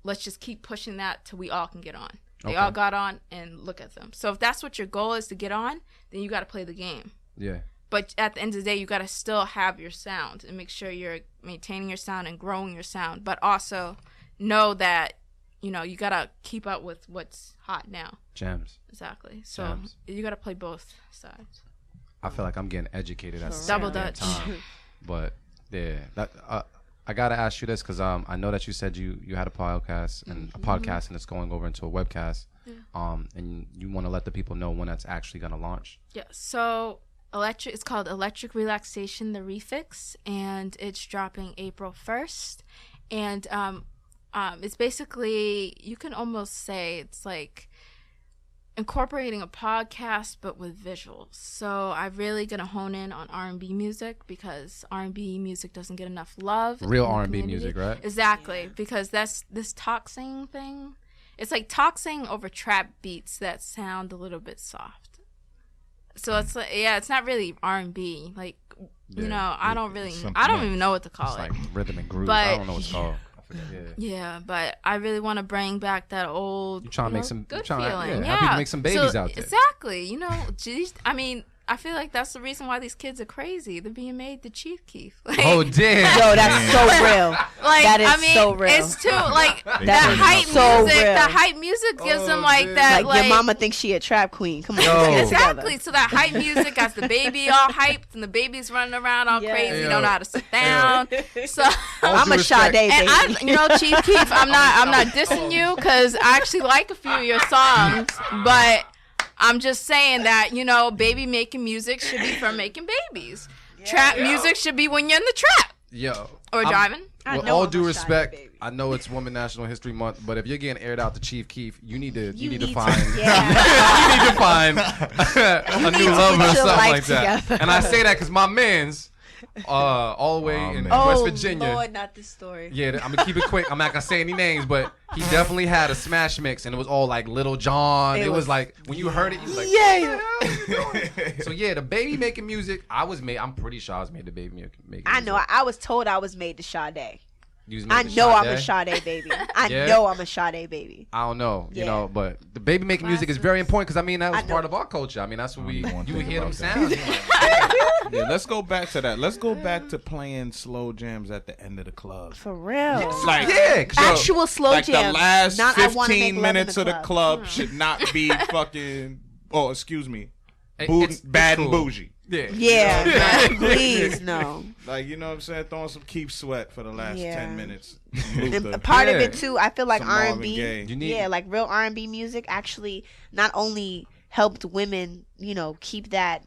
Let's just keep pushing that till we all can get on. They all got on, and look at them. So if that's what your goal is to get on, then you got to play the game. But at the end of the day, you got to still have your sound and make sure you're maintaining your sound and growing your sound, but also know that you gotta keep up with what's hot now. Gems. Exactly. So Gems. you gotta play both sides. I feel like I'm getting educated at the same Double damn Dutch. time. But yeah, that I gotta ask you this because I know that you said you had a podcast and and it's going over into a webcast. And you want to let the people know when that's actually gonna launch. Yeah. So it's called Electric Relaxation: The Refix, and it's dropping April 1st. And it's basically, you can almost say it's like incorporating a podcast but with visuals. So I'm really gonna hone in on R&B music because R&B music doesn't get enough love. Real in the R&B community. music, right? Exactly, because that's this talk sing thing. It's like talk sing over trap beats that sound a little bit soft. So it's like, it's not really R&B. Like, I don't even know what to call It's it. like rhythm and groove. But- I don't know what it's called. I forget. Yeah, but I really want to bring back that old, You trying to make some good trying to, feeling. help people make some babies out there. Exactly. Geez, I mean, I feel like that's the reason why these kids are crazy. They're being made to Chief Keef. Like, Oh damn. Yo, that's so real. like, that is I mean, so real. it's too like That that is hype so music. real. That hype music gives them Oh, like dude. that. Like, your mama thinks she a trap queen. Come on, Yo. let's get Exactly. together. So that hype music has the baby all hyped and the baby's running around all Yeah. crazy, Yo. don't know how to sit down. So I'm a Sade baby. and Chief Keef, I'm not dissing you because I actually like a few of your songs, but I'm just saying that, baby making music should be for making babies. Trap music should be when you're in the trap Yo. or I'm- driving. I With know all I'm due a Sade respect, baby. I know it's Women National History Month, but if you're getting aired out to Chief Keef, you need to need to- find yeah. you need to find a need new to lover or get your something life like that. together. And I say that because my man's all the way in man. West Virginia. Lord, not this story. Yeah, I'm gonna keep it quick. I'm not gonna say any names, but he definitely had a smash mix, and it was all like Little John. It was like when you heard it, you was like, Yeah. "What the hell are you doing?" So yeah, the baby making music. I'm pretty sure I was made the baby making music. I know. I was told I was made to Sade. You was made I to know I'm a Sade. Sade baby. I Yeah? know I'm a Sade baby. I don't know, Yeah. but the baby making music is very important because I mean that was I know. part of our culture. I mean that's what we know one you thing hear them about that. sounds. you're like, Yeah, let's go back to that. Let's go back to playing slow jams at the end of the club. For real. Like, Yeah, 'cause yo, Actual slow like jams. the last not I wanna make 15 love minutes in of the club should not be fucking. Oh, excuse me. it's Bad and cool. bougie. Yeah. Yeah, please no. Like, you know what I'm saying? Throwing some Keep Sweat for the last Yeah. 10 minutes. And part of Yeah. it too, I feel like Some Marvin R&B. Gaye. You need- Yeah, like real R&B music actually not only helped women, keep that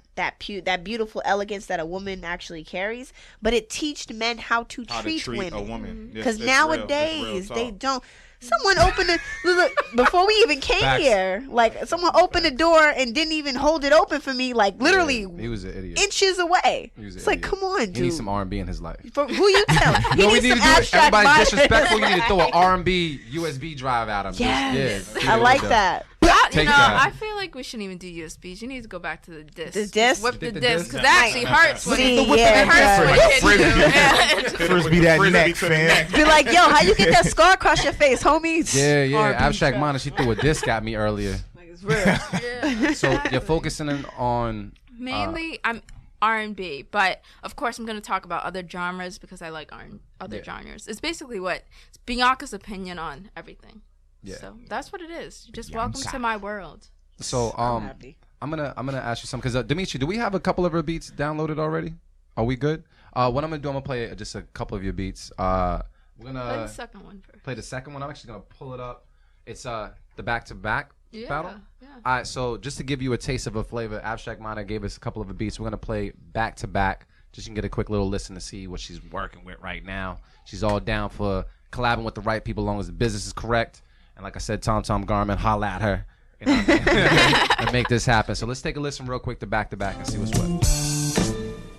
beautiful elegance that a woman actually carries, but it teached men how to How to treat treat women. a woman. Because It's real. It's nowadays real they talk. don't. Someone opened the look before we even came Facts. here. Like someone opened the door and didn't even hold it open for me. Like literally He was an idiot. inches away. He was an It's like, idiot. come on, He dude. needs some R&B in his life. For who you tell? He No, we needs need to some do it. abstract Everybody's mind. disrespectful. You need to throw an R&B USB drive at him. Yes, Yeah, I like that. Take that. I feel like we shouldn't even do USBs. You need to go back to the disc. The disc? Whip the You think the disc disc? because that actually hurts when See, it yeah, hurts when it it hits you. Yeah. Frisbee that Frisbee neck, to the fam. neck. Be like, yo, how you get that scar across your face, homie? Yeah, R&B Abstract trap. Mana, she threw a disc at me earlier. Like, it's real. Yeah. So you're focusing in on Mainly, I'm R&B, but of course I'm going to talk about other genres because I like other Yeah. genres. It's basically it's Bianca's opinion on everything. Yeah. So that's what it is. Just welcome to my world. so I'm happy. I'm gonna ask you something because Dimitri, do we have a couple of her beats downloaded already? Are we good? What I'm gonna do, I'm gonna play just a couple of your beats. We're Play gonna the second one first. play the second one. I'm actually gonna pull it up. It's the back-to-back Yeah, battle. yeah. All right, so just to give you a taste of a flavor, Abstract Mana gave us a couple of the beats. We're gonna play back-to-back. Just so you can get a quick little listen to see what she's working with right now. She's all down for collabing with the right people as long as the business is correct. And like I said, Tom Garmin, holla at her. You know what I mean? And make this happen. So let's take a listen real quick to back and see what's what.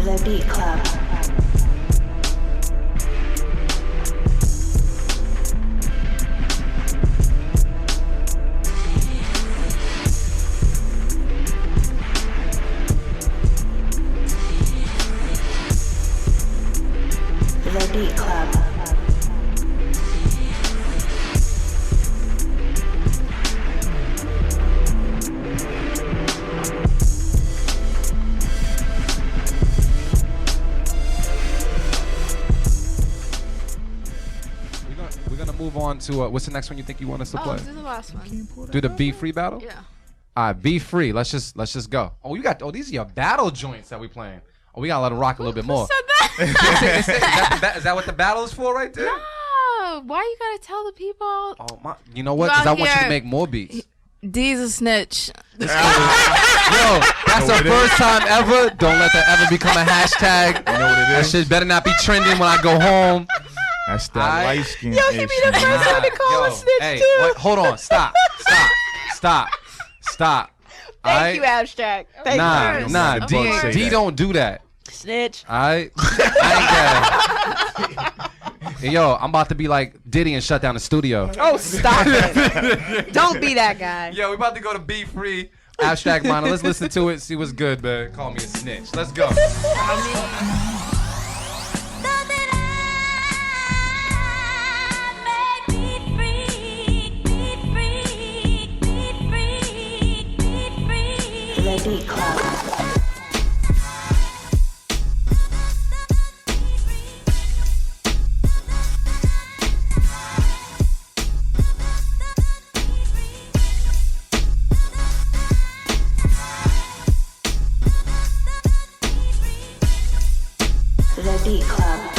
The Beat Club. We're gonna move on to what's the next one you think you want us to play? do the last one. Do the Be Free battle? Yeah. All right, Be Free. Let's just go. Oh, these are your battle joints that we playing. Oh, we gotta let them rock a little bit more. Said that? Is that what the battle is for right there? No. Why you gotta tell the people? Oh my! You know what? Because I want you to make more beats. D's a snitch. Yo, that's the first time ever. Don't let that ever become a hashtag. You know what it That is? shit better not be trending when I go home. That's that light skin. Yo, he be the first one to call a snitch Hey, too. wait, hold on. Stop. Thank you, Abstract. Thank you. Nah. Of course. D don't do that. Snitch. I ain't got it. Yo, I'm about to be like Diddy and shut down the studio. Oh, stop it. Don't be that guy. Yo, we about to go to Be Free. Abstract Minor. Let's listen to it. See what's good, man. Call me a snitch. Let's go. The Beat Club. The Beat Club.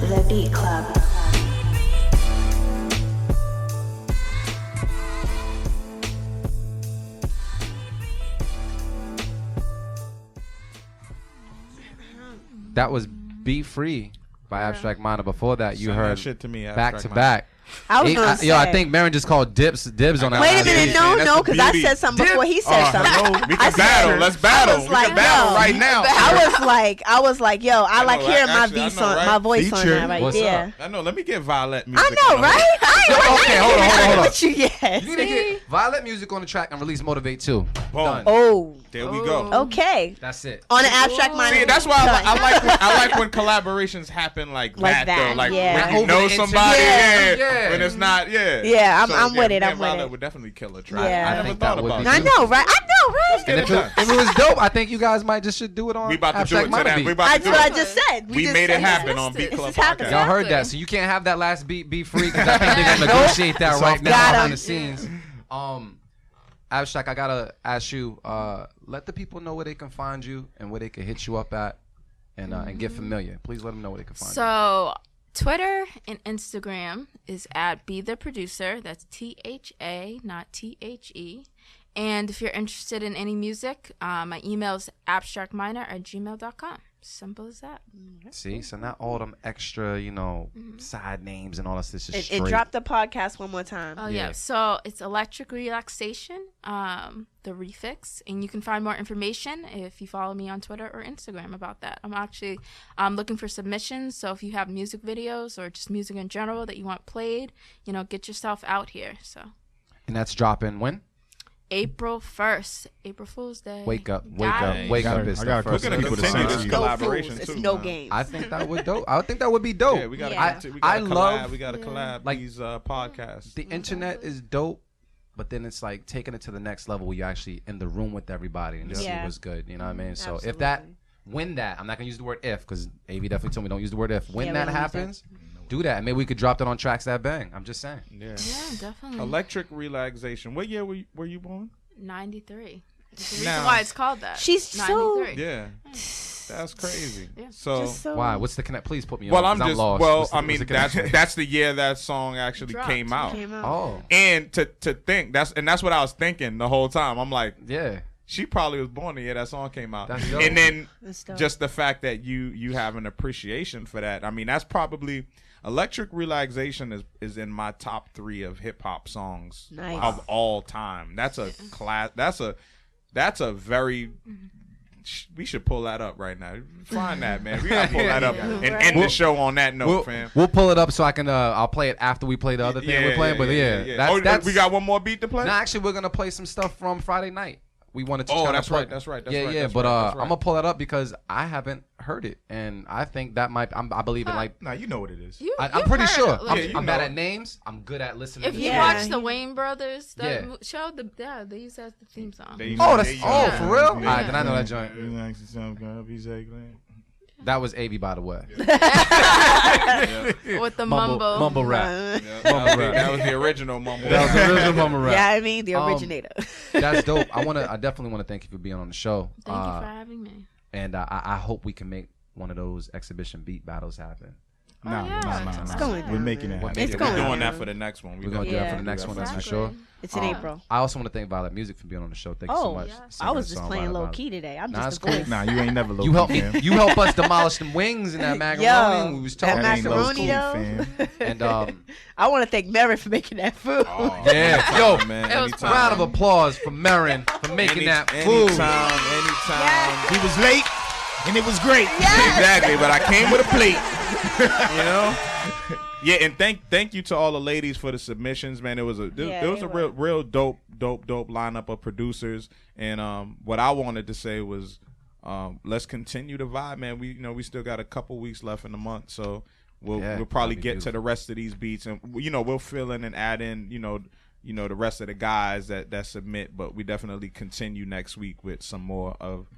The Beat Club. That was Be Free by Abstract Minor. Before that, you Send heard that shit to me, back Abstract to Minor. back. I was gonna say. Yo, I think Marin just called dibs on that. Wait a last minute, beat. no, That's no, the because I beauty. said something before he said something. Hello. We I can said- battle. Let's battle. I was We like, can battle yo. right now. I was like, yo, I like know, hearing my actually, I voice know, on right? my voice on Feature. that right What's there. I know. Let me get Vylette music. I know, on the- right? I ain't Okay, hold on. with you yet. You need to get Vylette music on the track and release Motivate too. Boom. Done. Oh, There we go. okay. That's it. On an Abstract Minor. See, that's why I like when collaborations happen like Like that, though. that, Like yeah. when you Over know the somebody, internet. yeah. Yeah. When it's not, yeah. Yeah, I'm with it, me I'm and with Vylette it. would definitely kill a track. Yeah. I I never think thought that would about be that. I know, right? Get And it if done. it was dope, I think you guys might just should do it on We about to do Abstract it Minor today. beat. We about to That's do what I it. just said. We just made it said happen this. on Beat This Club is happening. Y'all heard Exactly. that, so you can't have that last beat be free because I think they're gonna negotiate that right now Got 'em. behind the scenes. Abstract, I gotta ask you, let the people know where they can find you and where they can hit you up at, and get familiar. Please let them know where they can find you. So Twitter and Instagram is at Be The Producer. That's THA, not THE. And if you're interested in any music, my email is abstractminor@gmail.com. Simple as that. See, so not all them extra, side names and all this. This is straight. And drop the podcast one more time. Oh, Yeah. yeah. So it's Electric Relaxation, the refix. And you can find more information if you follow me on Twitter or Instagram about that. I'm actually looking for submissions. So if you have music videos or just music in general that you want played, get yourself out here. So And that's dropping when? April 1st, April Fool's Day. Wake up. Got it. It's I the gotta first. We're gonna People to continue send this you. No collaboration fools. It's too. no man. games. I think that would dope. I think that would be dope. Yeah, we gotta, Yeah. we I gotta collab. love We gotta collab like- these podcasts. The internet is dope, but then it's like taking it to the next level where you're actually in the room with everybody and see Yeah. what's good. You know what I mean? So Absolutely. if that, when that, I'm not gonna use the word if because AV definitely told me don't use the word if. When Yeah, we that don't use happens, do that. And maybe we could drop that on tracks that bang. I'm just saying. Yeah. Yeah, definitely. Electric relaxation. What year were you born? 93. There's a reason Now- why it's called that. She's so- 93. Yeah. That's crazy. Yeah. So, Just so Why? What's the connect? Please put me well, on. 'cause I'm just lost. well. What's the- I what's mean, the that's connection? that's the year that song actually Dropped. came out. Came out. Oh, And to think that's what I was thinking the whole time. I'm like, yeah. she probably was born the year that song came out. That's dope. And then That's dope. just the fact that you have an appreciation for that. I mean, that's probably Electric Relaxation is in my top 3 of hip hop songs Nice. of all time. That's a class. That's a very we should pull that up right now. Find that, man. We gotta pull that up and end the show on that note, fam. We'll pull it up so I can. I'll play it after we play the other thing we're playing. But that's we got one more beat to play. No, actually, we're gonna play some stuff from Friday night. We wanted to. That's right. That's right. I'm gonna pull that up because I haven't heard it, and I think that might. I believe it. Like, Nah, you know what it is. I'm pretty sure. Like, I'm bad at names. I'm good at listening. if to you shit. watch the Wayne Brothers show, they use that as the theme song. For real? All right, then I know that joint. Exactly. That was AV, by the way. With the mumble rap. That was the original mumble. That was the original mumble rap. Yeah, I mean the originator. That's dope. I definitely want to thank you for being on the show. Thank you for having me. And I hope we can make one of those exhibition beat battles happen. Nah. It's going We're down, making man. it happen. It's We're going doing down. that for the next one. We're gonna do that for the next one. That's for sure. It's in April. I also want to thank Vylette Music for being on the show. Thank you so much. I was just playing low key today. I'm just a cool. voice. Nah, you ain't never low You helped key, me. fam. You helped us demolish them wings and that macaroni. Yo, We was that talking. macaroni fam. And I want to thank Mary for making that food. yeah, yo, man. It was Anytime. round of applause for Marin for making that food. Anytime. He was late, and it was great. Exactly, but I came with a plate. You know? Yeah, and thank you to all the ladies for the submissions, man. It was a real dope lineup of producers. And what I wanted to say was, let's continue to vibe, man. We still got a couple weeks left in the month, so we'll probably get to the rest of these beats, and we'll fill in and add in the rest of the guys that submit. But we definitely continue next week with some more of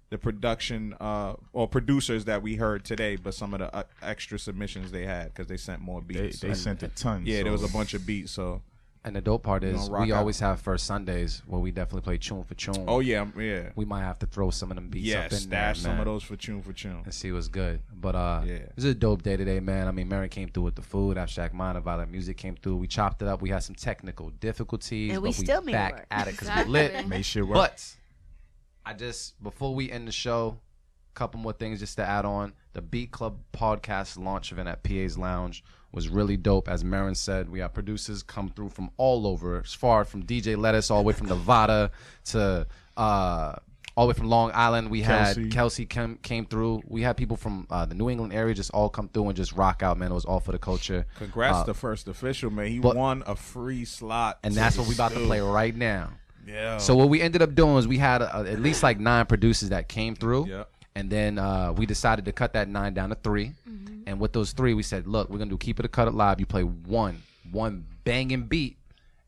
the production or producers that we heard today, but some of the extra submissions they had because they sent more beats. They sent a ton. Yeah, so. there was a bunch of beats. So, and the dope part is rock we out. always have first Sundays where we definitely play tune for tune. oh yeah. We might have to throw some of them beats up in there, Stash some man, of those for tune and see what's good. But this is a dope day today, man. I mean, Mary came through with the food. Abstract Mind and Vylette Music came through. We chopped it up. We had some technical difficulties, And we but still made it back work. at it because Exactly. we lit. Made sure work. But before we end the show, a couple more things just to add on. The Beat Club podcast launch event at PA's Lounge was really dope. As Marin said, we have producers come through from all over, as far from DJ Lettuce all the way from Nevada to all the way from Long Island. We had Kelsey came through. We had people from the New England area just all come through and just rock out, man. It was all for the culture. Congrats to First Official, man. He won a free slot. And that's what we about to play right now. Yeah. So what we ended up doing was we had at least like 9 producers that came through. Yeah. And then we decided to cut that 9 down to 3. Mm-hmm. And with those 3, we said, look, we're going to do Keep It or Cut It Live. You play one banging beat,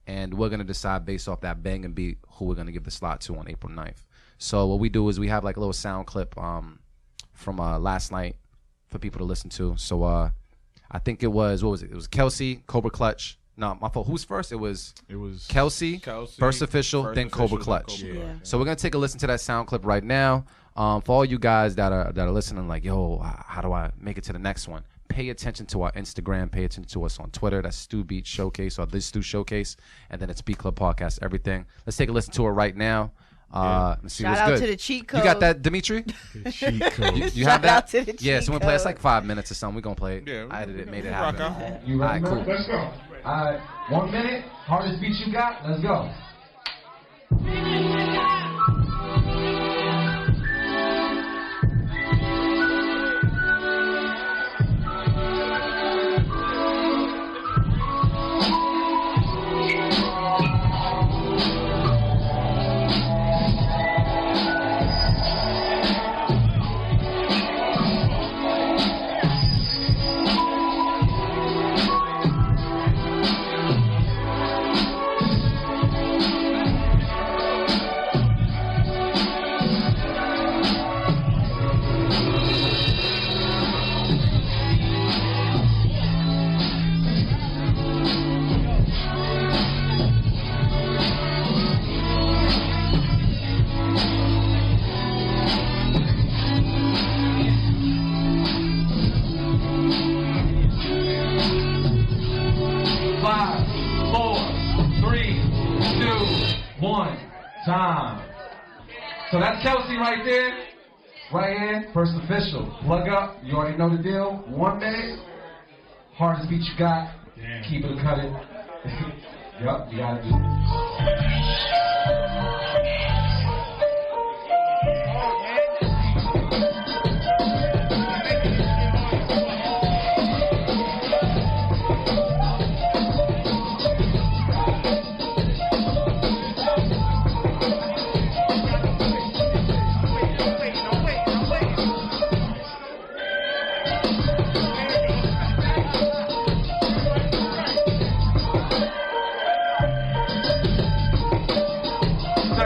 and we're going to decide based off that banging beat who we're going to give the slot to on April 9th. So what we do is we have like a little sound clip from last night for people to listen to. So I think it was, what was it? It was Kelsey, Cobra Clutch. No, my fault. Who's first? It was Kelsey, First Official, then Cobra Clutch. Yeah. So we're going to take a listen to that sound clip right now. For all you guys that are listening, like, yo, how do I make it to the next one? Pay attention to our Instagram. Pay attention to us on Twitter. That's Stu Beat Showcase or This Stu Showcase. And then it's Beat Club Podcast, everything. Let's take a listen to it right now. Let's see Shout what's out good. to the cheat code. You got that, Dimitri? Cheat code. You Shout have that? out to the Yeah, cheat so we're going to play. It's code. like 5 minutes or something. We're going to play it. Yeah, I edited it, made it rock happen. out. You ready, All right, man? cool. Let's go. All right, 1 minute. Hardest beat you got. Let's go. Five, four, three, two, one. Time. So that's Kelsey right there. Right hand, First Official. Plug up. You already know the deal. 1 minute. Hardest beat you got. Keep it or cut it. Yup, you gotta do it.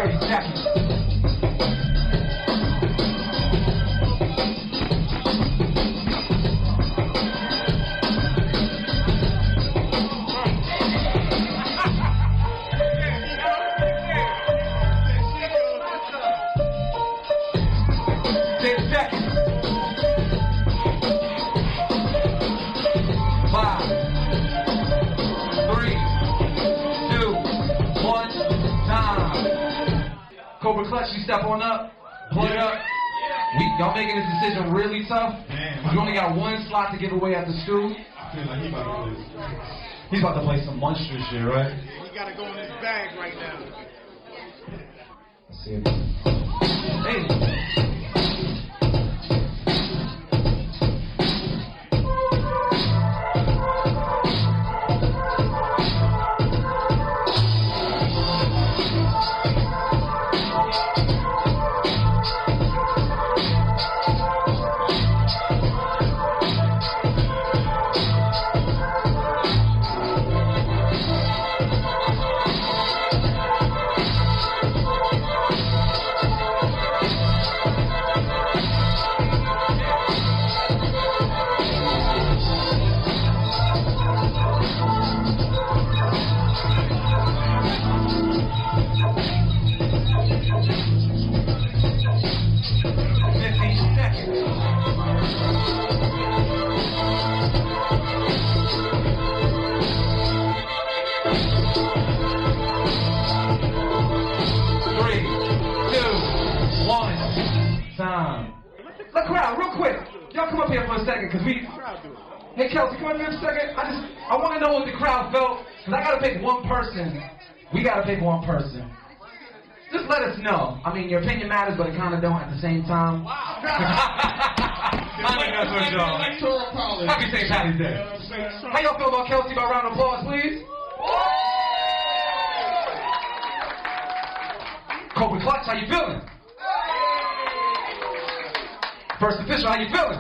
30 seconds. Cobra Clutch, you step on up, plug up. Y'all making this decision really tough. You only got one slot to give away at the stew. I feel like He's about to play some monstrous shit, right? he got to go in his bag right now. Let's see it. Hey. The crowd, real quick. Y'all come up here for a second, because we... Hey, Kelsey, come up here for a second. I want to know what the crowd felt, because I got to pick one person. We got to pick one person. Just let us know. I mean, your opinion matters, but it kind of don't at the same time. Wow. I think that's what y'all... Happy St. Patty's Day. How y'all feel about Kelsey? By round of applause, please. Cobra Clutch, how you feeling? First official, how you feeling?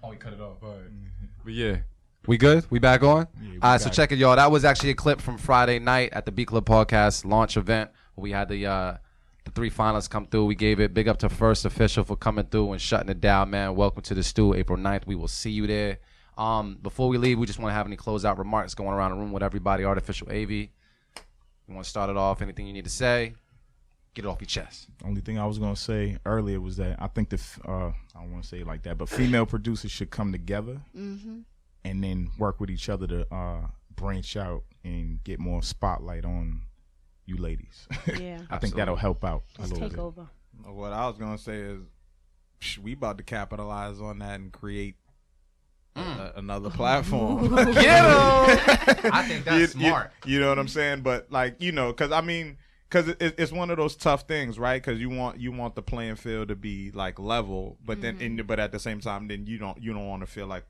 Oh, we cut it off. All right. But yeah, we good? We back on? Yeah, All right, so check it, y'all. That was actually a clip from Friday night at the B Club Podcast launch event. We had the 3 finalists come through. We gave it big up to First Official for coming through and shutting it down, man. Welcome to the stew, April 9th. We will see you there. Before we leave, we just want to have any closeout remarks going around the room with everybody. Artificial AV. You want to start it off? Anything you need to say? Get it off your chest. Only thing I was gonna say earlier was that I think I don't want to say it like that, but female producers should come together and then work with each other to branch out and get more spotlight on you ladies. Yeah. I think that'll help out a Let's little take bit. over. What I was gonna say is, we about to capitalize on that and create another platform. Get him! I think that's smart. You know what I'm saying? But like, you know, because it's one of those tough things, right? Because you want the playing field to be like level, but then but at the same time, then you don't want to feel like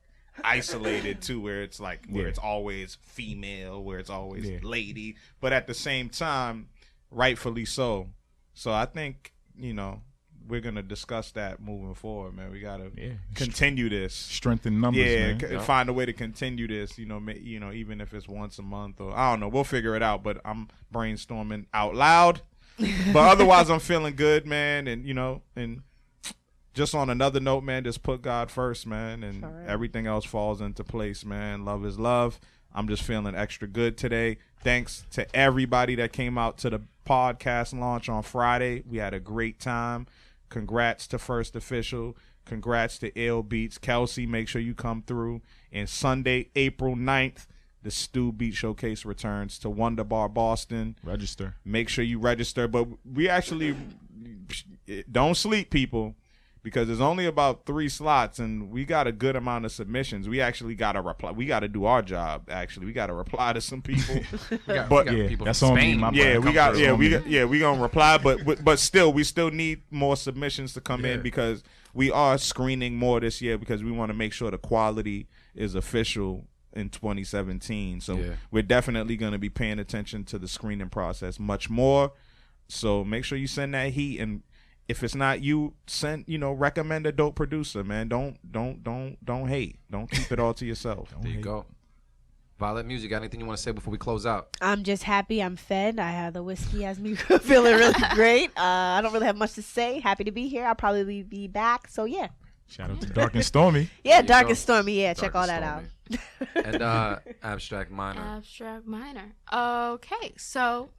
isolated too, where it's like where it's always female, where it's always lady, but at the same time, rightfully so. So I think, you know, we're gonna discuss that moving forward, man. We gotta continue this, strengthen numbers, man. Find a way to continue this. You know, even if it's once a month or I don't know, we'll figure it out. But I'm brainstorming out loud. But otherwise, I'm feeling good, man. And you know, and just on another note, man, just put God first, man, and everything else falls into place, man. Love is love. I'm just feeling extra good today. Thanks to everybody that came out to the podcast launch on Friday. We had a great time. Congrats to First Official. Congrats to Ill Beats. Kelsey, make sure you come through. And Sunday, April 9th, the Stew Beat Showcase returns to Wonder Bar Boston. Register. Make sure you register. But we actually don't sleep, people, because there's only about 3 slots, and we got a good amount of submissions. We actually got to reply. We got to do our job. Actually, we got to reply to some people. People that's from on Spain. me. We gonna reply, but still, we still need more submissions to come in because we are screening more this year because we want to make sure the quality is official in 2017. So we're definitely going to be paying attention to the screening process much more. So make sure you send that heat, and if it's not you, recommend a dope producer, man. Don't hate. Don't keep it all to yourself. There you go. Vylette Music, got anything you want to say before we close out? I'm just happy I'm fed. I have the whiskey has me feeling really great. I don't really have much to say. Happy to be here. I'll probably be back. So yeah. Shout out to Dark and Stormy. Yeah, Dark and Stormy. Yeah, check all that out. And Abstract Minor. Abstract Minor. Okay, so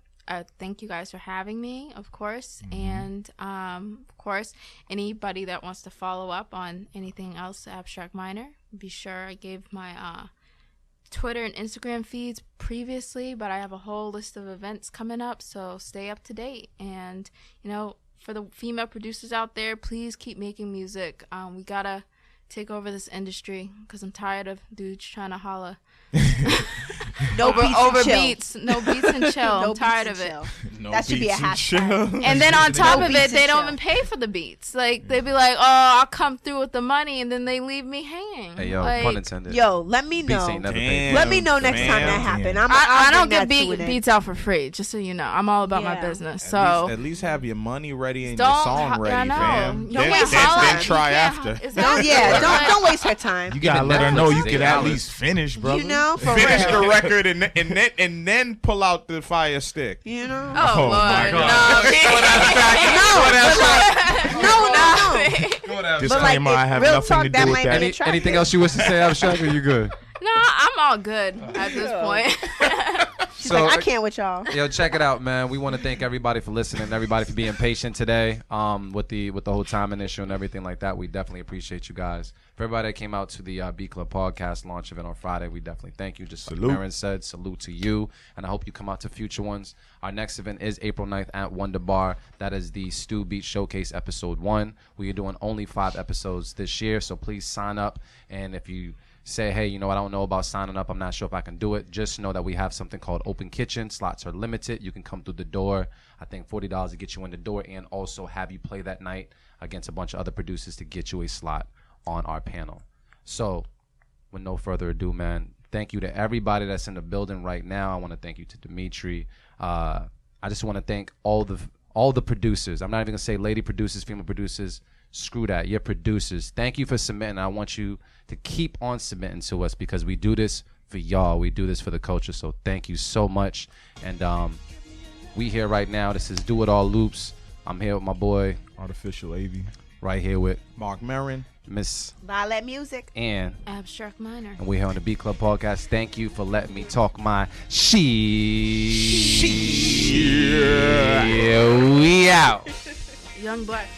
thank you guys for having me, of course. And of course, anybody that wants to follow up on anything else, Abstract Minor, be sure I gave my Twitter and Instagram feeds previously, but I have a whole list of events coming up, so stay up to date. And, you know, for the female producers out there, please keep making music. We gotta take over this industry because I'm tired of dudes trying to holla. No beats and chill. I'm tired of it. That should be a hashtag. And then on top of it, they don't chill. even pay for the beats. Like, they be like, oh, I'll come through with the money, and then they leave me hanging. Hey, yo, like, pun intended. Yo, let me Beats know. ain't never paid. Let me know next time that happens. I don't get beats out for free, just so you know. I'm all about my business. So at least have your money ready and don't, your song ready, I know. fam. Don't waste holla. Then try after. Don't waste her time. You gotta let her know you Netflix could is at $8. least finish, brother. You know, for Finish real. the record and then pull out the fire stick. You know. Oh, my Lord. No. Disclaimer, I have real nothing talk, to that do might with be that. attractive. Anything else you wish to say, Abstract, or you good? No, I'm all good at this point. She's like, I can't with y'all. Yo, check it out, man. We want to thank everybody for listening, everybody for being patient today, with the whole timing issue and everything like that. We definitely appreciate you guys. For everybody that came out to the B Club podcast launch event on Friday, we definitely thank you. Just like Marin said, salute to you, and I hope you come out to future ones. Our next event is April 9th at Wonder Bar. That is the Stu Beat Showcase episode 1. We are doing only 5 episodes this year, so please sign up. And if you say, hey, you know, I don't know about signing up, I'm not sure if I can do it, just know that we have something called Open Kitchen. Slots are limited. You can come through the door. I think $40 to get you in the door, and also have you play that night against a bunch of other producers to get you a slot on our panel. So with no further ado, man, thank you to everybody that's in the building right now. I want to thank you to Dimitri. I just want to thank all the producers. I'm not even gonna say lady producers, female producers. Screw that. You're producers. Thank you for submitting. I want you to keep on submitting to us because we do this for y'all. We do this for the culture. So thank you so much. And we here right now. This is Do It All Loops. I'm here with my boy Artificial AV. Right here with Mark Marin, Miss Vylette Music, and Abstract Minor. And we're here on the B Club podcast. Thank you for letting me talk my shit. Yeah, we out. Young Black.